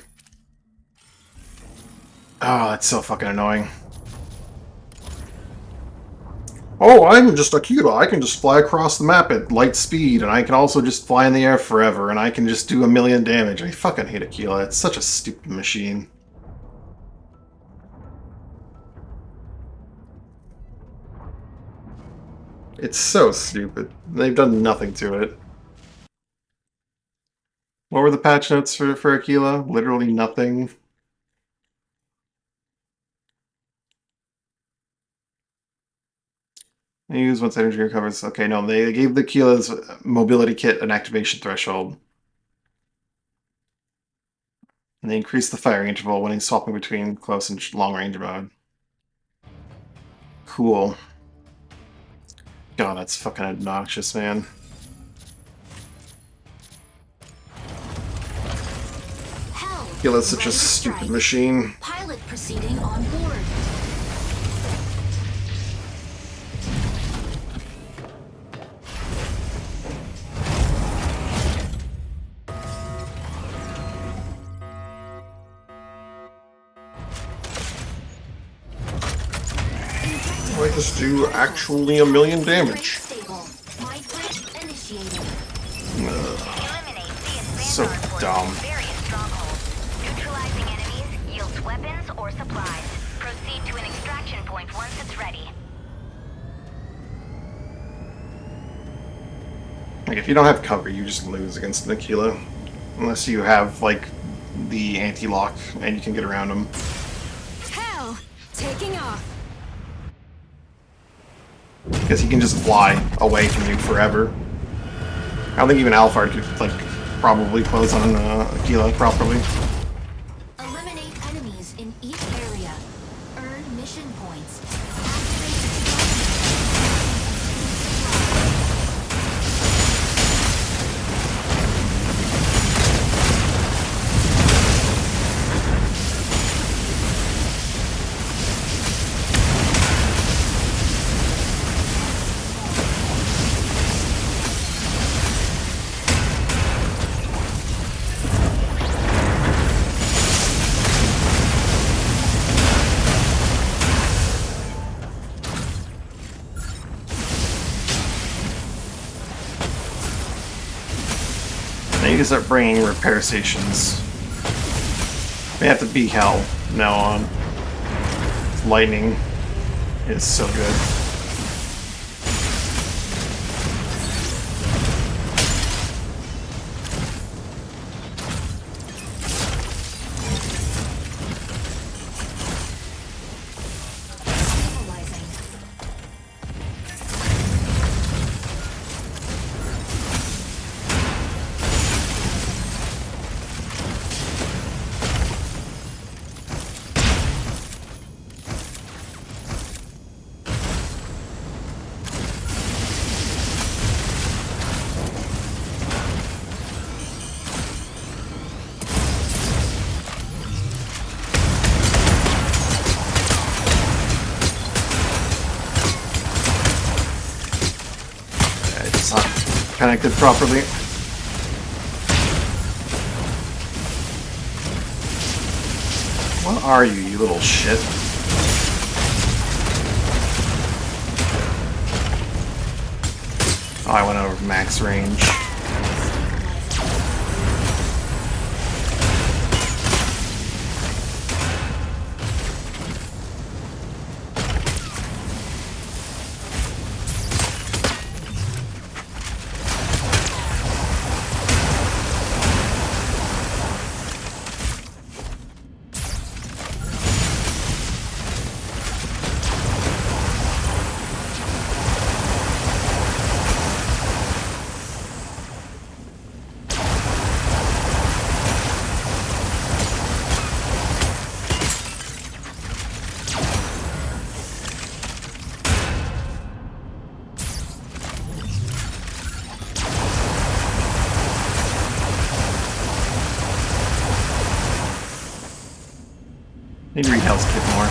Oh, that's so fucking annoying. Oh, I'm just Akira. I can just fly across the map at light speed, and I can also just fly in the air forever, and I can just do 1,000,000 damage. I fucking hate Aquila. It's such a stupid machine. It's so stupid. They've done nothing to it. What were the patch notes for Aquila? Literally nothing. They use once energy recovers. Okay, no, they gave the Aquila's mobility kit an activation threshold. And they increased the firing interval when he's swapping between close and long range mode. Cool. God, that's fucking obnoxious, man. Hell. Aquila's such a Ready to stupid strike. machine. Pilot proceeding on board. I just do actually 1,000,000 damage. Stable. Mind break initiated. Eliminate the So advanced dumb. various strongholds. Neutralizing enemies yields weapons or supplies. Proceed to an extraction point once it's ready. Like, if you don't have cover, you just lose against an Aquila. Unless you have, like, the anti-lock and you can get around them. Hell! Taking off. Because he can just fly away from you forever. I don't think even Alphard could, like, probably close on Aquila properly. Eliminate enemies in each area. Earn mission points. Now you can start bringing repair stations. They have to be hell from now on. Lightning is so good. Stabilizing. It's not connected properly. What are you, you little shit? Oh, I went over max range. Need to read Hell's Kit more.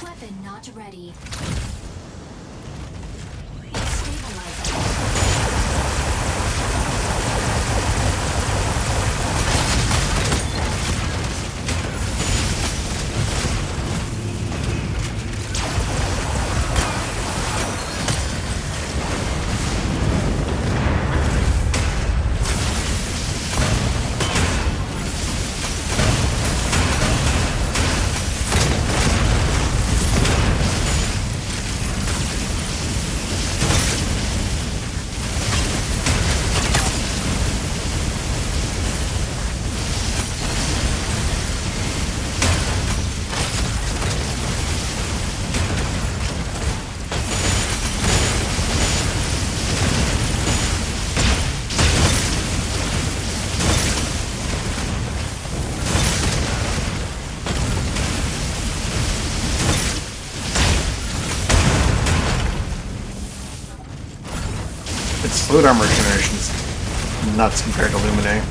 Weapon not ready. Stabilizing. Its fluid armor generation is nuts compared to Lumine.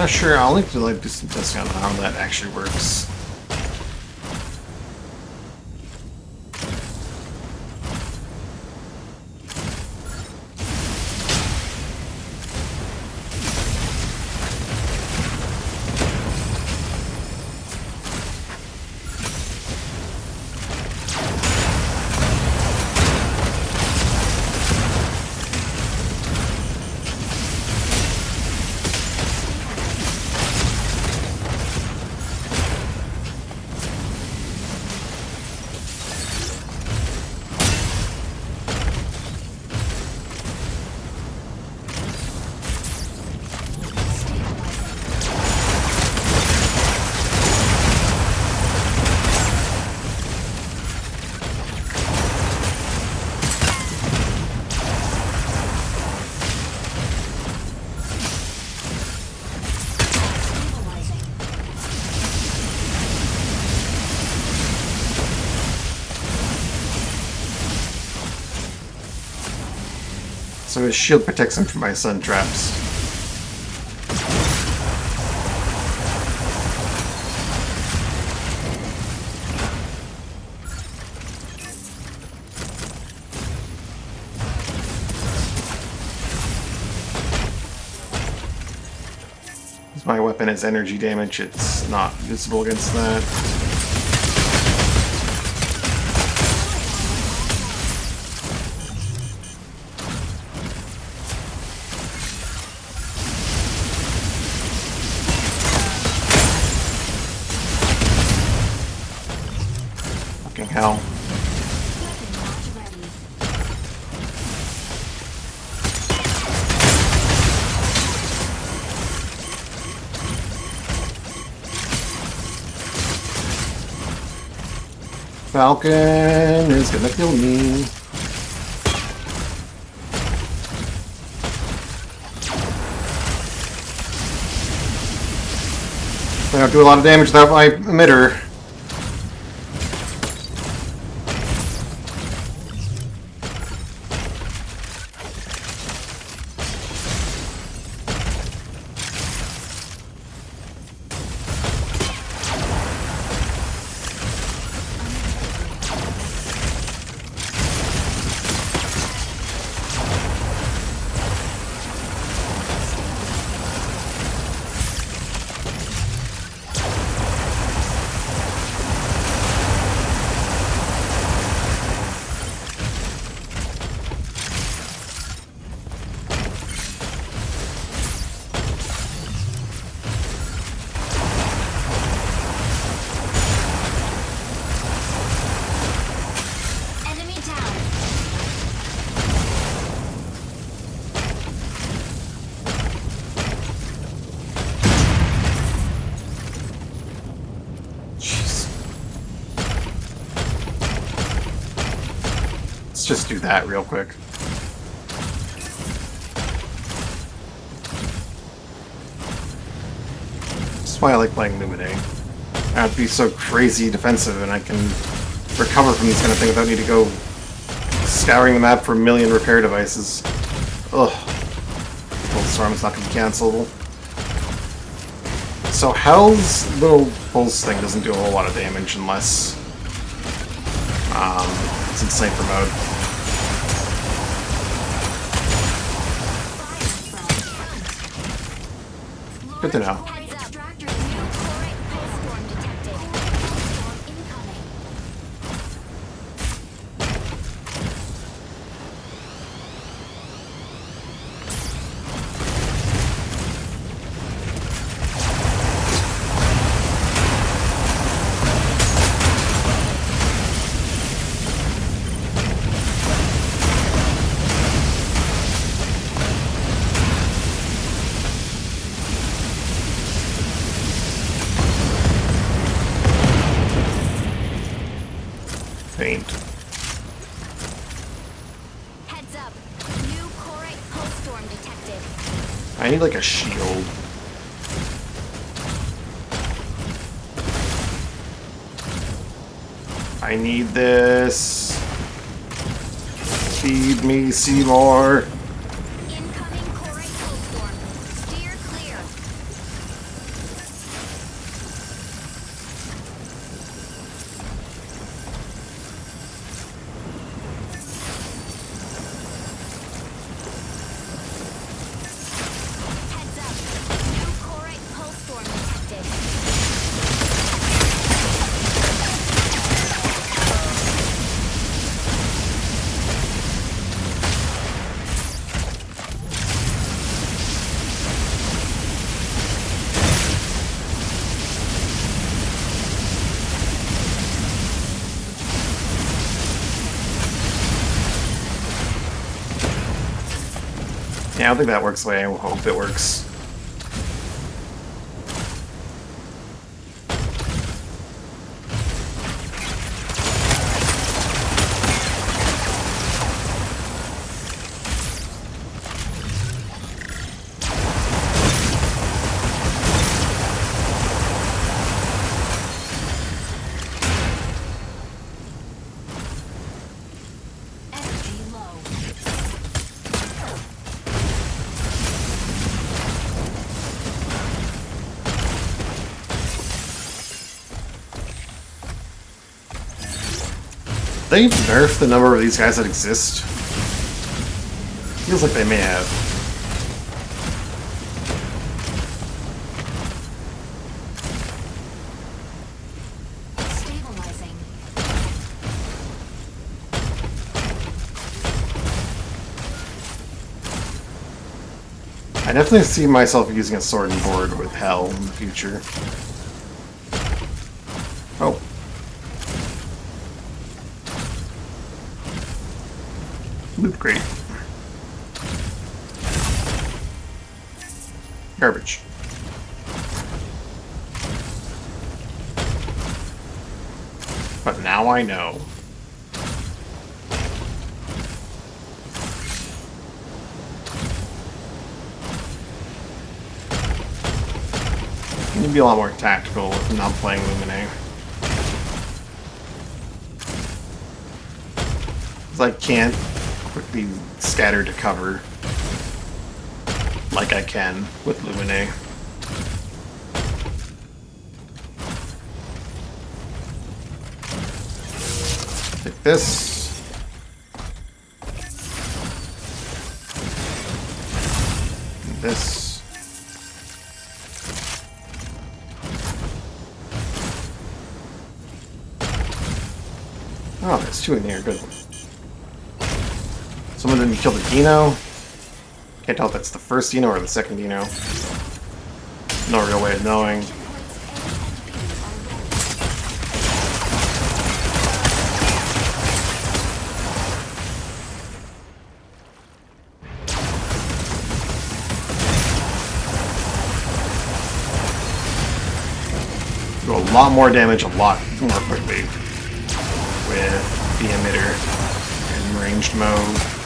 Not sure. I'll need to like do some testing on how that actually works. So his shield protects him from my sun traps. As my weapon has energy damage, it's not visible against that. Fucking hell. Falcon is gonna kill me. I don't do a lot of damage without my emitter. Enemy down. Jeez. Let's just do that real quick. That's why I like playing Lumine. I have to be so crazy defensive and I can recover from these kind of things without need to go scouring the map for a million repair devices. Ugh. Storm's not going to be cancelable. So Hell's little pulse thing doesn't do a whole lot of damage unless it's in sniper mode. Good to know. Heads up. Extractor new chlorite pulse storm detected. Storm incoming. Faint. Heads up. New chlorite pulse storm detected. I need like a shield. I need this. Feed me, Seymour. Incoming chlorite pulse storm. Steer clear. don't think that works the way I hope it works. Energy low. They nerf the number of these guys that exist. Feels like they may have. Stabilizing. I definitely see myself using a sword and board with Hell in the future. Oh. Loot crate. Garbage. But now I know. You can be a lot more tactical with not playing Lumine. Because I can't quickly scatter to cover like I can with Lumine. Take this. And this. Oh, there's two in here. Good. Some of them killed the Dino. Can't tell if that's the first Dino or the second Dino. No real way of knowing. Do a lot more damage a lot more quickly with the emitter in ranged mode.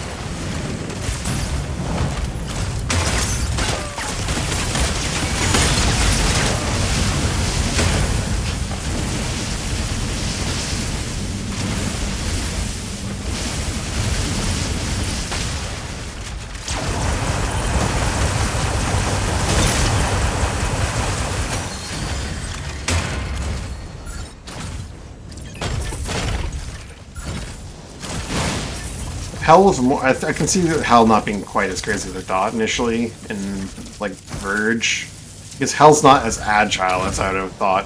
Hell was more. I can see Hell not being quite as crazy as I thought initially in like Verge, because Hell's not as agile as I would have thought.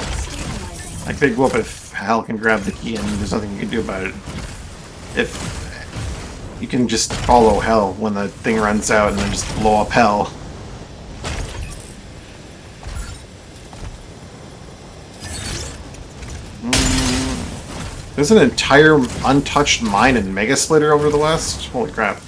Stabilizing. Like Big Whoop, if Hell can grab the key and there's nothing you can do about it. If you can just follow Hell when the thing runs out and then just blow up Hell. There's an entire untouched mine in Mega Splitter over the west? Holy crap.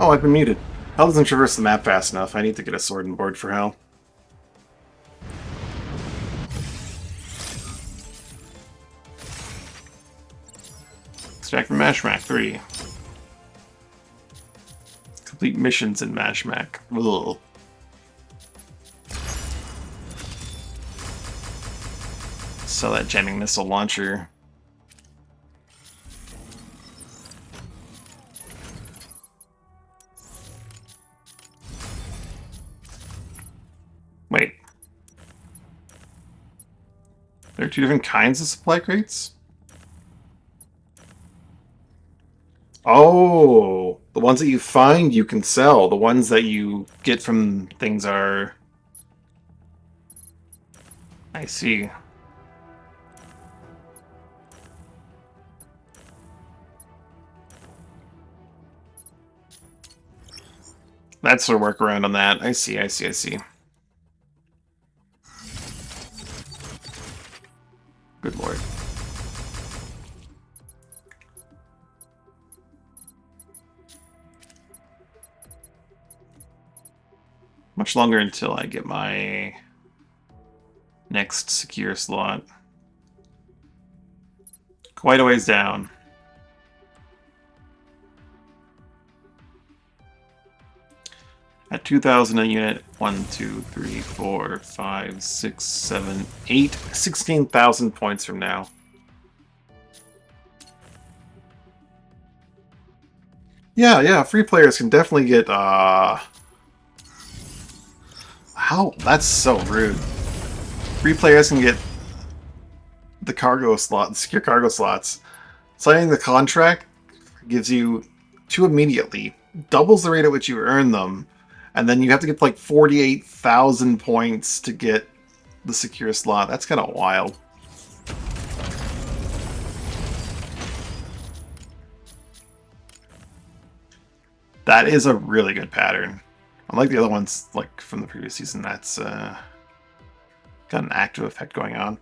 Oh, I've been muted. Hell doesn't traverse the map fast enough. I need to get a sword and board for Hell. Extract from Mashmac 3. Complete missions in Mashmac. Ugh. Sell that jamming missile launcher. Wait. There are two different kinds of supply crates? Oh, the ones that you find you can sell. The ones that you get from things are... I see. That's their workaround on that. I see. Good lord. Much longer until I get my next secure slot. Quite a ways down. At 2,000 a unit, 1, 2, 3, 4, 5, 6, 7, 8, 16,000 points from now. Yeah, free players can definitely get, How? That's so rude. Free players can get the cargo slot, secure cargo slots. Signing the contract gives you 2 immediately, doubles the rate at which you earn them, and then you have to get like 48,000 points to get the secure slot. That's kind of wild. That is a really good pattern. Unlike the other ones, like from the previous season, that's got an active effect going on.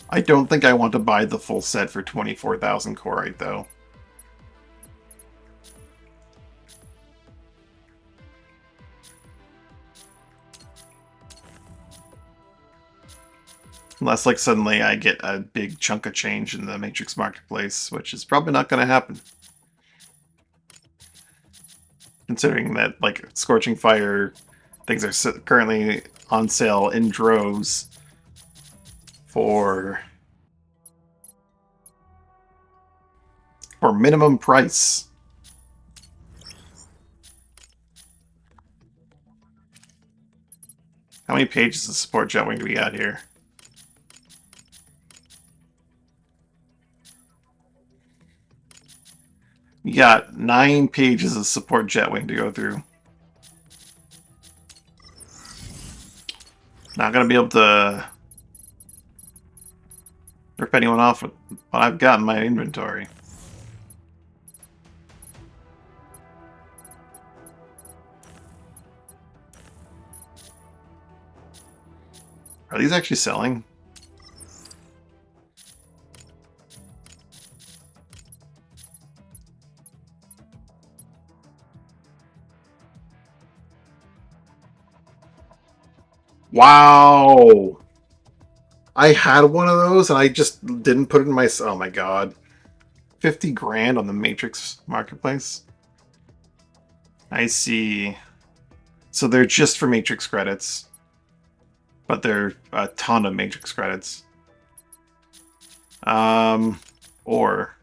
I don't think I want to buy the full set for 24,000 Corite, though. Unless, like, suddenly I get a big chunk of change in the Matrix Marketplace, which is probably not going to happen. Considering that, like, Scorching Fire things are currently on sale in droves for minimum price. How many pages of support Jetwing do we got here? We got 9 pages of support Jetwing to go through. Not gonna be able to rip anyone off with what I've got in my inventory. Are these actually selling? Wow! I had one of those and I just didn't put it in my... Oh my god. 50 grand on the Matrix Marketplace? I see. So they're just for Matrix credits. But they're a ton of Matrix credits. Or...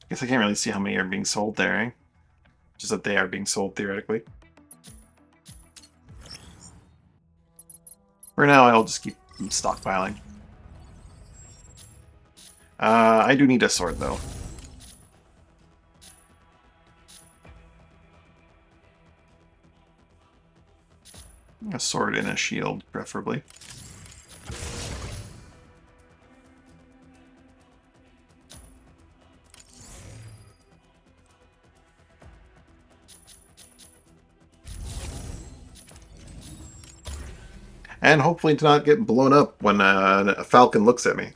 I guess I can't really see how many are being sold there, eh? Just that they are being sold, theoretically. For now, I'll just keep stockpiling. I do need a sword, though. A sword and a shield, preferably. And hopefully to not get blown up when a falcon looks at me.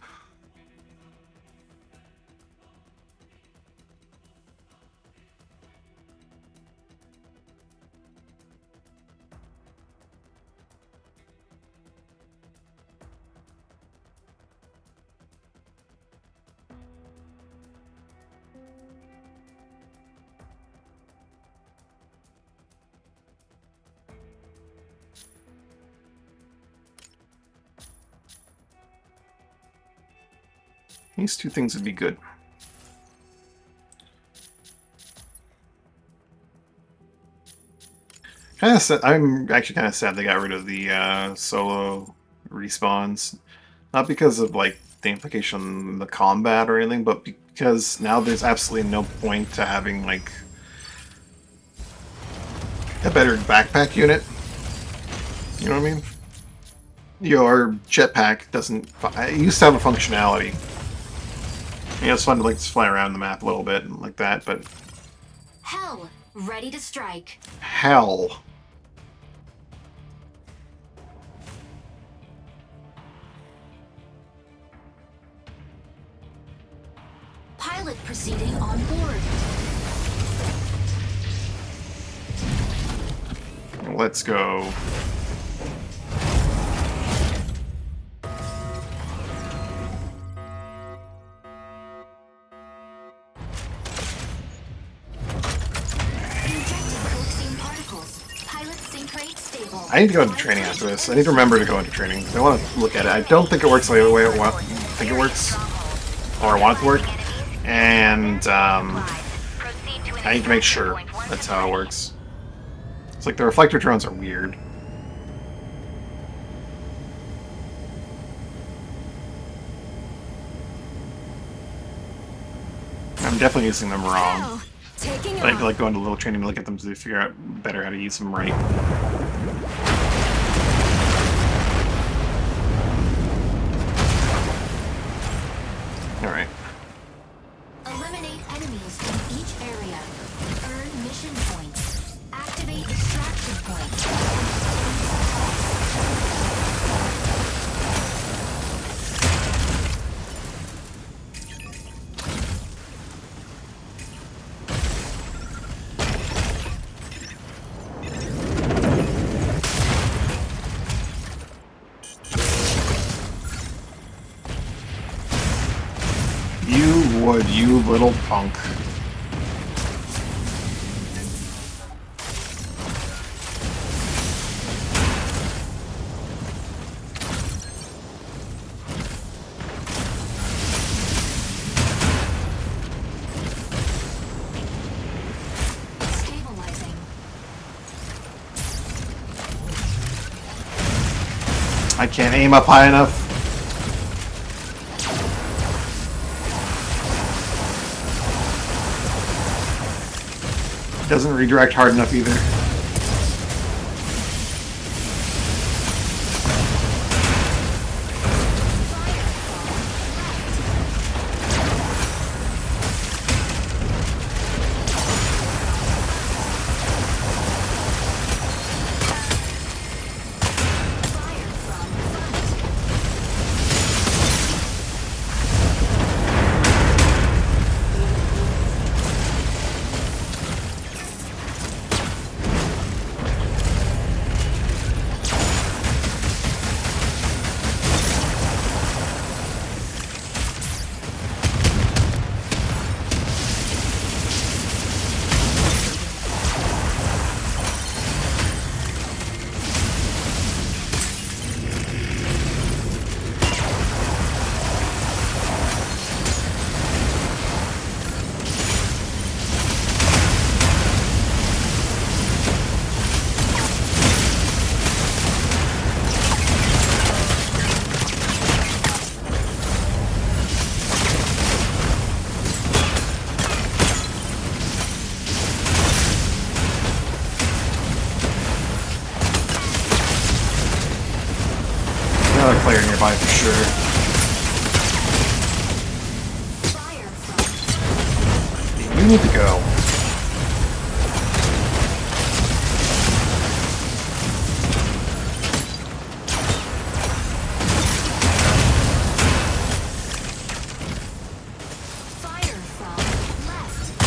These two things would be good. I'm actually kind of sad they got rid of the solo respawns. Not because of like the implication on the combat or anything, but because now there's absolutely no point to having like a better backpack unit. You know what I mean? Your jetpack doesn't. It used to have a functionality. You know, it's fun to like just fly around the map a little bit and like that, but Hell, ready to strike. hell. Pilot proceeding on board. Let's go. Injecting coaxium particles. Pilot sync rate stable. I need to go into training after this. I need to remember to go into training. I want to look at it. I don't think it works the way I think it works, or I want it to work. And I need to make sure that's how it works. It's like the reflector drones are weird. I'm definitely using them wrong. Now, taking I need off. to like go into a little training to look at them to figure out better how to use them right. Alright. Eliminate enemies in each area. Earn mission points. Activate extraction point. You would, you little punk. Stabilizing. I can't aim up high enough. Doesn't redirect hard enough either. Fire from front. Another player nearby for sure. Fire from You need to go. fire from left.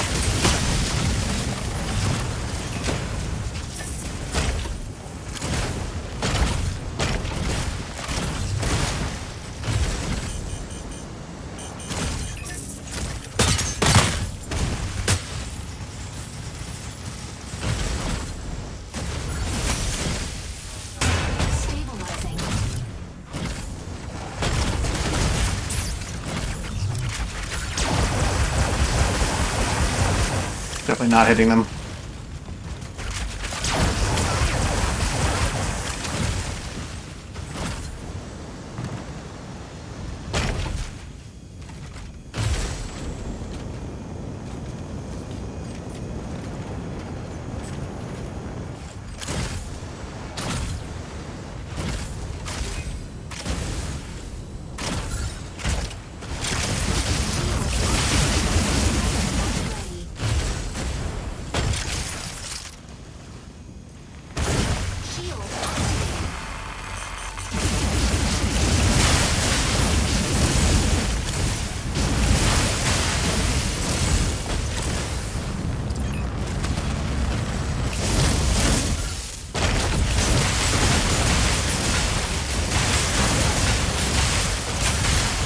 Definitely not hitting them.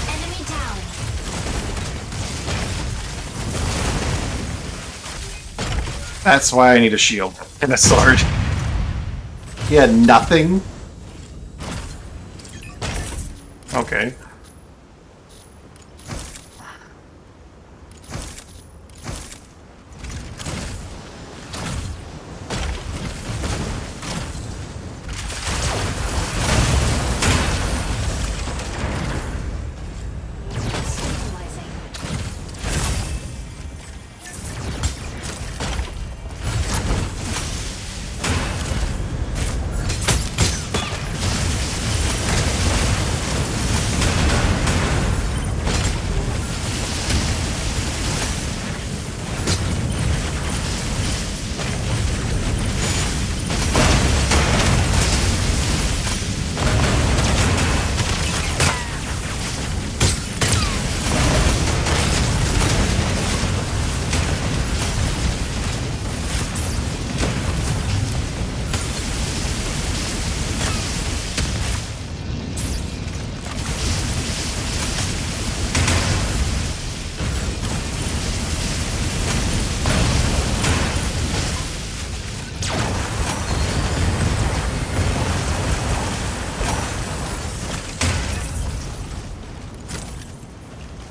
Enemy down. That's why I need a shield and a sword. He had nothing? Okay. Stabilizing.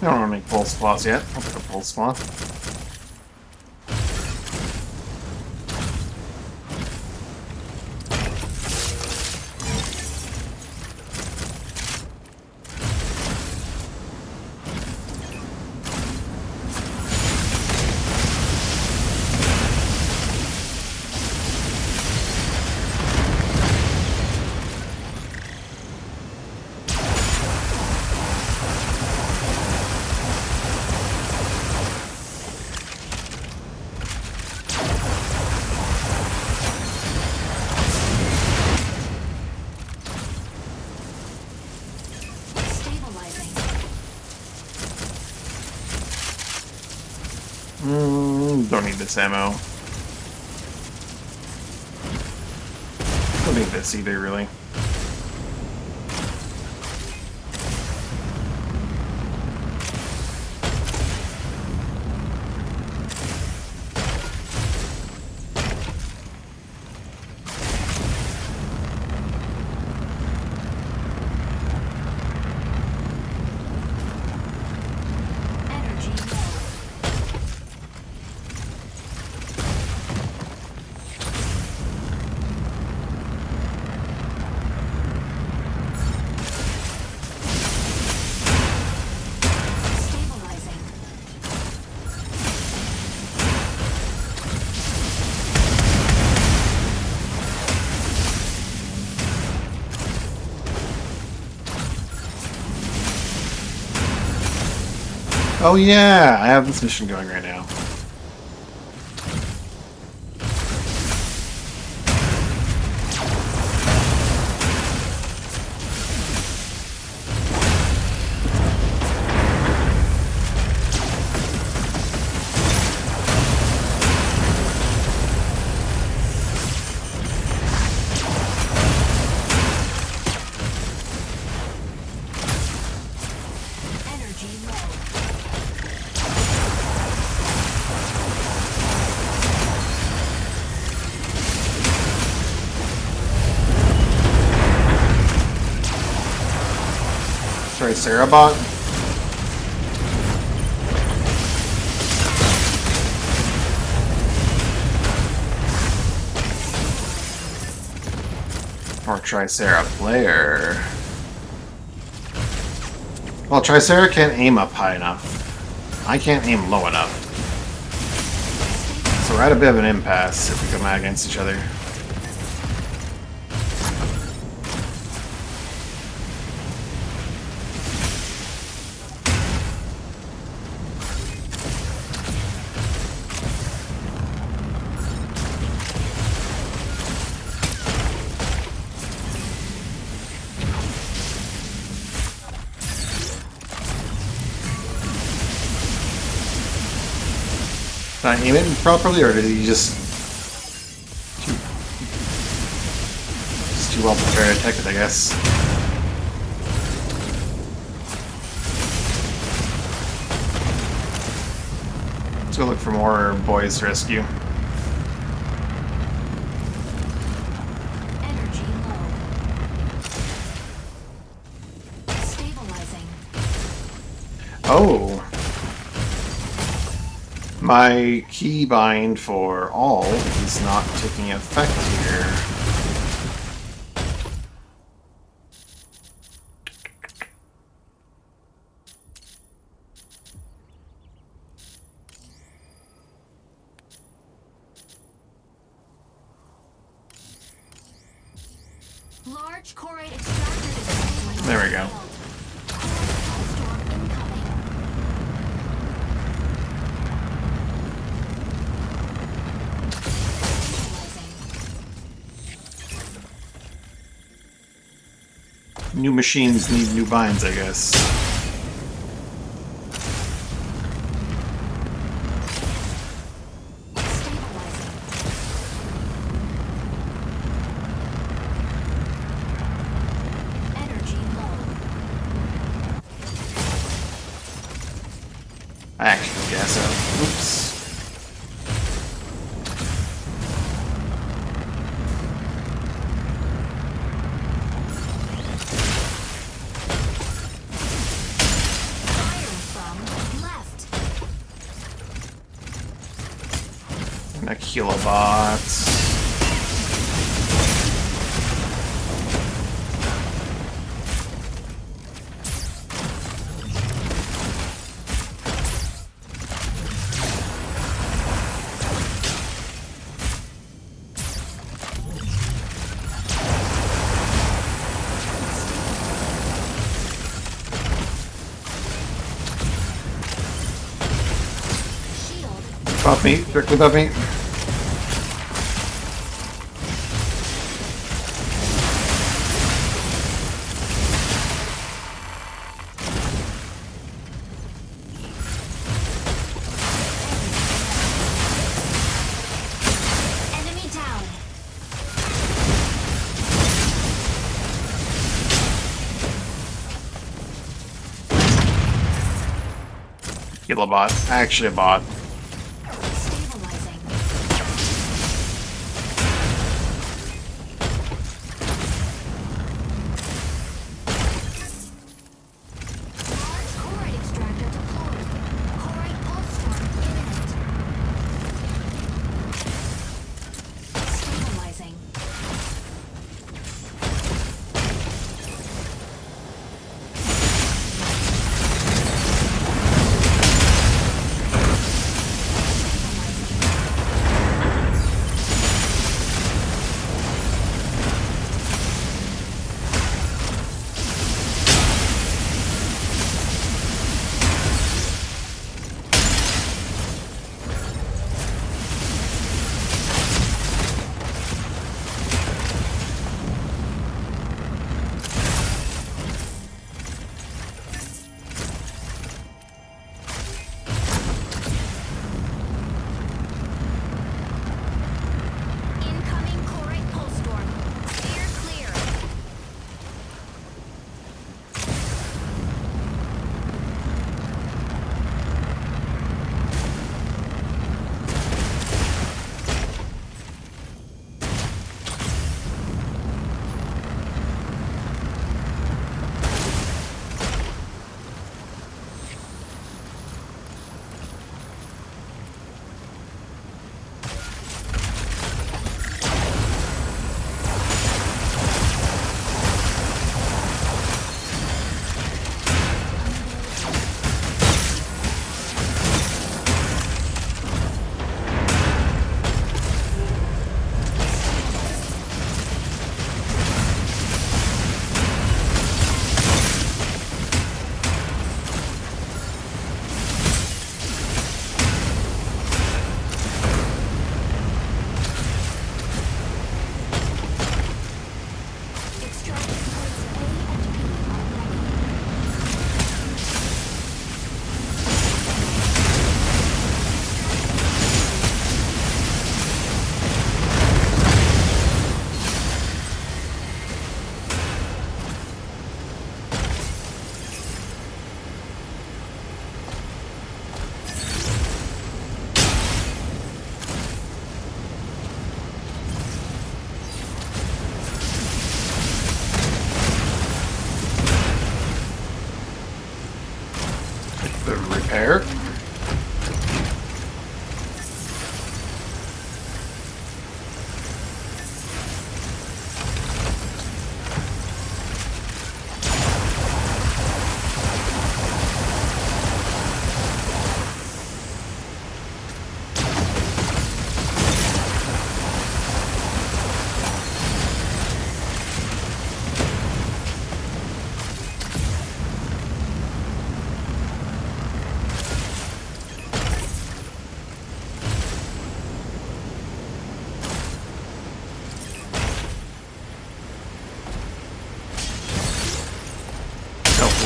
I don't want to make pulse claws yet. I'll take a pulse claw. Stabilizing. Don't need this ammo. Don't need this either, really. Energy low. Stabilizing. Oh yeah, I have this mission going right now. Energy low. Sorry, Sarah bot. Tricera player. Well, Tricera can't aim up high enough. I can't aim low enough. So we're at a bit of an impasse if we come out against each other. Did I aim it properly, or did he just too well prepared to take it, I guess? Let's go look for more boys to rescue. Energy low. Stabilizing. Oh! My keybind for all is not taking effect here. Large Corate extractor is There we go. Storm incoming. New machines need new binds, I guess. Energy low. I actually guess so. Oops. Firing from left. And a kilobot. Shield. Above me, directly above me. Enemy down. Kilobot. Actually a bot. Stabilizing. Large Corate extractor deployed. Corate pulse storm imminent. Stabilizing.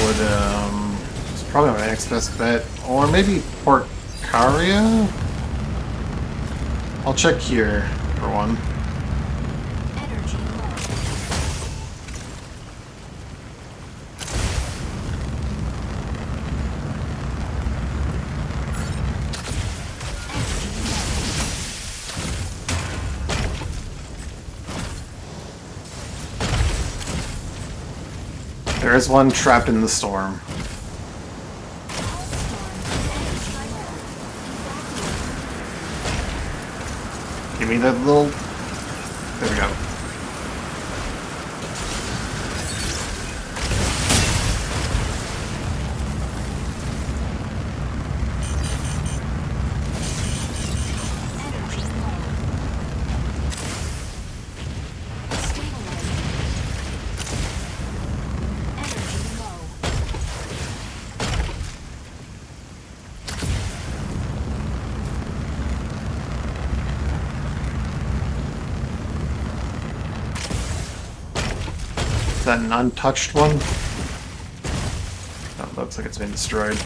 it's probably my next best bet. Or maybe Porcaria? I'll check here for one. Energy low. There is one trapped in the storm. Give me that little... There we go. Energy low. Stabilizing. Energy low. Is that an untouched one? That looks like it's been destroyed.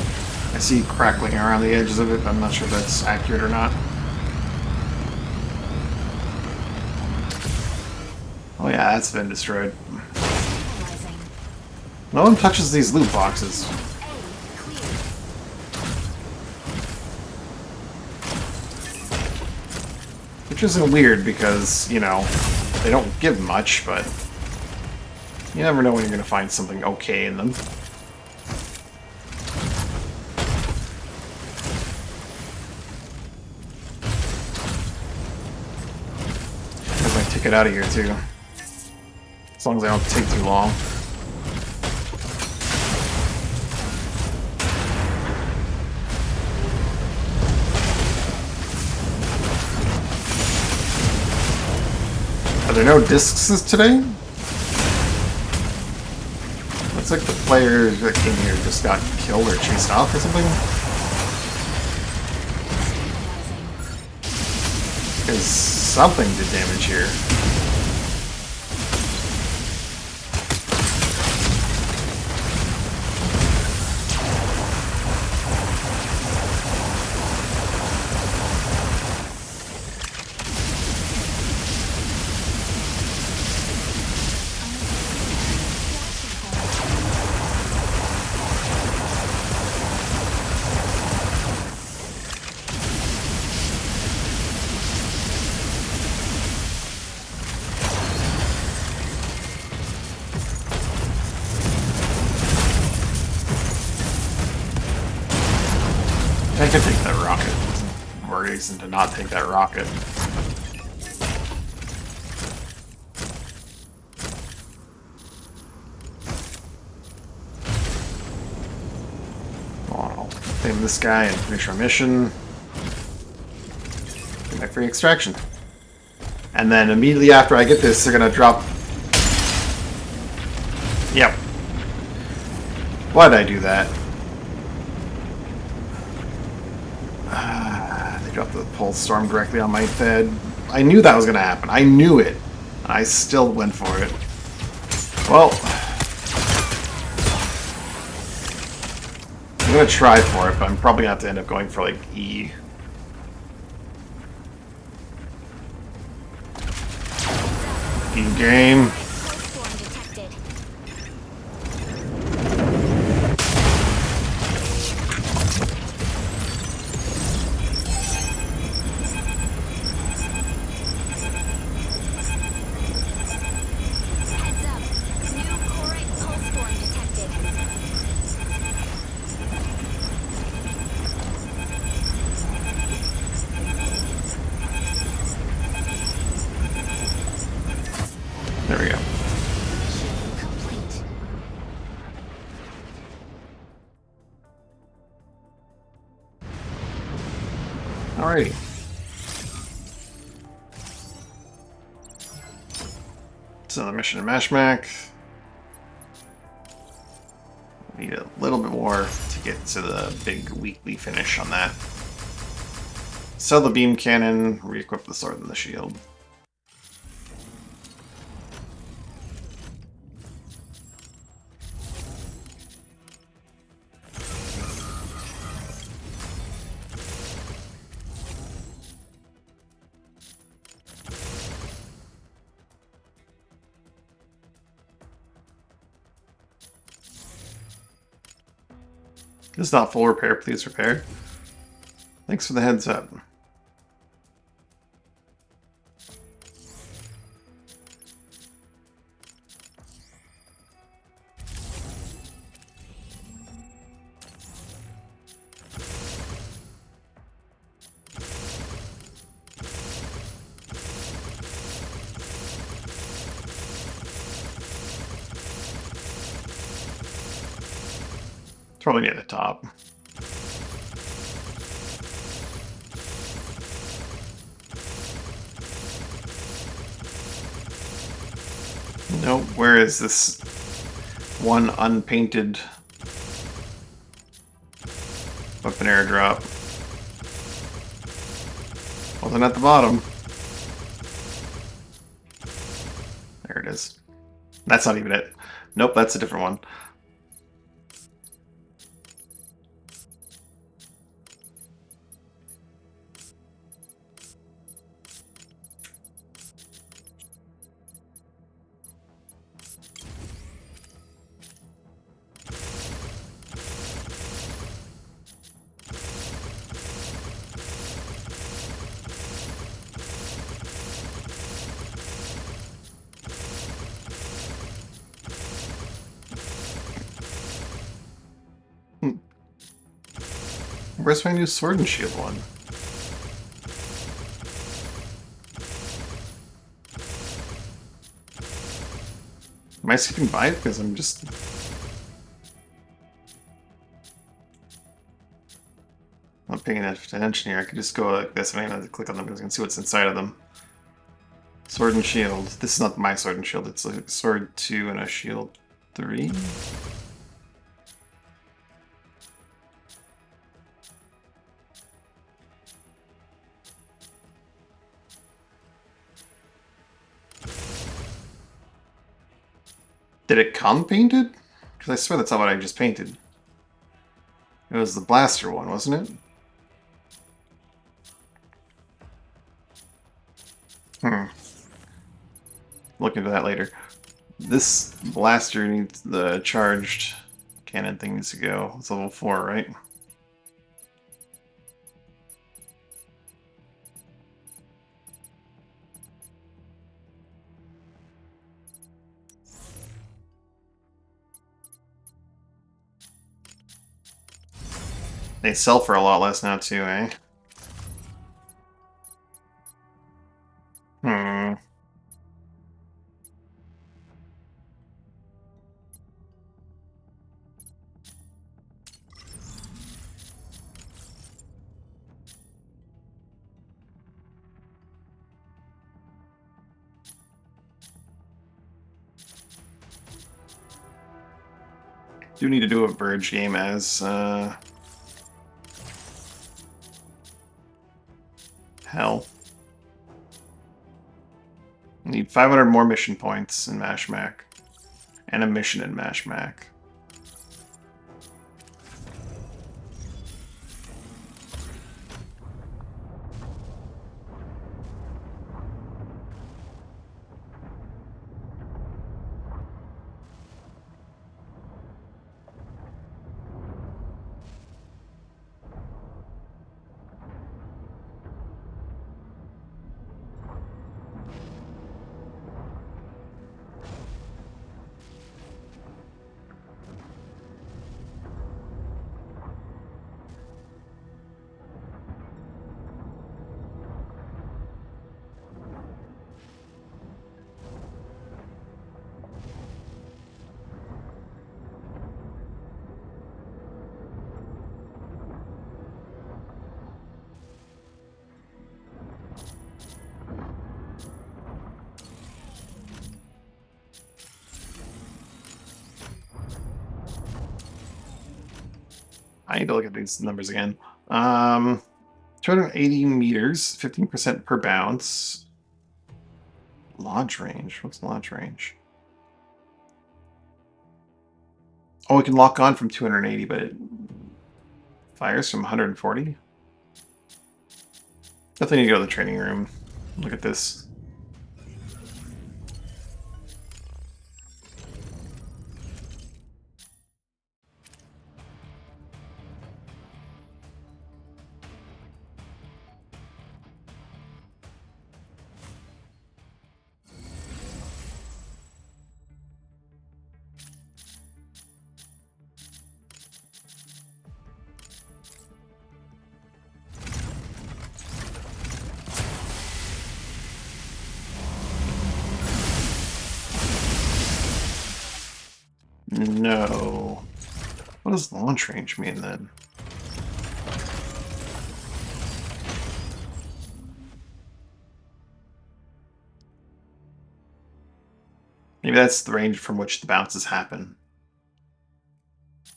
I see crackling around the edges of it. I'm not sure if that's accurate or not. Oh yeah, that's been destroyed. Stabilizing. No one touches these loot boxes. A clear. Which isn't weird because, you know, they don't give much, but you never know when you're going to find something okay in them. Get my ticket out of here, too. As long as I don't take too long. Are there no discs today? Looks like the player that came here just got killed or chased off or something. Because something did damage here. I could take that rocket. Or reason to not take that rocket. I'll claim this guy and finish our mission. Get my free extraction. And then immediately after I get this, they're gonna drop... Yep. Why did I do that? They dropped the pulse storm directly on my bed. I knew that was gonna happen. I knew it. I still went for it. Well... I'm gonna try for it, but I'm probably gonna have to end up going for, like, E. E-game. Storm detected. Heads up. New Corite pulse storm detected. There we go. Mission complete. Alrighty. It's another mission in Mashmac. Need a little bit more to get to the big weekly finish on that. Sell the beam cannon, re-equip the sword and the shield. This is not full repair, please repair. Thanks for the heads up. It's probably near the top. Nope, where is this one unpainted weapon airdrop? Wasn't at the bottom. There it is. That's not even it. Nope, that's a different one. Where's my new sword and shield one? Am I skipping by it? Because I'm just... not paying enough attention here. I could just go like this and I have to click on them because I can see what's inside of them. Sword and shield. This is not my sword and shield. It's a sword 2 and a shield 3. Did it come painted? Because I swear that's not what I just painted. It was the blaster one, wasn't it? Look into that later. This blaster needs the charged cannon thing needs to go. It's level 4, right? They sell for a lot less now too, eh? Do need to do a Verge game as hell. Need 500 more mission points in Mash Mac. And a mission in Mash Mac. I need to look at these numbers again. 280 meters, 15% per bounce. Launch range. What's launch range? Oh, we can lock on from 280, but it fires from 140? Definitely need to go to the training room. Look at this. No. What does launch range mean then? Maybe that's the range from which the bounces happen.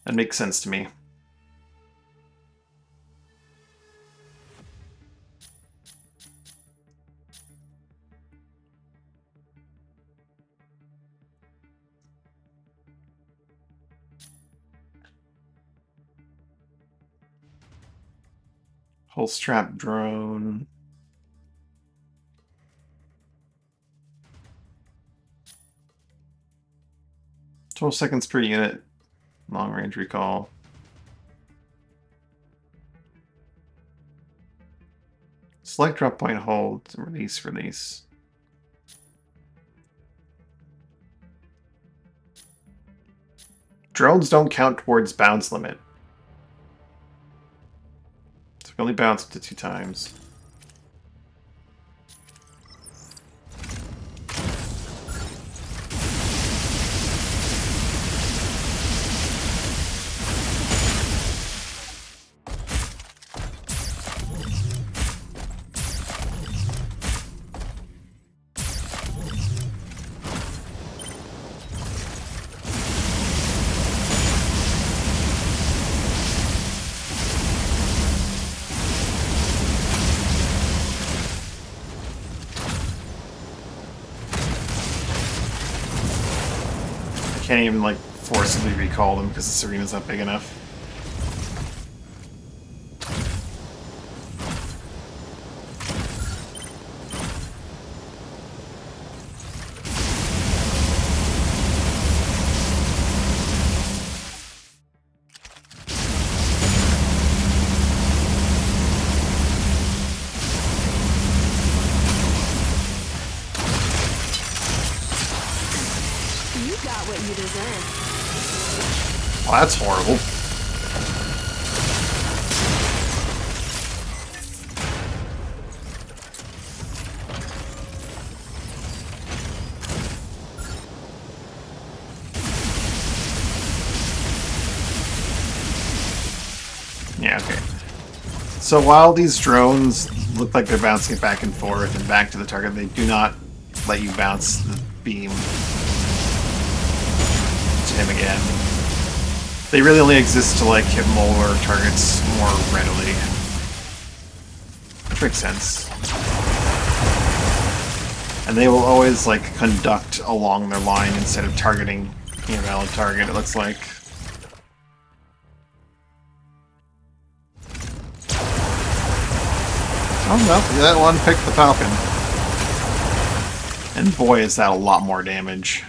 That makes sense to me. Whole strap drone. Total seconds per unit. Long range recall. Select drop point hold. Release, release. Drones don't count towards bounce limit. So we only bounce up to 2 times. Can't even like forcibly recall them because this arena's not big enough. You got what you deserve. Well, that's horrible. Yeah, okay. So while these drones look like they're bouncing back and forth and back to the target, they do not let you bounce the beam to him again. They really only exist to like hit more targets more readily. Which makes sense. And they will always like conduct along their line instead of targeting a valid target, it looks like. Oh no, that one picked the Falcon. And boy is that a lot more damage.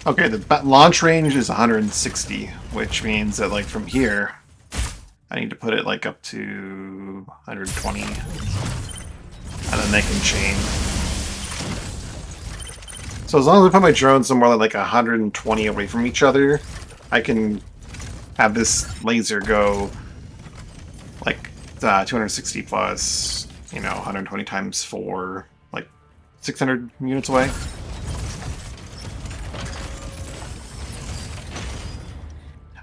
Okay, the launch range is 160, which means that like from here, I need to put it like up to 120, and then they can chain. So as long as I put my drones somewhere like 120 away from each other, I can have this laser go like 260 plus, you know, 120 times 4, like 600 units away.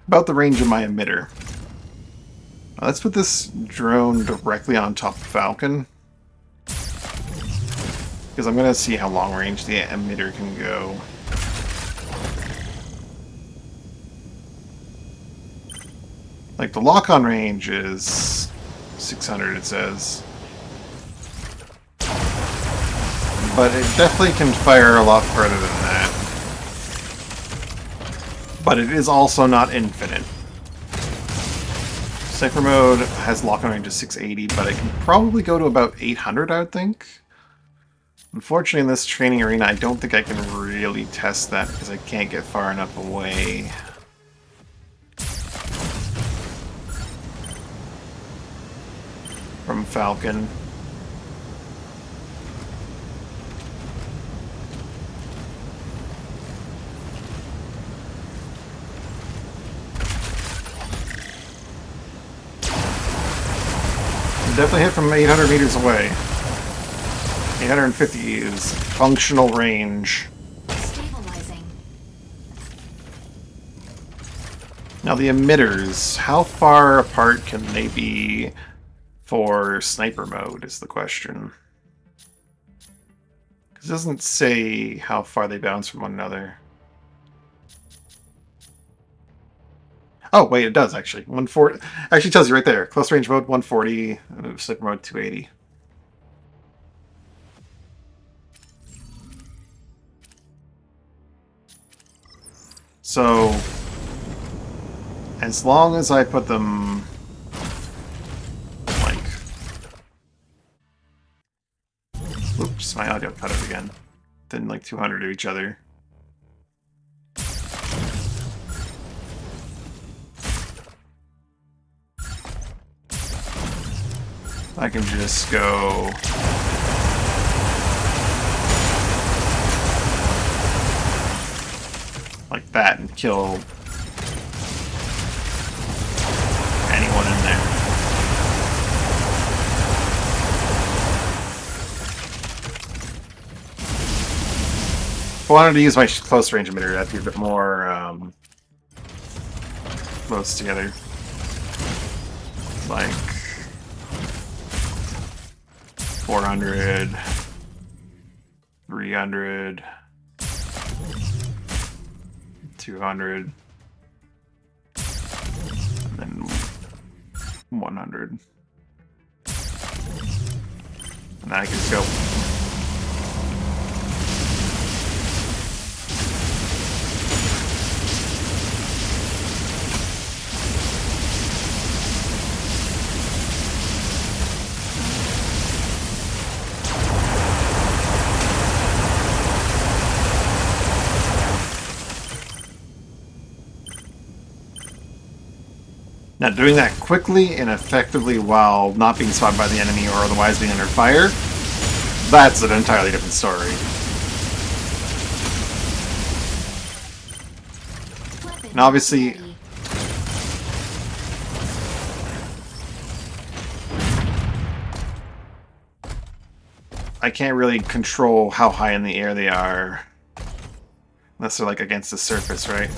About the range of my emitter. Let's put this drone directly on top of Falcon, because I'm going to see how long range the emitter can go. Like the lock-on range is 600, it says. But it definitely can fire a lot further than that. But it is also not infinite. Cypher mode has lock-on range of 680, but it can probably go to about 800, I would think. Unfortunately, in this training arena, I don't think I can really test that because I can't get far enough away. Falcon. Definitely hit from 800 meters away. 850 is functional range. Stabilizing. Now the emitters, how far apart can they be for sniper mode is the question. It doesn't say how far they bounce from one another. Oh, wait, it does actually. 140 actually tells you right there. Close range mode 140, sniper mode 280. So, as long as I put them like, oops, my audio cut out again. Then like 200 of each other. I can just go like that and kill anyone in there. If I wanted to use my close range emitter, that'd be a bit more close together. Like 400, 300, 200, and then 100. And then I can just go. Now, doing that quickly and effectively while not being spotted by the enemy or otherwise being under fire, that's an entirely different story. And obviously, I can't really control how high in the air they are unless they're like against the surface, right?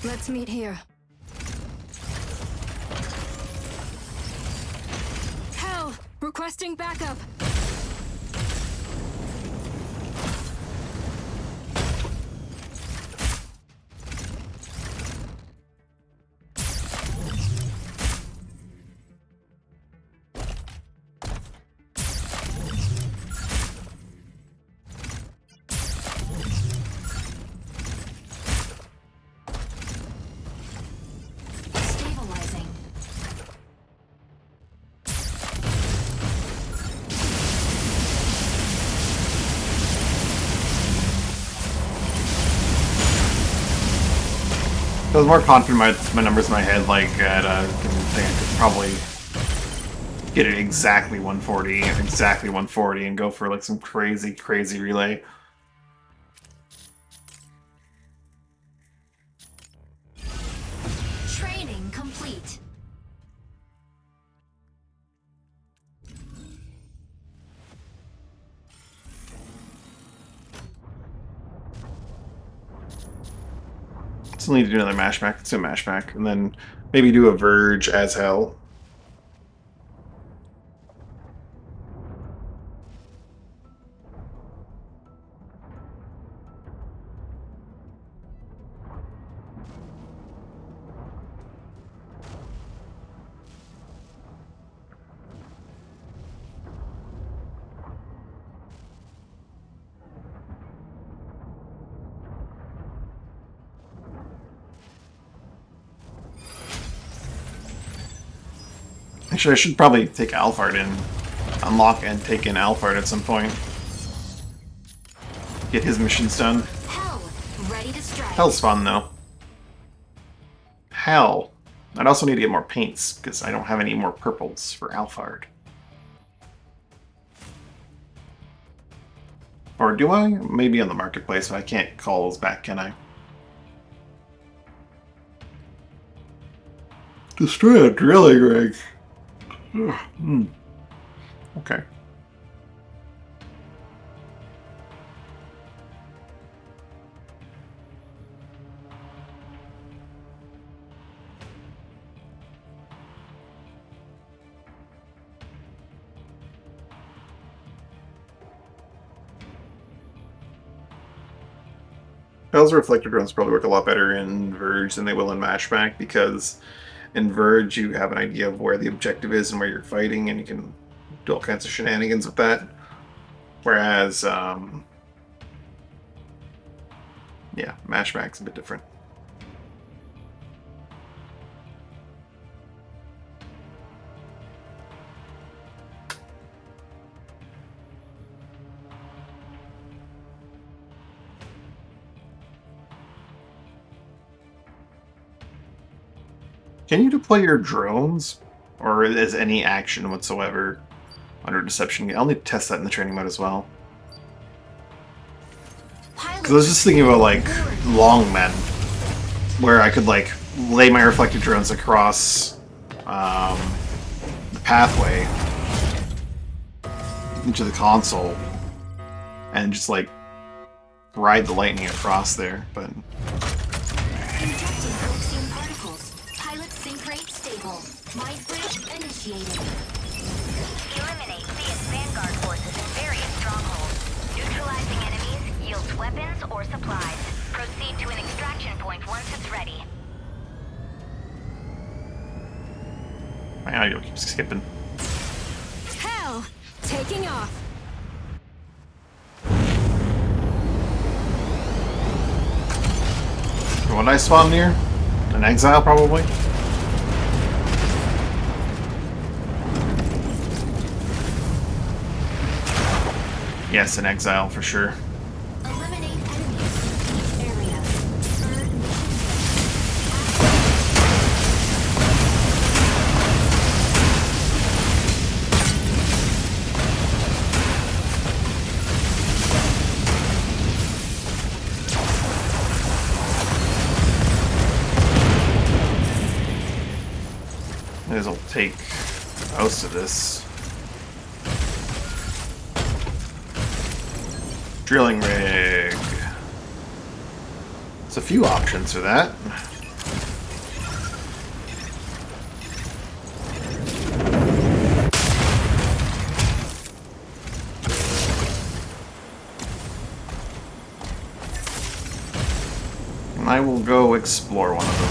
Let's meet here. Hell! Requesting backup! Stabilizing. I was more confident my numbers in my head, like at I think I could probably get it exactly 140, and go for like some crazy relay. Training complete. Still need to do another mash back. Let's do a mash back, and then maybe do a verge as hell. Actually, I should probably take Alphard in. Unlock and take in Alphard at some point. Get his missions done. Hell, ready to strike. Hell's fun, though. Hell. I'd also need to get more paints, because I don't have any more purples for Alphard. Or do I? Maybe on the marketplace, but I can't call those back, can I? Destroy a drilling rig. Okay. Those reflector drones probably work a lot better in Verge than they will in Matchback, because in Verge you have an idea of where the objective is and where you're fighting, and you can do all kinds of shenanigans with that. Whereas, yeah, Matchback's a bit different. Can you deploy your drones, or is any action whatsoever under deception? I'll need to test that in the training mode as well. Because I was just thinking about, like, long men, where I could, like, lay my reflected drones across the pathway into the console and just, like, ride the lightning across there, but... Injecting Glyxium particles. Pilot sync rate stable. Mind bridge initiated. Eliminate Thea's Vanguard forces in various strongholds. Neutralizing enemies yields weapons or supplies. Proceed to an extraction point once it's ready. My audio keeps skipping. Hell! Taking off. What did I spawn near? An exile, probably? Yes, an exile for sure. Eliminate enemies in each area. Third mission. This will take most of this. Drilling rig. There's a few options for that. And I will go explore one of them.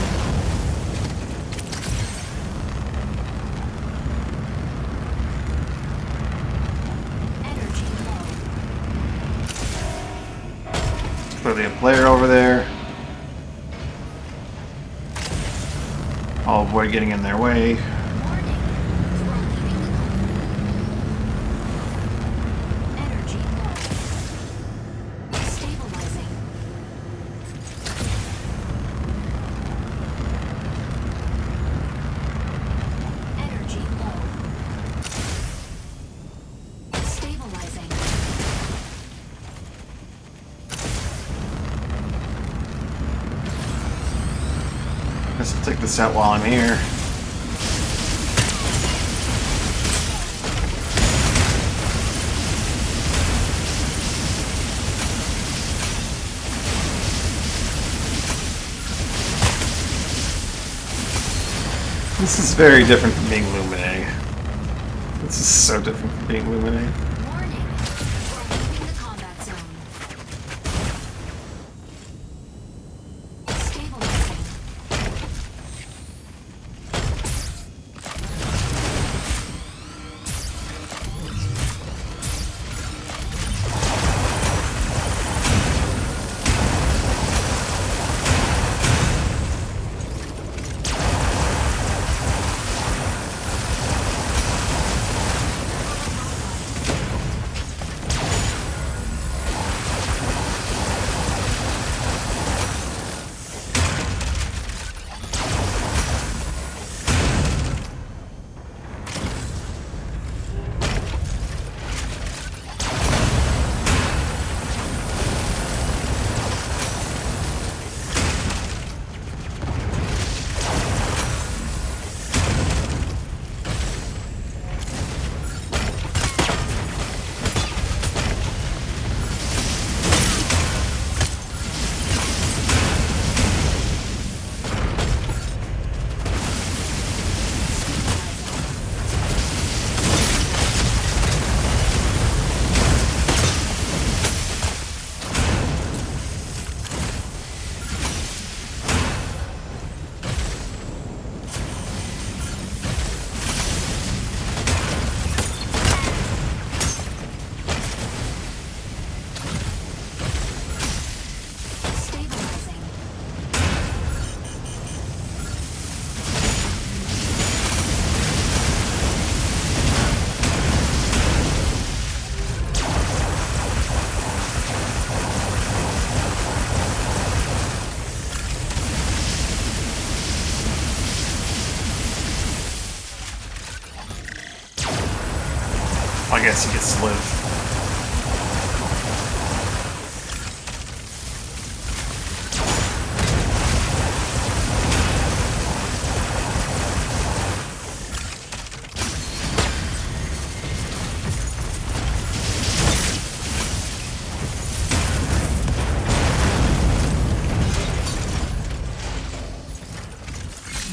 Energy low. Clearly a player over there. I'll avoid getting in their way. Warning. You are leaving the combat. Energy low. Stabilizing. Energy low. Stabilizing. Guess I'll take this out while I'm here. This is very different from being Lumine. This is so different from being Lumine. Warning. You are leaving the combat zone. Stabilizing. I guess he gets to live.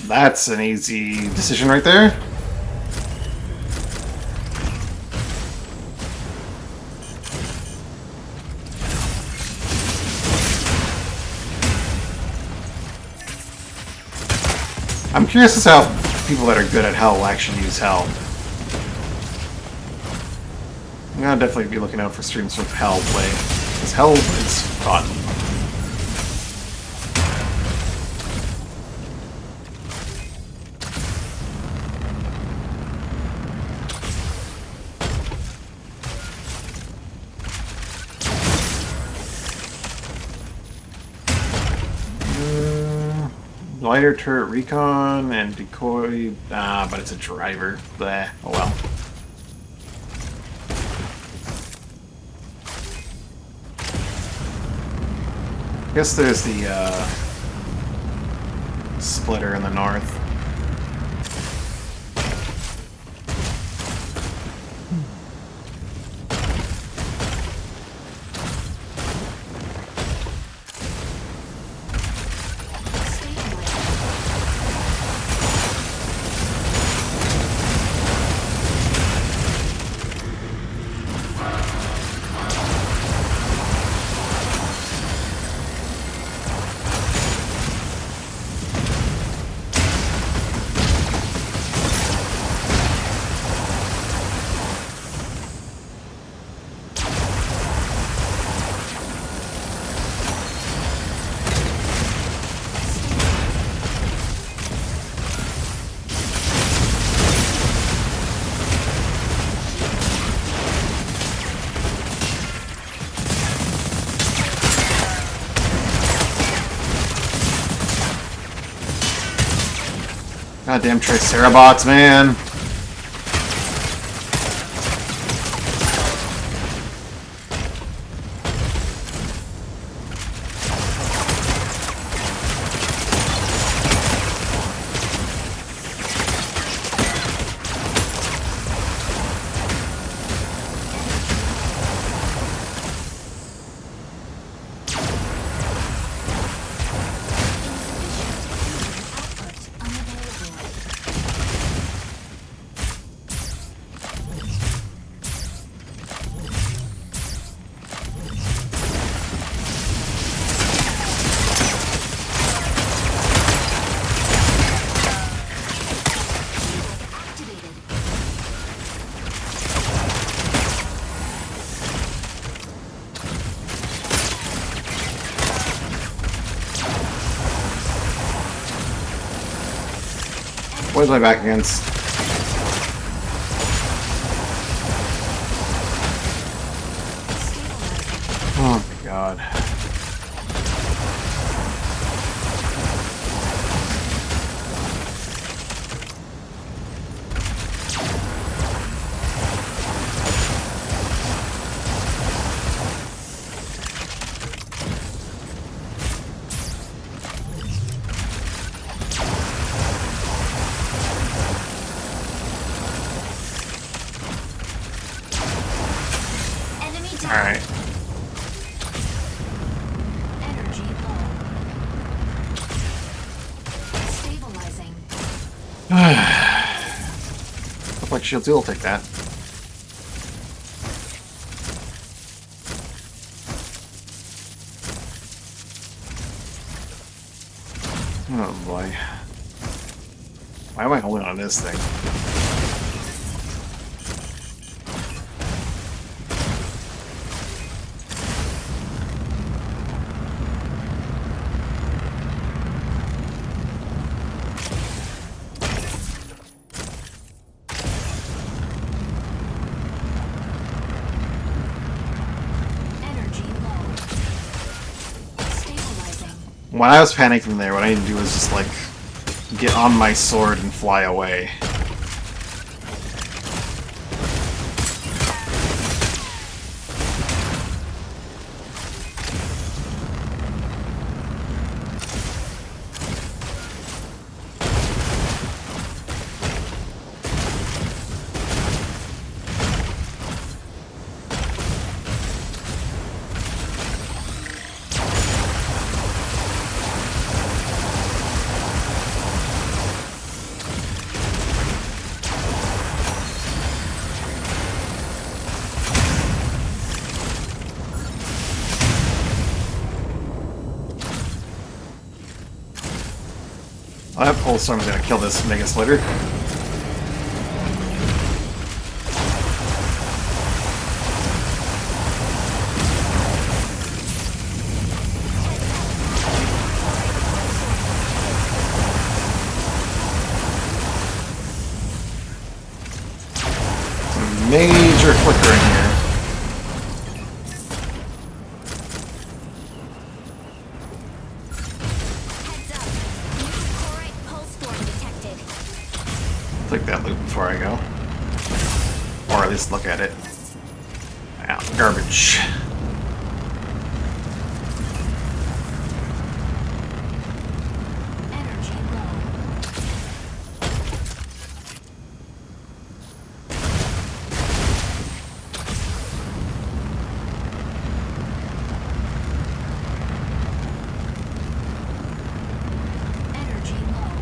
That's an easy decision right there. I'm curious as to how people that are good at Hell will actually use Hell. I'm gonna definitely be looking out for streams with Hell play, because Hell is fun. Lighter turret recon and decoy, but it's a driver. Bleh, oh well. I guess there's the splitter in the north. Goddamn Tricerabots, man. What is my back against? Oh my god. Alright. Energy low. Stabilizing. Look like Shield 2 will take that. Oh boy. Why am I holding on this thing? When I was panicking there, what I need to do was just, like, get on my sword and fly away. Well, that pole storm's gonna kill this Mega Splitter. Major flickering here. Heads up. New Corite pulse storm detected. Take that loot before I go. Or at least look at it. Ah, garbage. Energy low. Energy low.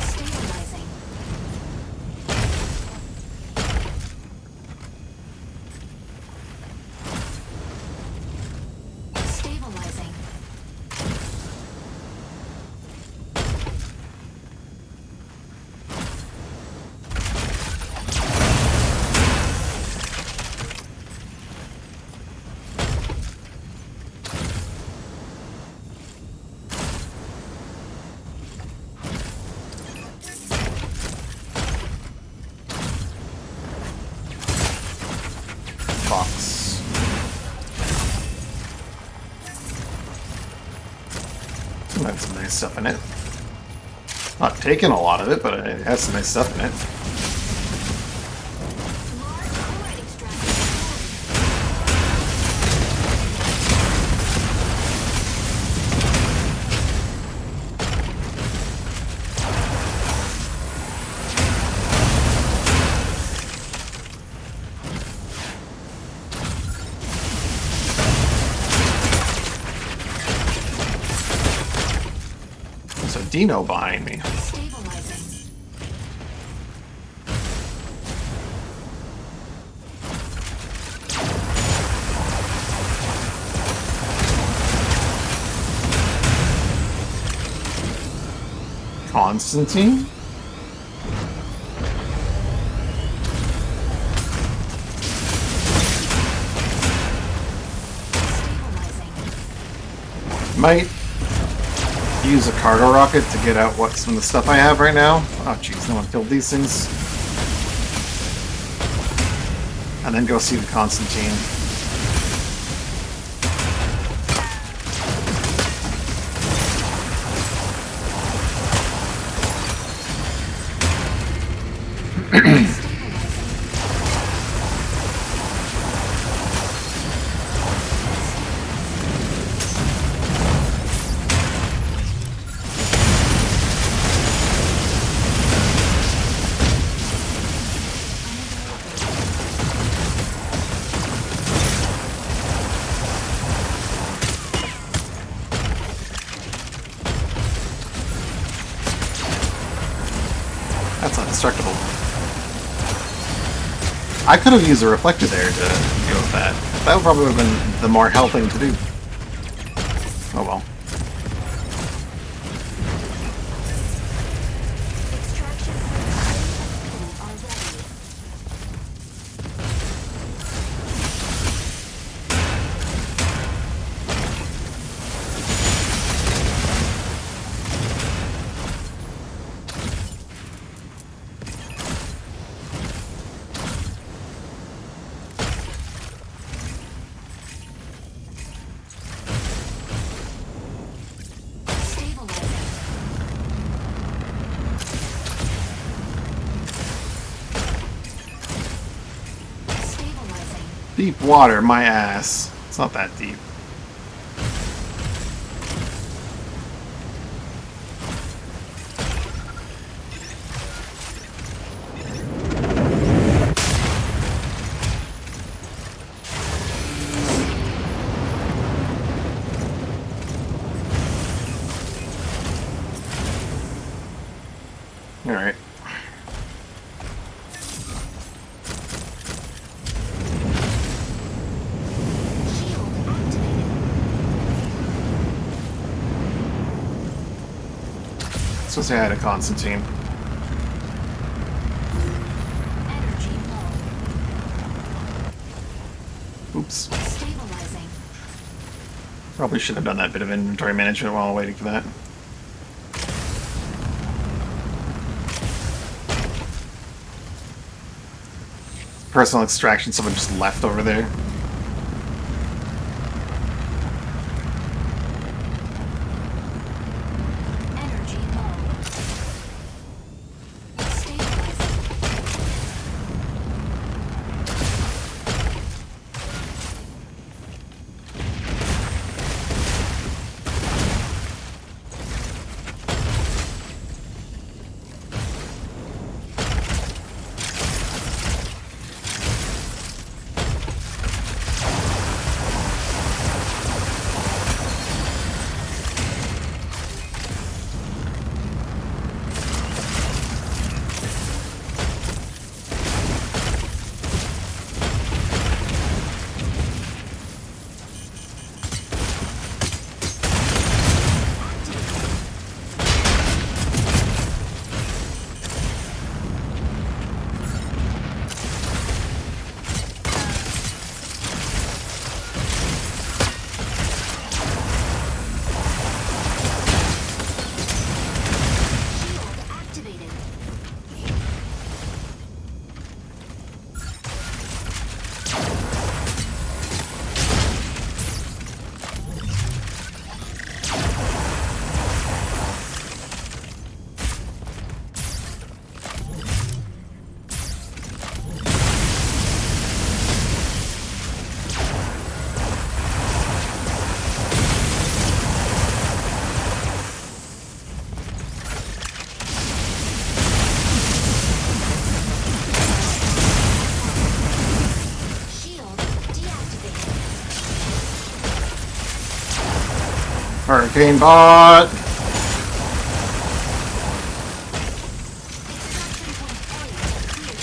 Stabilizing. Stabilizing. Box. That's some nice stuff in it. Not taking a lot of it, but it has some nice stuff in it. Large Corite extractor. There's a Dino behind me. Stabilizing. Constantine? Stabilizing. Might use a cargo rocket to get out what some of the stuff I have right now. Oh jeez, no one killed these things. And then go see the Constantine. That's undestructible. I could have used a reflector there to deal with that. That would probably have been the more health thing to do. Oh well. Extraction are ready. Deep water, my ass. It's not that deep. So say hi to Constantine. Energy low. Oops. Stabilizing. Probably should have done that bit of inventory management while waiting for that. Personal extraction, someone just left over there. Energy low. Stabilizing. Shield activated. Shield deactivated. Hurricane bot! Extraction point A cleared.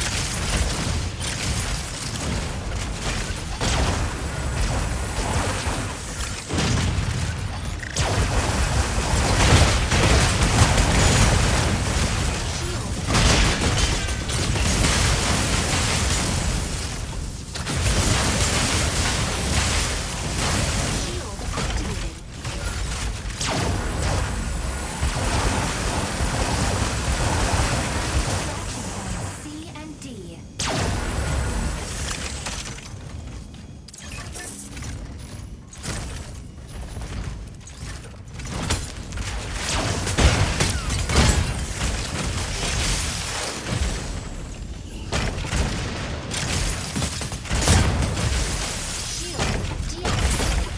Shield activated. C and D. Shield deactivated.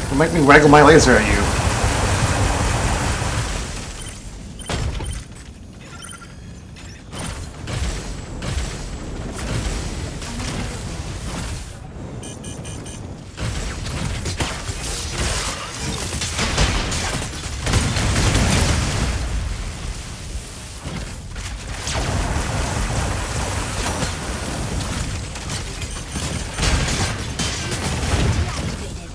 Don't make me waggle my laser at you. Deactivated.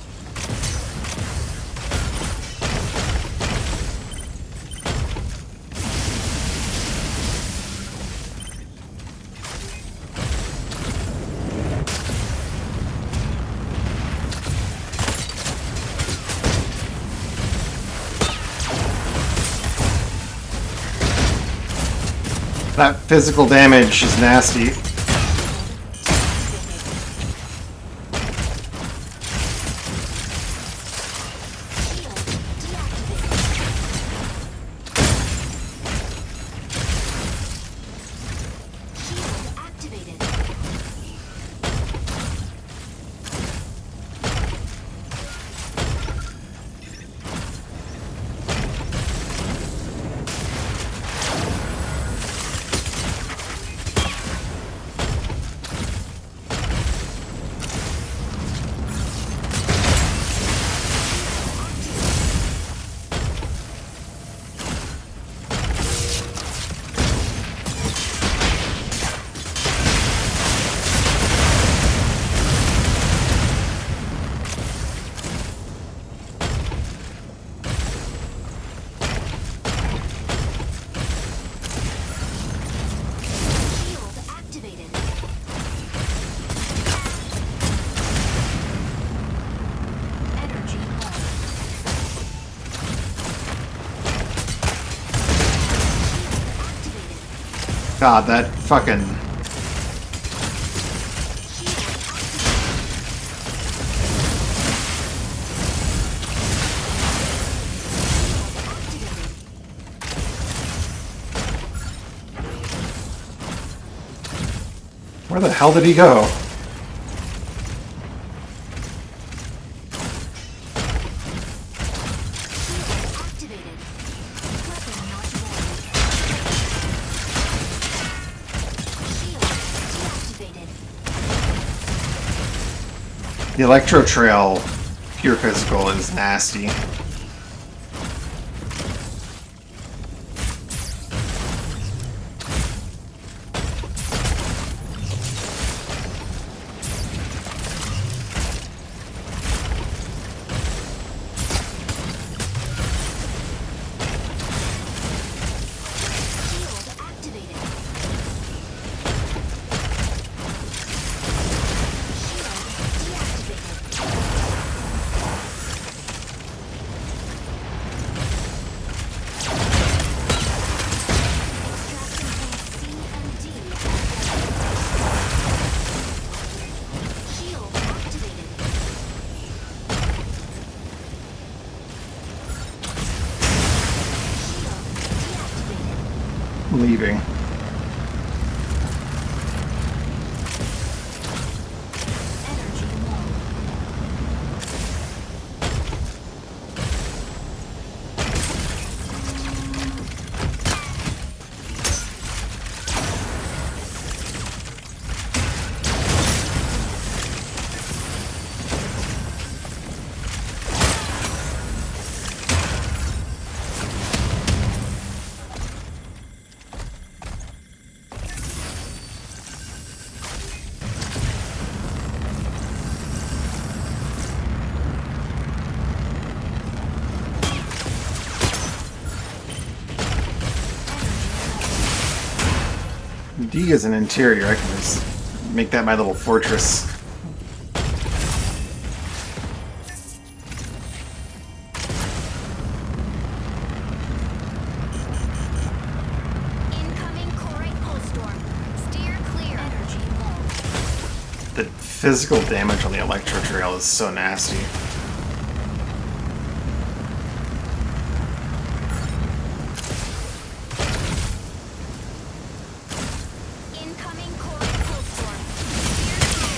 That physical damage is nasty. Shield deactivated. Shield activated. God, that fucking... Where the hell did he go? Activated. Weapon not ready. Shield deactivated. The Electro Trail, pure physical, is nasty. Shield activated. Shield deactivated. Extraction points C and D. Shield activated. Shield deactivated. I'm leaving. Energy low. D is an interior. I can just make that my little fortress. Incoming Corite pulse storm. Steer clear. Energy low. The physical damage on the Electro Trail is so nasty. Incoming Corite pulse storm. Steer clear.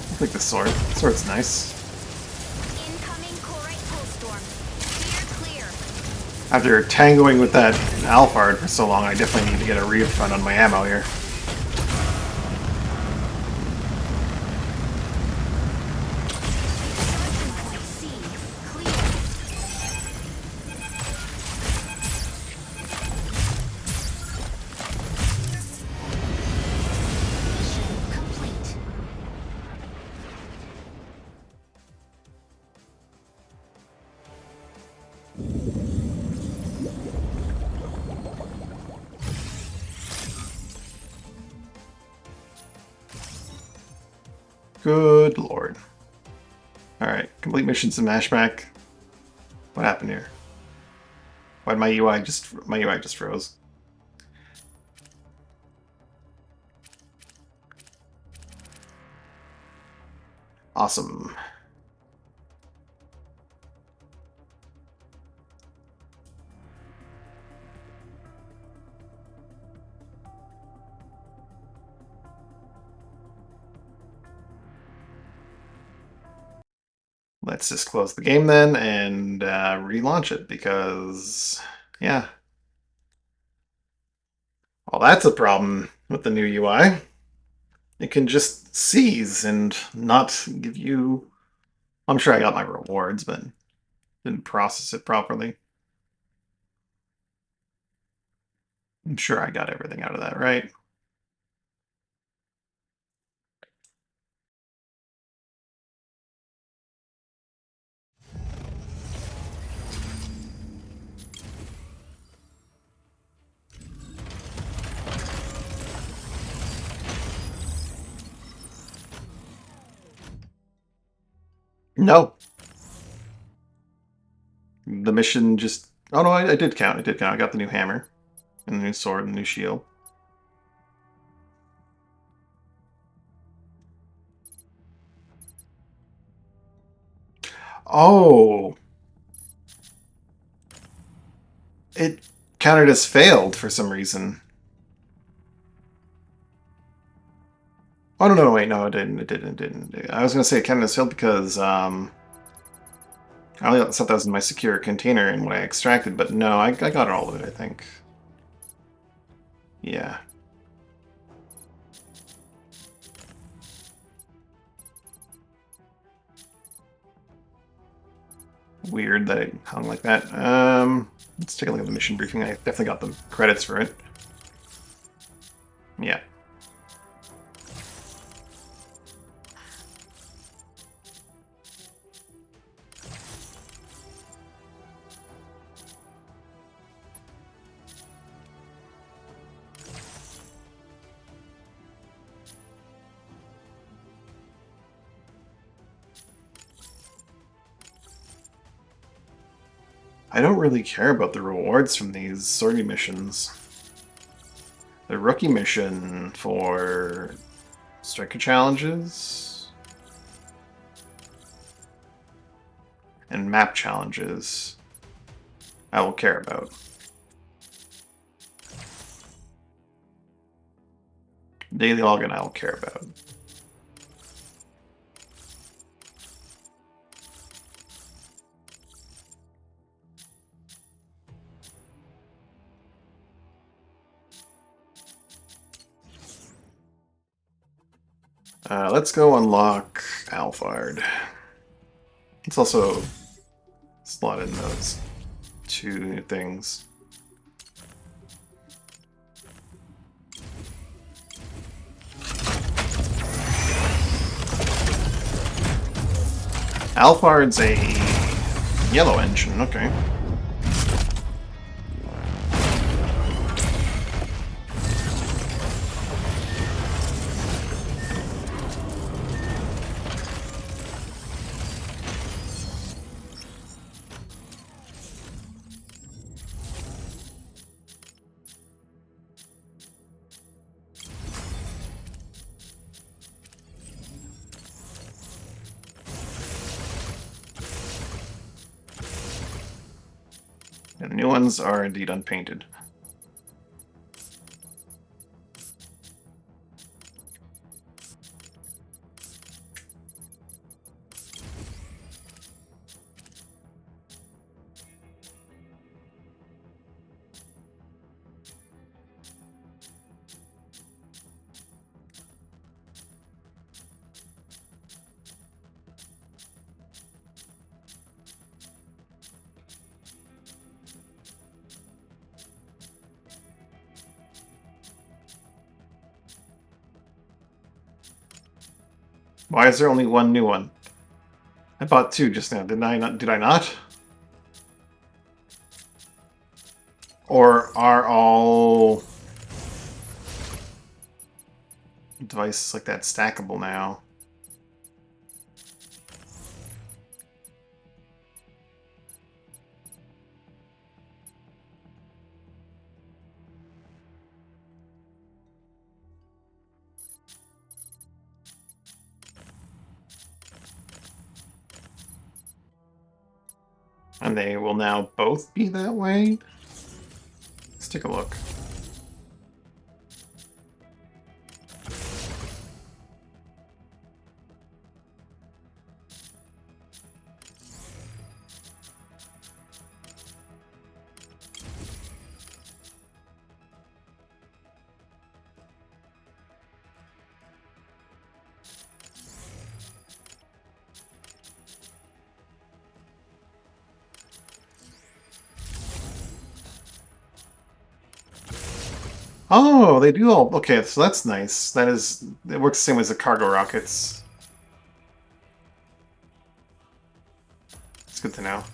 I like the sword. The sword's nice. Incoming Corite pulse storm. Steer clear. After tangoing with that Alphard for so long, I definitely need to get a refund on my ammo here. Extraction point C. Clear. Mission complete. Good lord. Alright, complete missions in Mashback. What happened here? Why'd my UI just froze? Awesome. Let's just close the game then and relaunch it because, yeah. Well, that's a problem with the new UI. It can just seize and not give you... I'm sure I got my rewards, but didn't process it properly. I'm sure I got everything out of that, right? No. The mission just... Oh no, I did count. I did count. I got the new hammer. And the new sword and the new shield. Oh! It counted as failed for some reason. Oh, no, wait, no, it didn't, it didn't. I was gonna say it counted as failed because, I only got the stuff that was in my secure container and what I extracted, but no, I got all of it, I think. Yeah. Weird that it hung like that. Let's take a look at the mission briefing. I definitely got the credits for it. Yeah. I don't really care about the rewards from these sortie missions. The rookie mission for striker challenges and map challenges I will care about. Daily login I will care about. Let's go unlock Alphard. Let's also slot in those two new things. Alphard's a yellow engine, okay. And the new ones are indeed unpainted. Why is there only one new one? I bought two just now, did I not? Did I not? Or are all devices like that stackable now? And they will now both be that way? Let's take a look. Oh, they do all... Okay, so that's nice. That is... It works the same as the cargo rockets. It's good to know.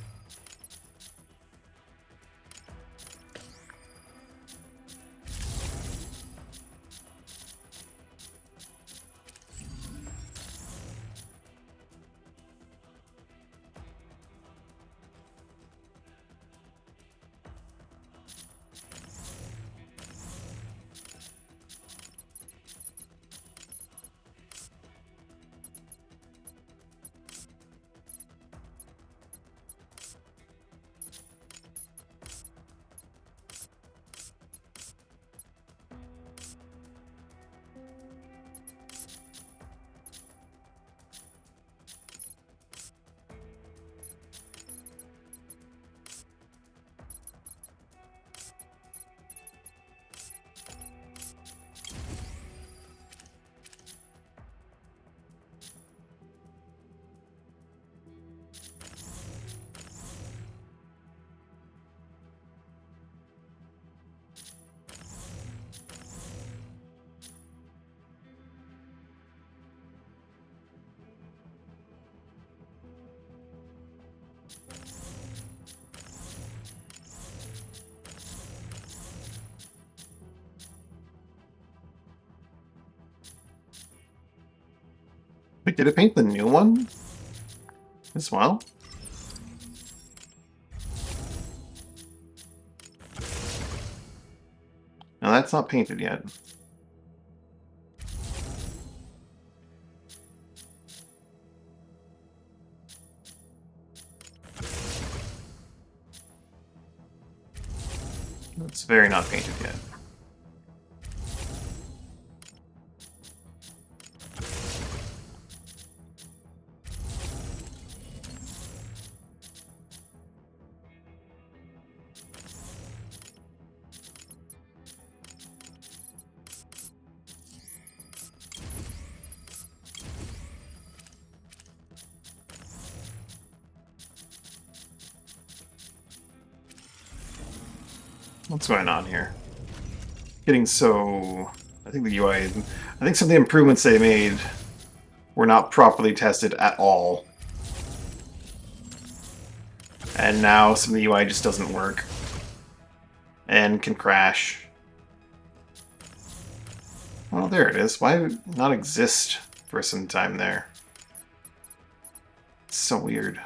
Wait, did it paint the new one as well? No, that's not painted yet. It's very not painted yet. What's going on here? Getting so... I think the UI... I think some of the improvements they made were not properly tested at all. And now some of the UI just doesn't work. And can crash. Well, there it is. Why did it not exist for some time there? It's so weird.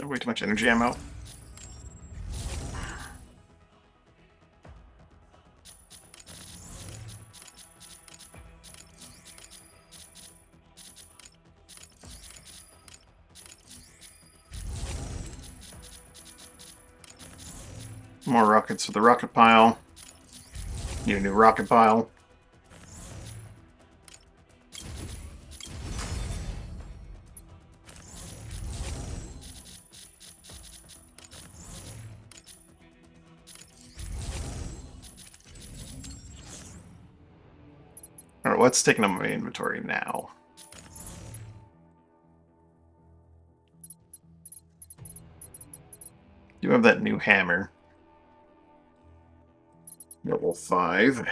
Way too much energy ammo. More rockets for the rocket pile. Need a new rocket pile. Alright, what's taking up my inventory now? You have that new hammer. Level 5.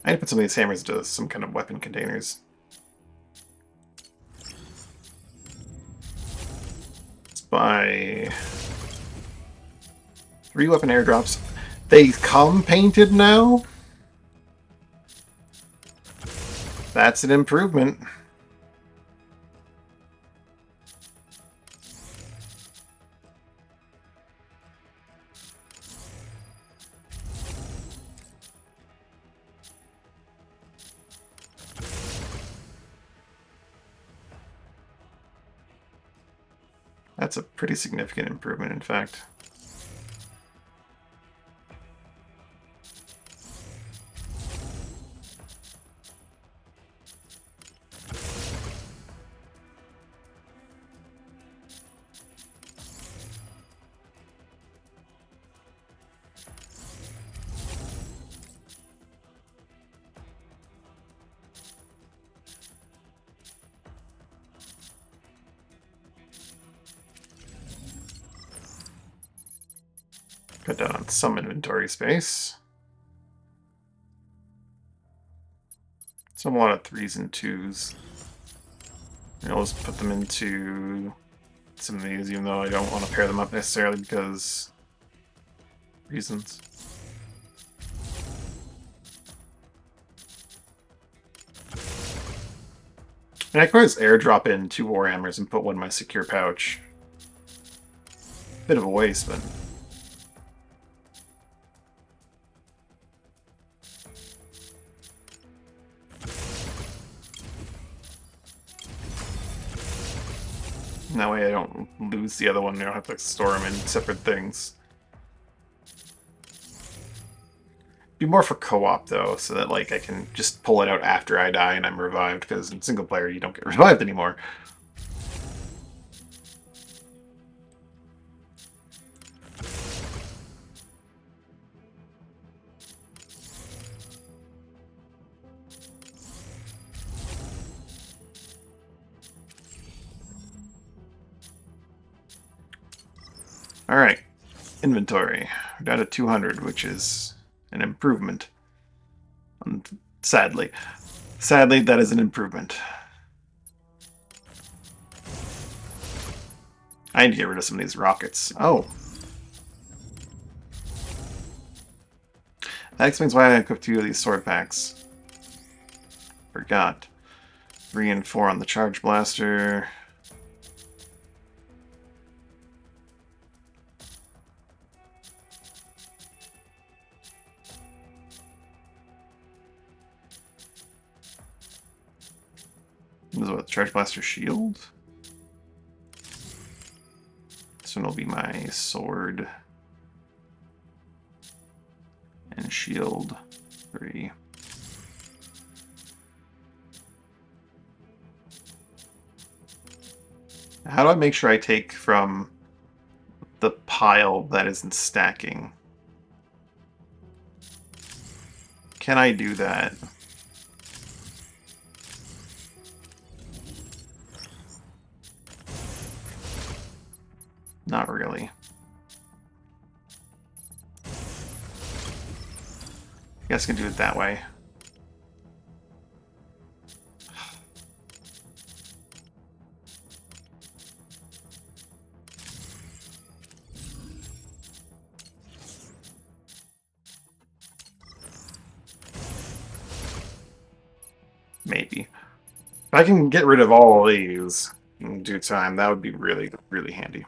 I need to put some of these hammers into some kind of weapon containers. Let's buy 3 weapon airdrops. They come painted now? That's an improvement. That's a pretty significant improvement, in fact. Cut down on some inventory space. So a lot of 3s and 2s. And I'll just put them into some of these, even though I don't want to pair them up necessarily because reasons. And I could always airdrop in 2 warhammers and put one in my secure pouch. Bit of a waste, but... that way I don't lose the other one, I don't have to store them in separate things. Be more for co-op though, so that like I can just pull it out after I die and I'm revived, because in single player you don't get revived anymore. Alright, inventory. We're down to 200, which is an improvement. Sadly. Sadly, that is an improvement. I need to get rid of some of these rockets. Oh. That explains why I equipped 2 of these sword packs. Forgot. 3 and 4 on the charge blaster. This is what, charge blaster shield? This one will be my sword and shield 3. How do I make sure I take from the pile that isn't stacking? Can I do that? Not really. I guess I can do it that way. Maybe. If I can get rid of all of these in due time, that would be really, really handy.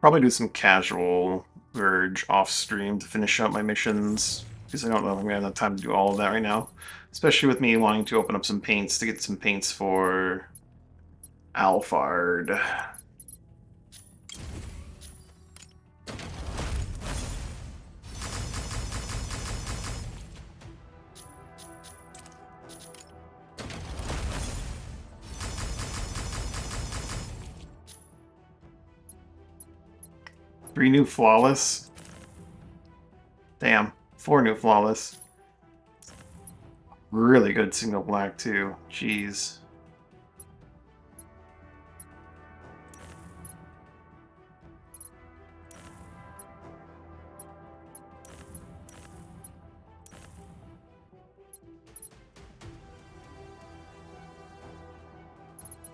Probably do some casual Verge off stream to finish up my missions, because I don't know if I'm gonna have enough time to do all of that right now. Especially with me wanting to open up some paints to get some paints for Alphard. 3 new flawless. Damn, 4 new flawless. Really good single black too. Jeez.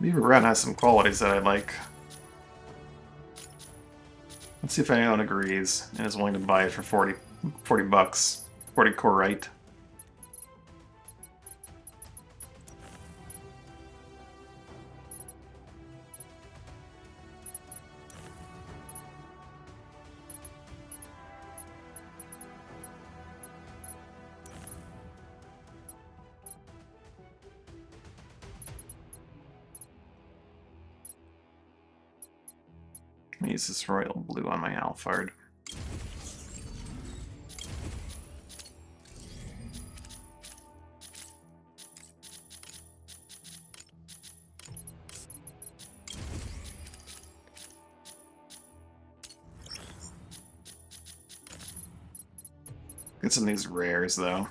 Beaver Red has some qualities that I like. Let's see if anyone agrees and is willing to buy it for 40 bucks. 40 corite. Use this royal blue on my Alphard. Get some of these rares though.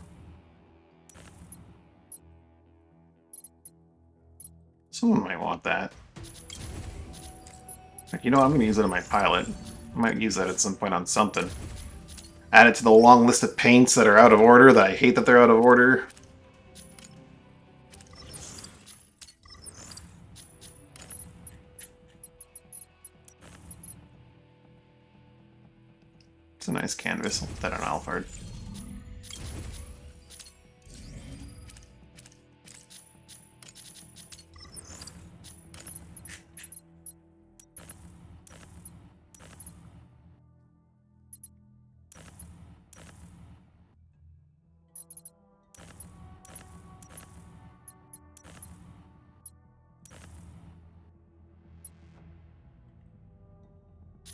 Someone might want that. You know, I'm going to use it on my pilot. I might use that at some point on something. Add it to the long list of paints that are out of order, that I hate that they're out of order. It's a nice canvas. I'll put that on Alphard.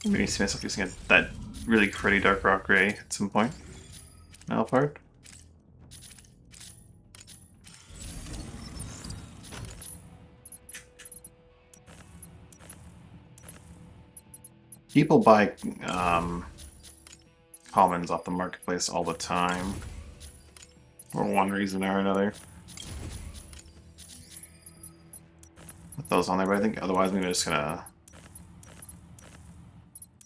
Maybe see myself using that really pretty dark rock gray at some point. Alphard. People buy commons off the marketplace all the time, for one reason or another. Put those on there, but I think otherwise we're just gonna.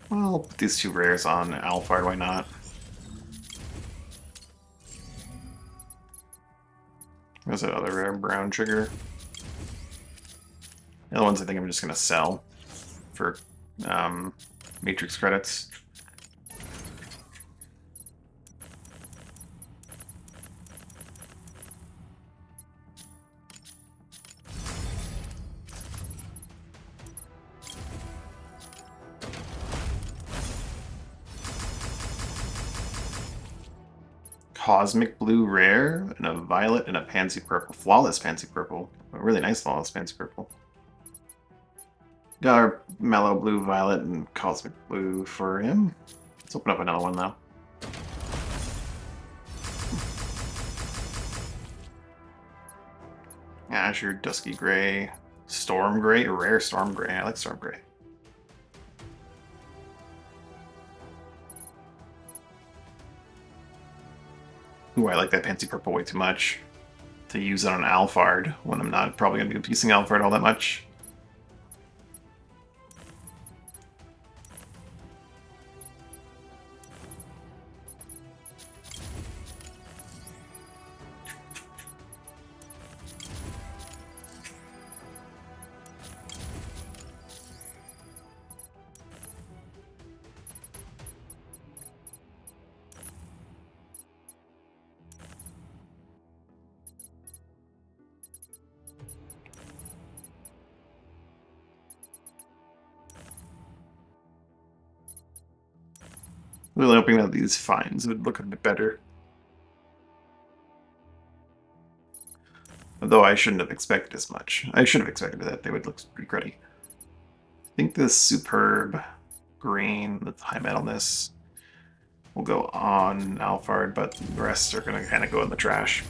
Well, put these two rares on Alphard, why not? There's that other rare, brown trigger. The other ones I think I'm just gonna sell for Matrix credits. Cosmic blue rare, and a violet, and a pansy purple. Flawless pansy purple. A really nice flawless pansy purple. Got our mellow blue, violet, and cosmic blue for him. Let's open up another one now. Azure, dusky gray, storm gray, rare storm gray. I like storm gray. Ooh, I like that pansy purple way too much to use it on Alphard when I'm not probably going to be using Alphard all that much. Really hoping that these finds would look a bit better. Though I shouldn't have expected as much. I should have expected that they would look pretty cruddy. I think this superb green with high metalness will go on Alphard, but the rest are going to kind of go in the trash.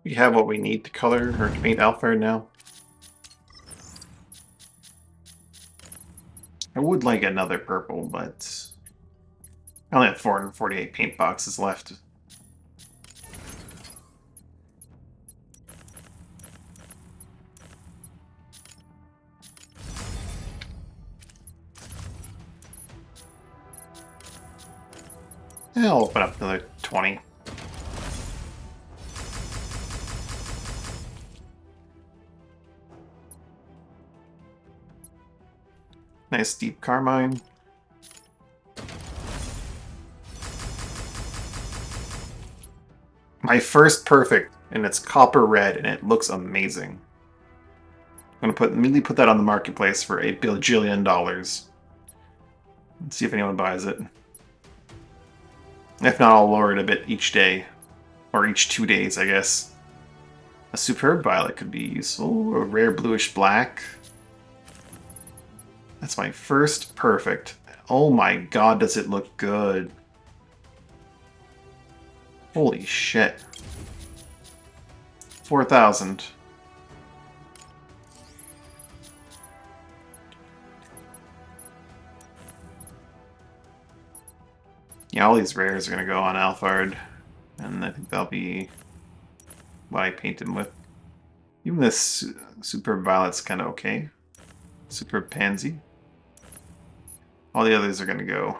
We have what we need to color or to paint Alphard now. I would like another purple, but I only have 448 paint boxes left. I'll open up another 20. Nice deep carmine. My first perfect, and it's copper red, and it looks amazing. I'm gonna immediately put that on the marketplace for $1 bajillion. Let's see if anyone buys it. If not, I'll lower it a bit each day, or each 2 days, I guess. A superb violet could be useful. A rare bluish black. That's my first perfect. Oh my god, does it look good. Holy shit. 4,000. Yeah, all these rares are going to go on Alphard, and I think that'll be what I paint him with. Even this Super Violet's kind of okay. Super Pansy. All the others are going to go.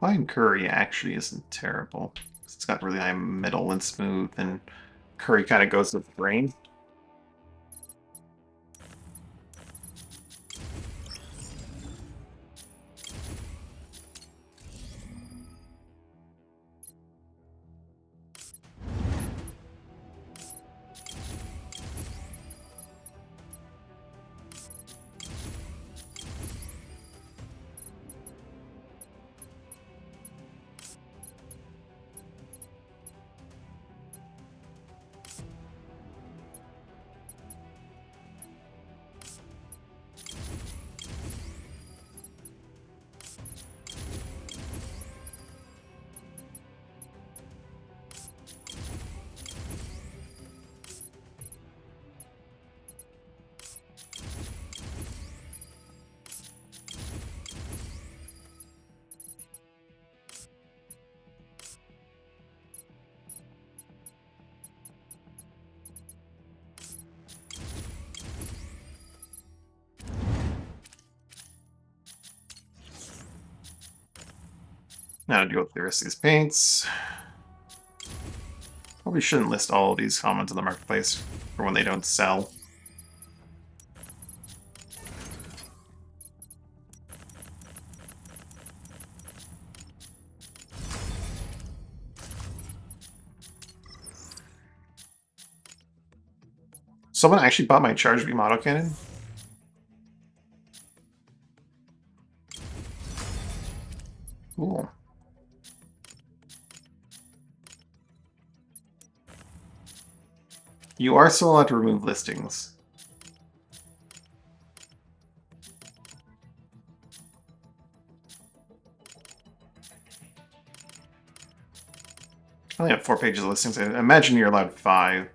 Flying Curry actually isn't terrible. It's got really high middle and smooth, and Curry kind of goes with brain. Now to deal with the rest of these paints. Probably shouldn't list all of these comments in the marketplace for when they don't sell. Someone actually bought my charged beam autocannon? Cool. You are still allowed to remove listings. I only have 4 pages of listings. I imagine you're allowed 5.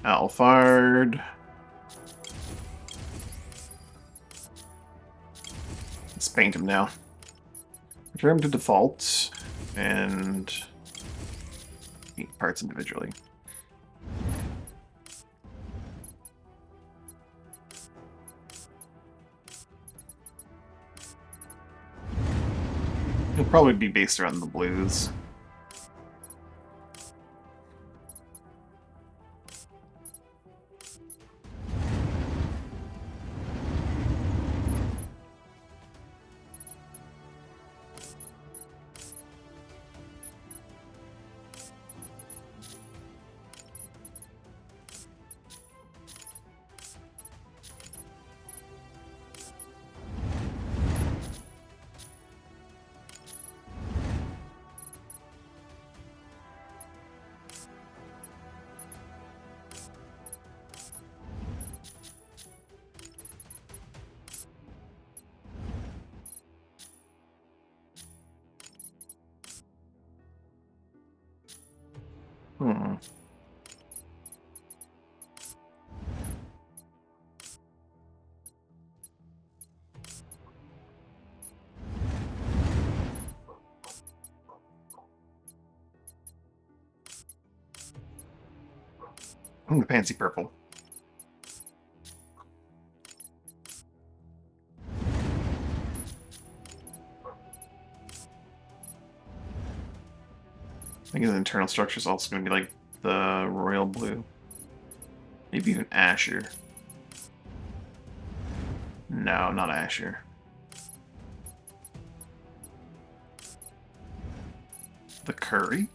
Alphard. Let's paint him now. Return him to default and paint parts individually. It'll probably be based around the blues. Hmm. The fancy purple. I think his internal structure is also going to be like the royal blue. Maybe even Asher. No, not Asher. The curry?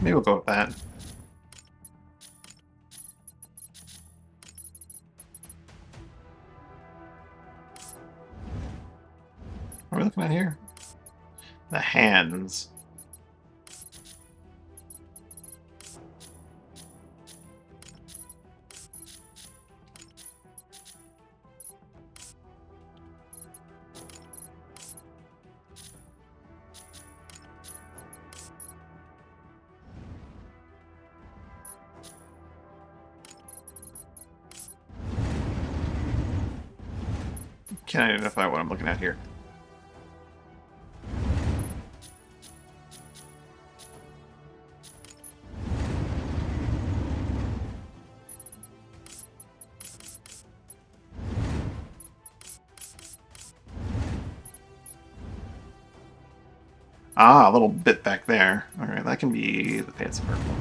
maybe we'll go with that. What are we looking at here? The hands. Can't identify what I'm looking at here. Ah, a little bit back there. Alright, that can be the fancy purple.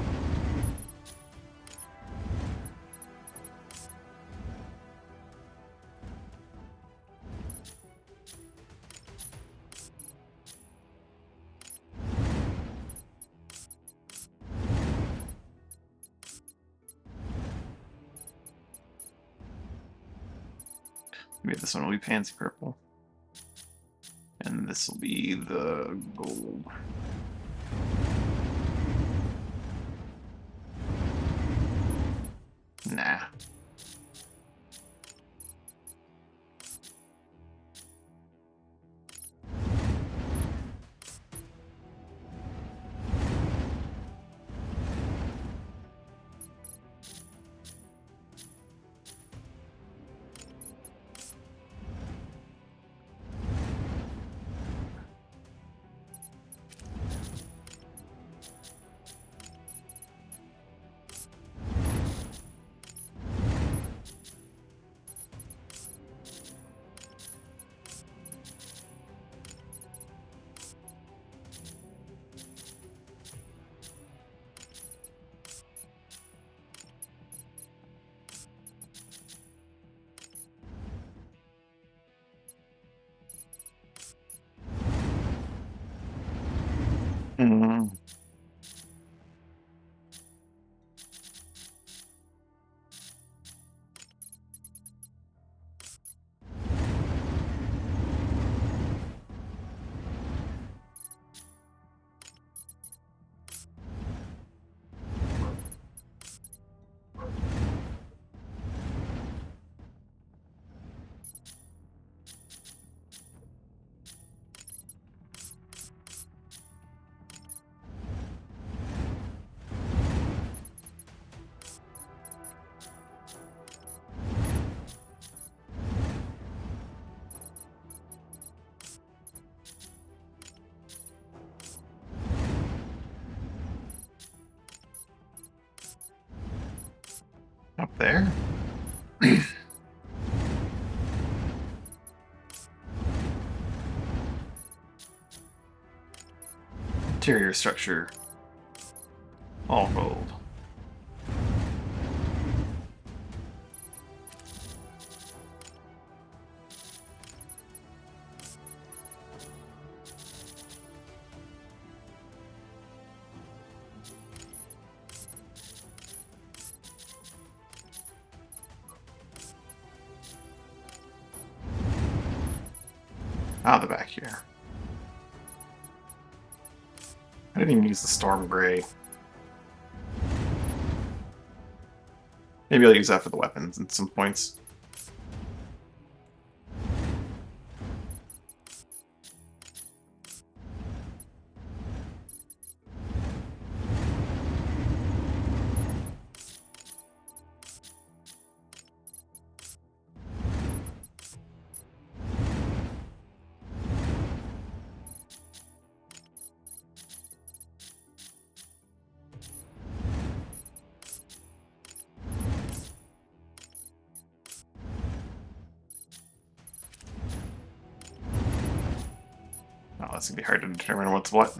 Maybe this one will be fancy purple. And this will be the gold. Nah. Mm. Up there? Interior structure. All gold. Out the back here. I didn't even use the storm gray. Maybe I'll use that for the weapons at some points. Oh, that's gonna be hard to determine what's what.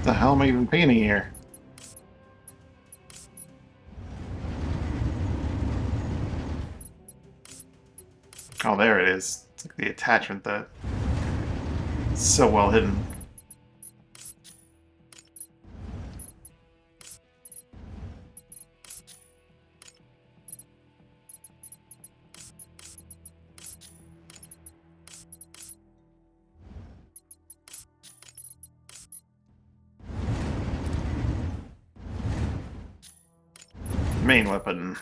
the hell am I even painting here? Oh, there it is. It's like the attachment that is so well hidden. Main weapon.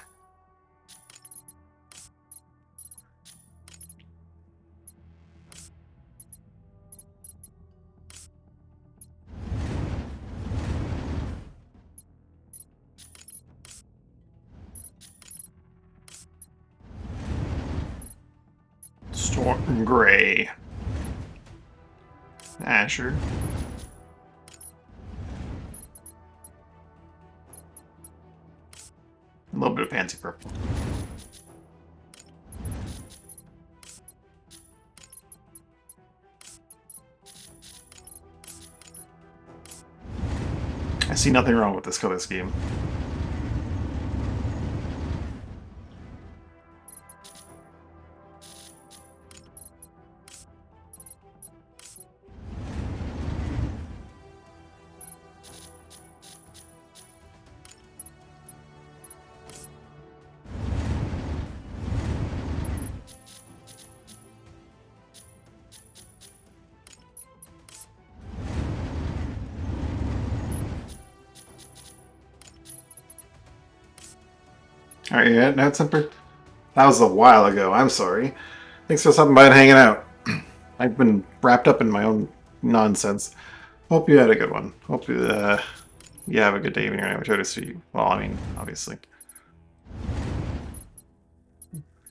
Storm Gray. Asher. A little bit of fancy purple. I see nothing wrong with this color scheme. Alright, yeah, now Temper? That was a while ago, I'm sorry. Thanks for stopping by and hanging out. I've been wrapped up in my own nonsense. Hope you had a good one. Hope you have a good day when you're out. I try to see you. Well, I mean, obviously.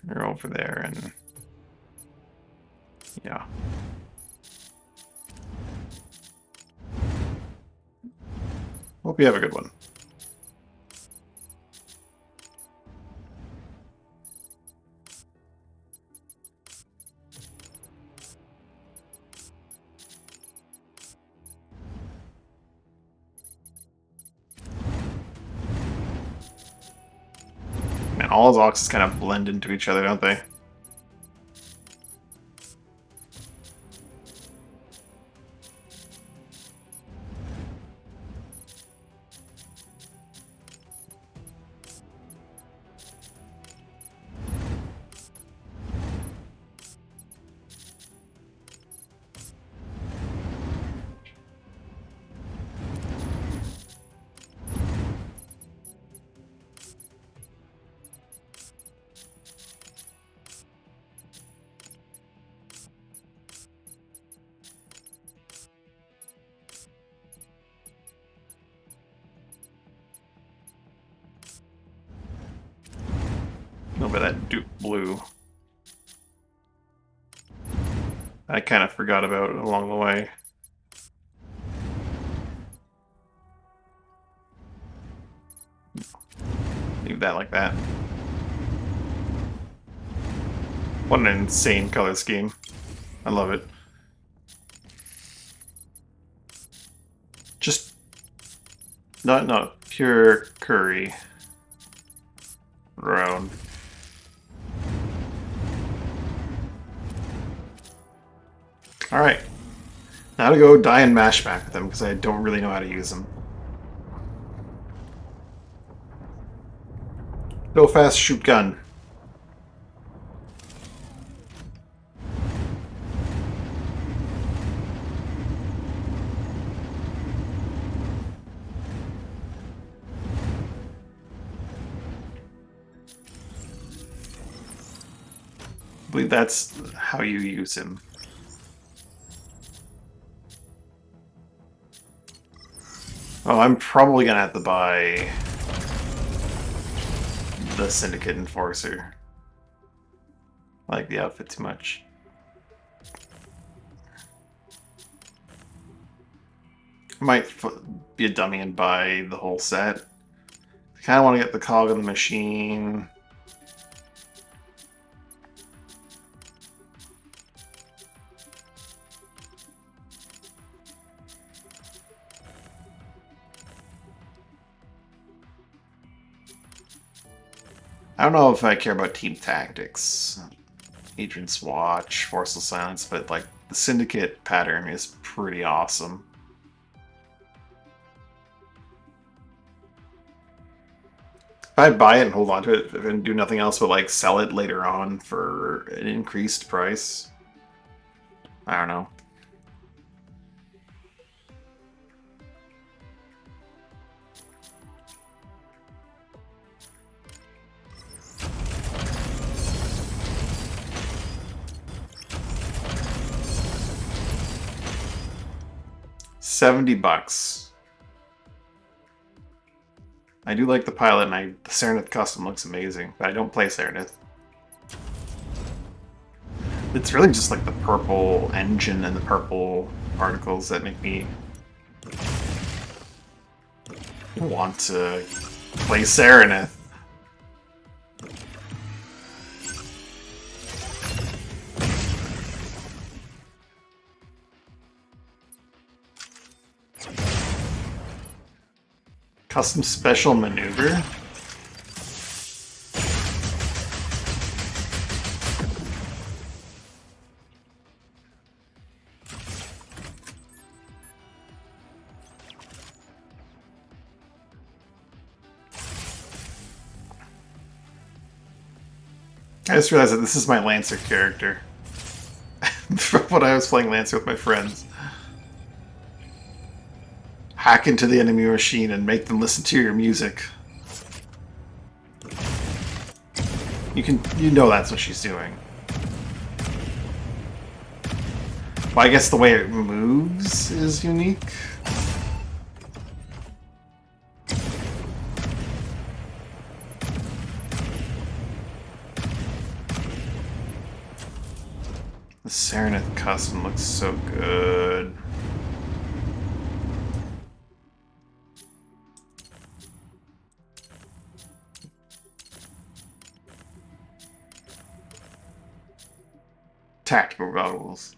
You're over there, and... yeah. Hope you have a good one. Man, all his oxes kind of blend into each other, don't they? A little bit of that Duke Blue. I kind of forgot about it along the way. Leave that like that. What an insane color scheme. I love it. Just not pure curry. Round. Alright. Now to go die and mash back with them, because I don't really know how to use them. Go fast, shoot gun. I believe that's how you use him. Oh, I'm probably gonna have to buy the Syndicate Enforcer. I like the outfit too much. I might be a dummy and buy the whole set. I kind of want to get the cog on the machine. I don't know if I care about team tactics, Agent's Watch, Forceful Silence, but like the Syndicate pattern is pretty awesome. If I buy it and hold on to it and do nothing else but like sell it later on for an increased price, I don't know. $70. I do like the pilot, and the Serenith custom looks amazing, but I don't play Serenith. It's really just like the purple engine and the purple particles that make me want to play Serenith. Custom special maneuver? I just realized that this is my Lancer character. From when I was playing Lancer with my friends. Hack into the enemy machine and make them listen to your music. You know that's what she's doing. Well, I guess the way it moves is unique. The Serenith custom looks so good. Tactical goggles.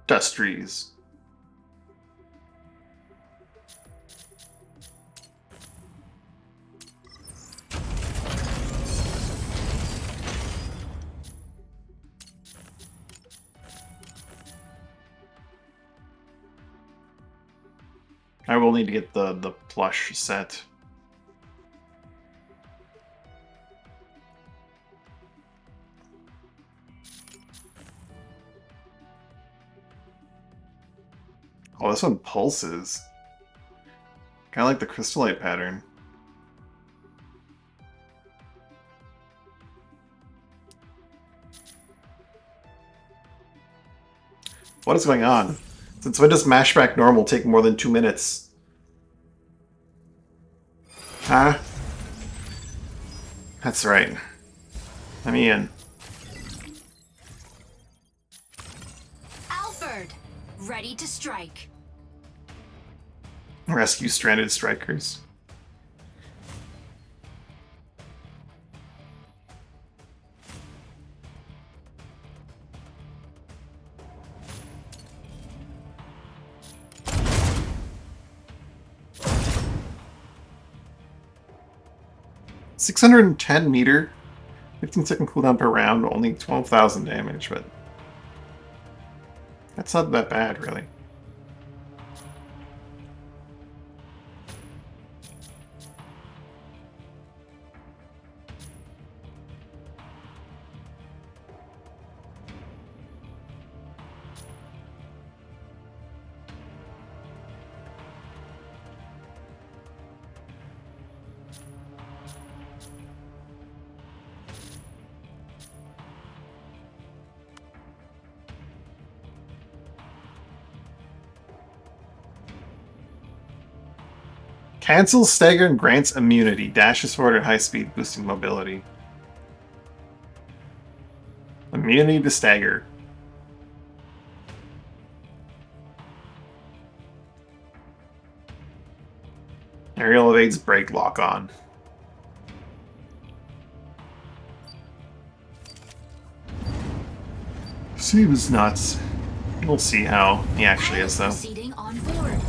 Dustries. I will need to get the plush set. Oh, this one pulses. Kind of like the crystallite pattern. What is going on? Since when does Mashback Normal take more than 2 minutes? Huh? That's right. Let me in. Alfred, ready to strike. Rescue stranded strikers. $610 meter, 15-second cooldown per round, only 12,000 damage, but that's not that bad, really. Cancels stagger and grants immunity. Dashes forward at high speed, boosting mobility. Immunity to stagger. Aerial evades break, lock on. Seems nuts. We'll see how he actually is, though. Proceeding on board.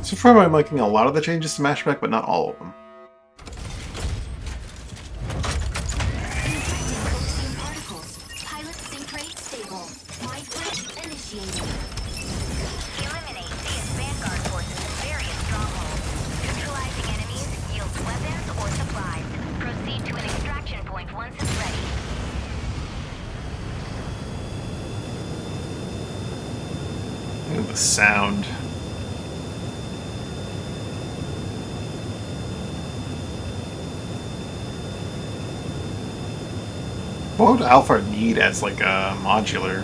So far, I'm liking a lot of the changes to Mashback, but not all of them. Injecting coaxium particles. Pilot sync rate stable. Wide break initiated. Eliminate CS Vanguard forces in various strongholds. Neutralizing enemies yields weapons or supplies. Proceed to an extraction point once it's ready. Ooh, the sound. What would Alphard need as like a modular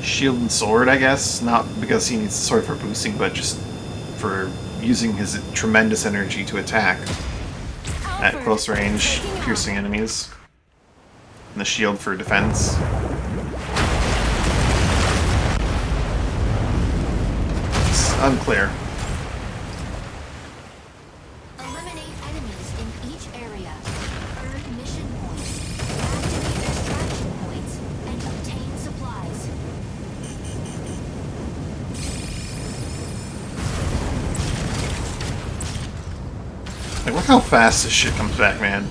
shield and sword, I guess? Not because he needs the sword for boosting, but just for using his tremendous energy to attack at close range, piercing enemies. And the shield for defense. It's unclear. Eliminate enemies in each area. Earn mission points. Activate extraction points and obtain supplies. Like, look how fast this shit comes back, man.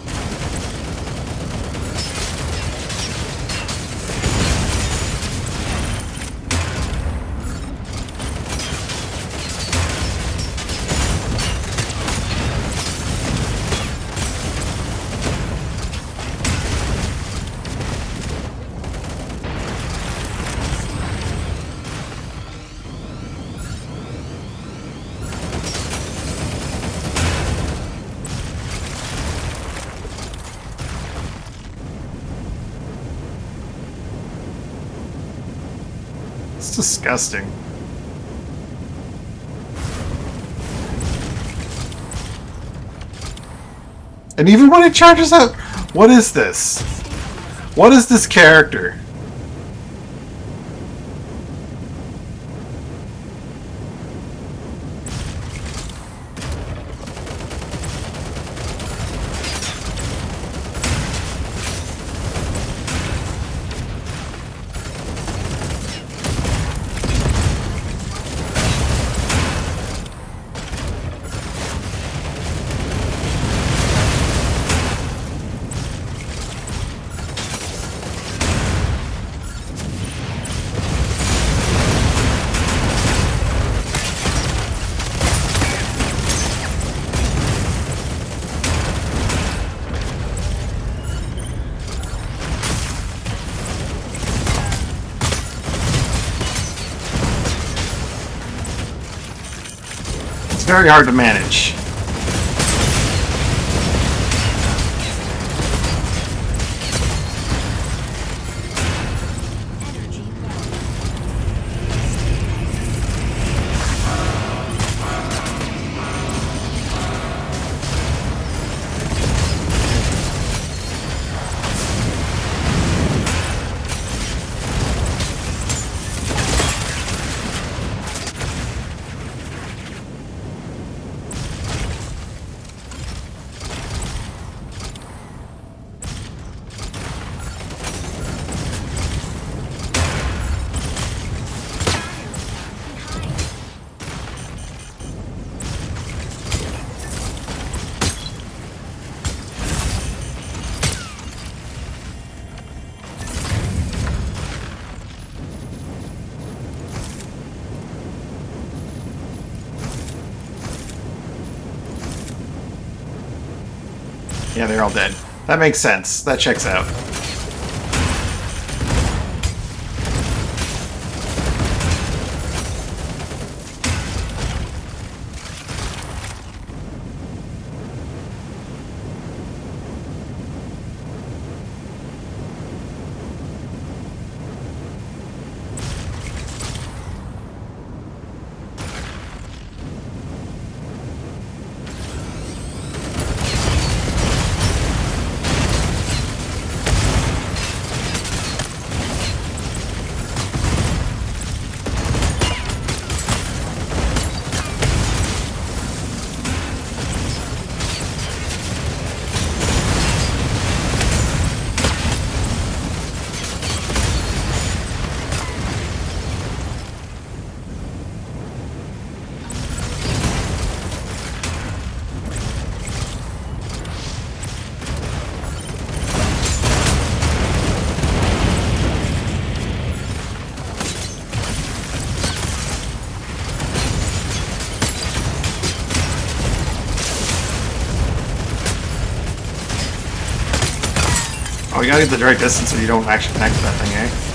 It's disgusting. And even when it charges out, what is this? What is this character? It's very hard to manage. Energy well. Yeah, they're all dead. That makes sense. That checks out. Oh, you gotta get the right distance so you don't actually connect to that thing, eh?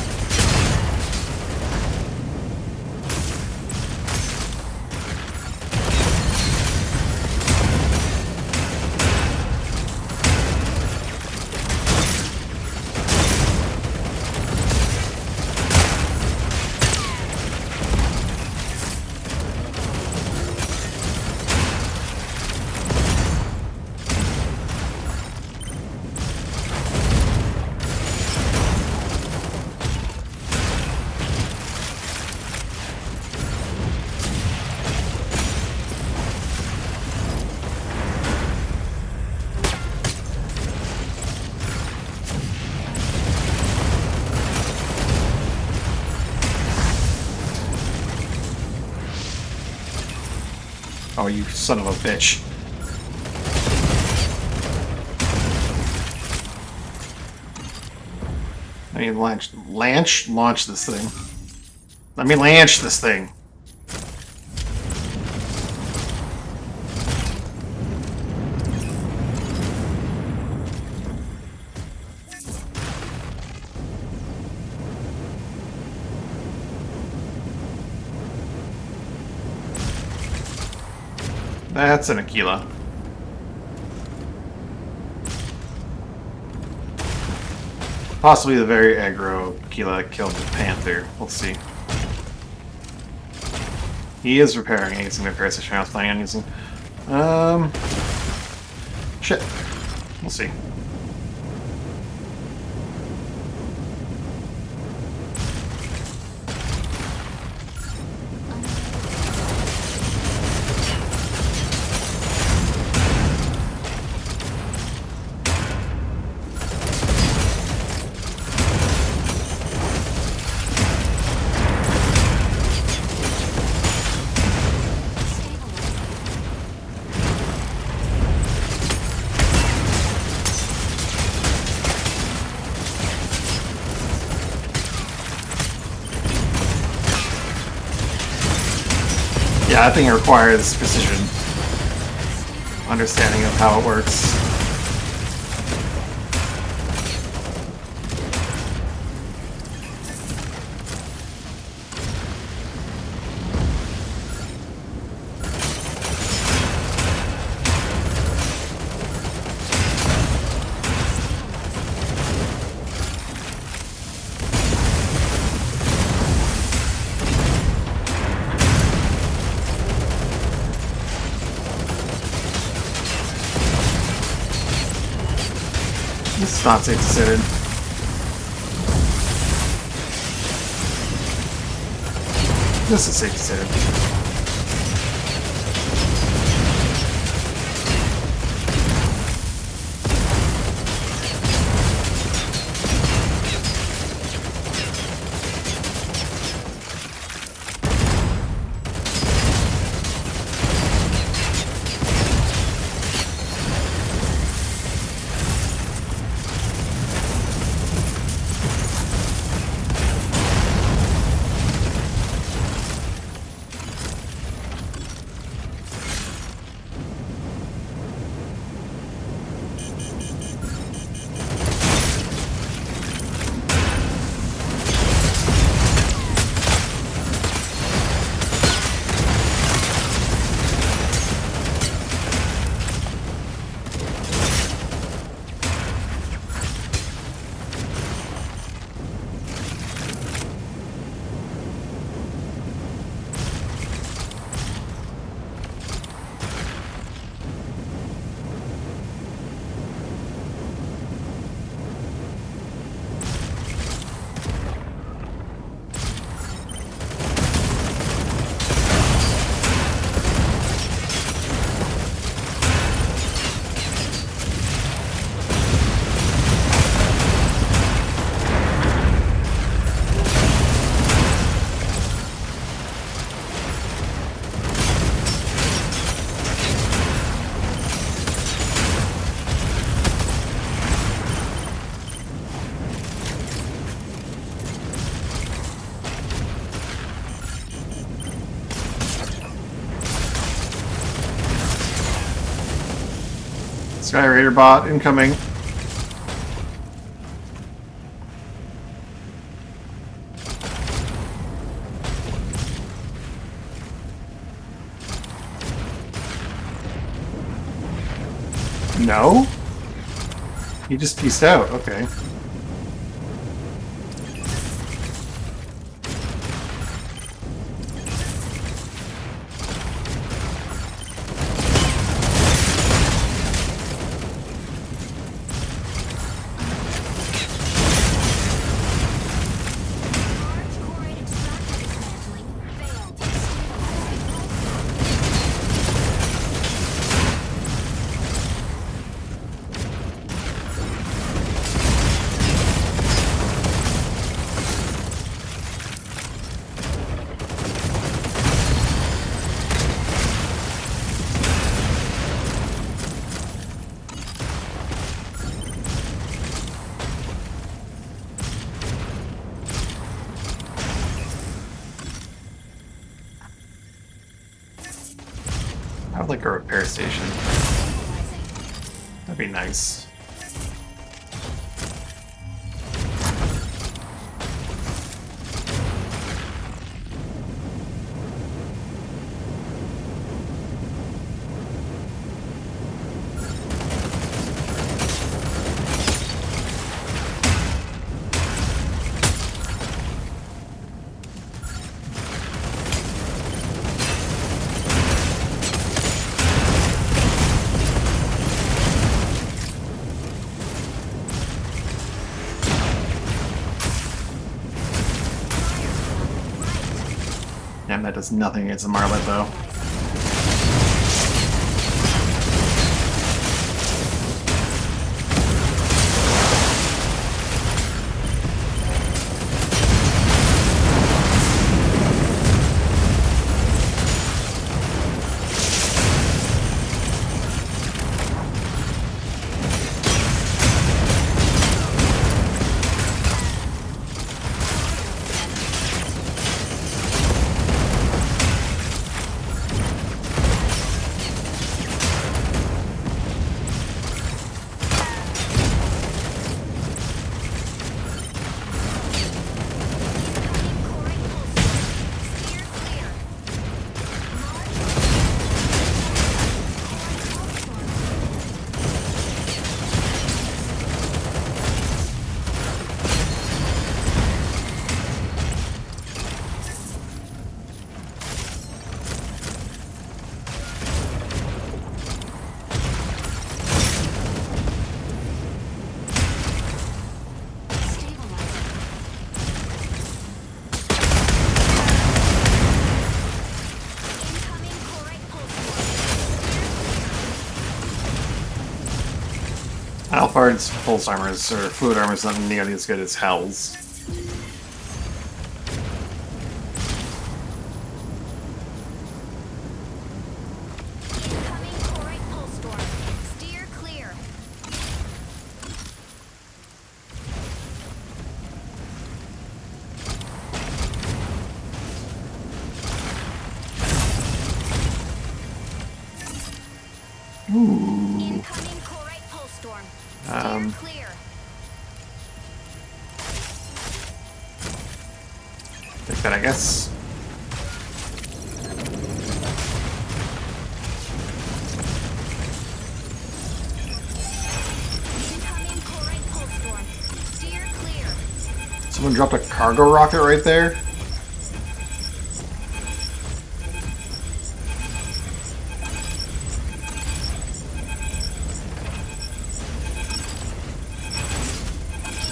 Oh, you son of a bitch. I mean, launch this thing. Let me launch this thing. That's an Aquila. Possibly the very aggro Aquila that killed the Panther. We'll see. He is repairing using the repair station I was planning on using. Shit. We'll see. Yeah, I think it requires precision. Understanding of how it works. This is not safe to sit in. This is safe to sit in. Sky Raider bot incoming. No? He just pieced out, okay. Large core extractor dismantling failed. I would like a repair station. Stabilizing. That'd be nice. Damn, that does nothing against the Marlet, though. Alphard's pulse armors, or fluid armor, is not nearly as good as Hell's. Incoming Corite pulse storm. Steer clear. Ooh. Incoming Corite pulse storm. Steer clear. Take that, I guess. Incoming Corite pulse storm. Steer clear. Someone dropped a cargo rocket right there.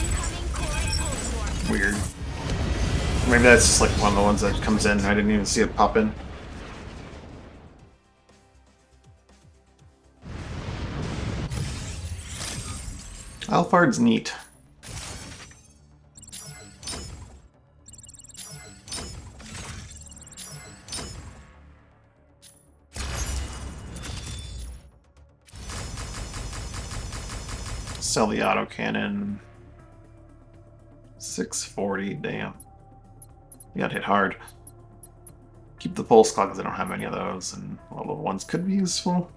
Incoming Corite pulse storm. Weird. Maybe that's just like one of the ones that comes in. I didn't even see it pop in. Alphard's neat. Sell the autocannon. 640, damn. You got hit hard. Keep the pulse clock because I don't have any of those, and level ones could be useful.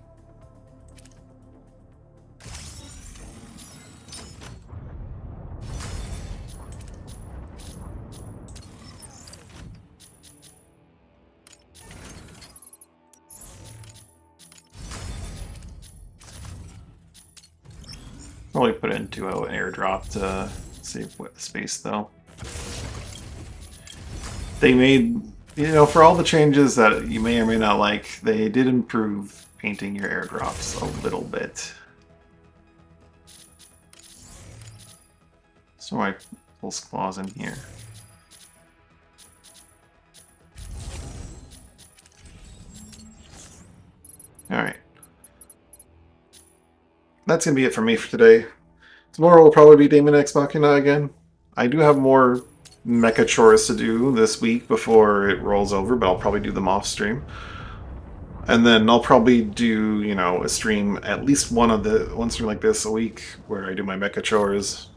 Probably put it into an airdrop to save space, though. They made, for all the changes that you may or may not like, they did improve painting your airdrops a little bit. So my pulse claws in here. Alright. That's going to be it for me for today. Tomorrow will probably be Daemon X Machina again. I do have more mecha chores to do this week before it rolls over, but I'll probably do them off stream. And then I'll probably do, a stream, at least one stream like this a week, where I do my mecha chores.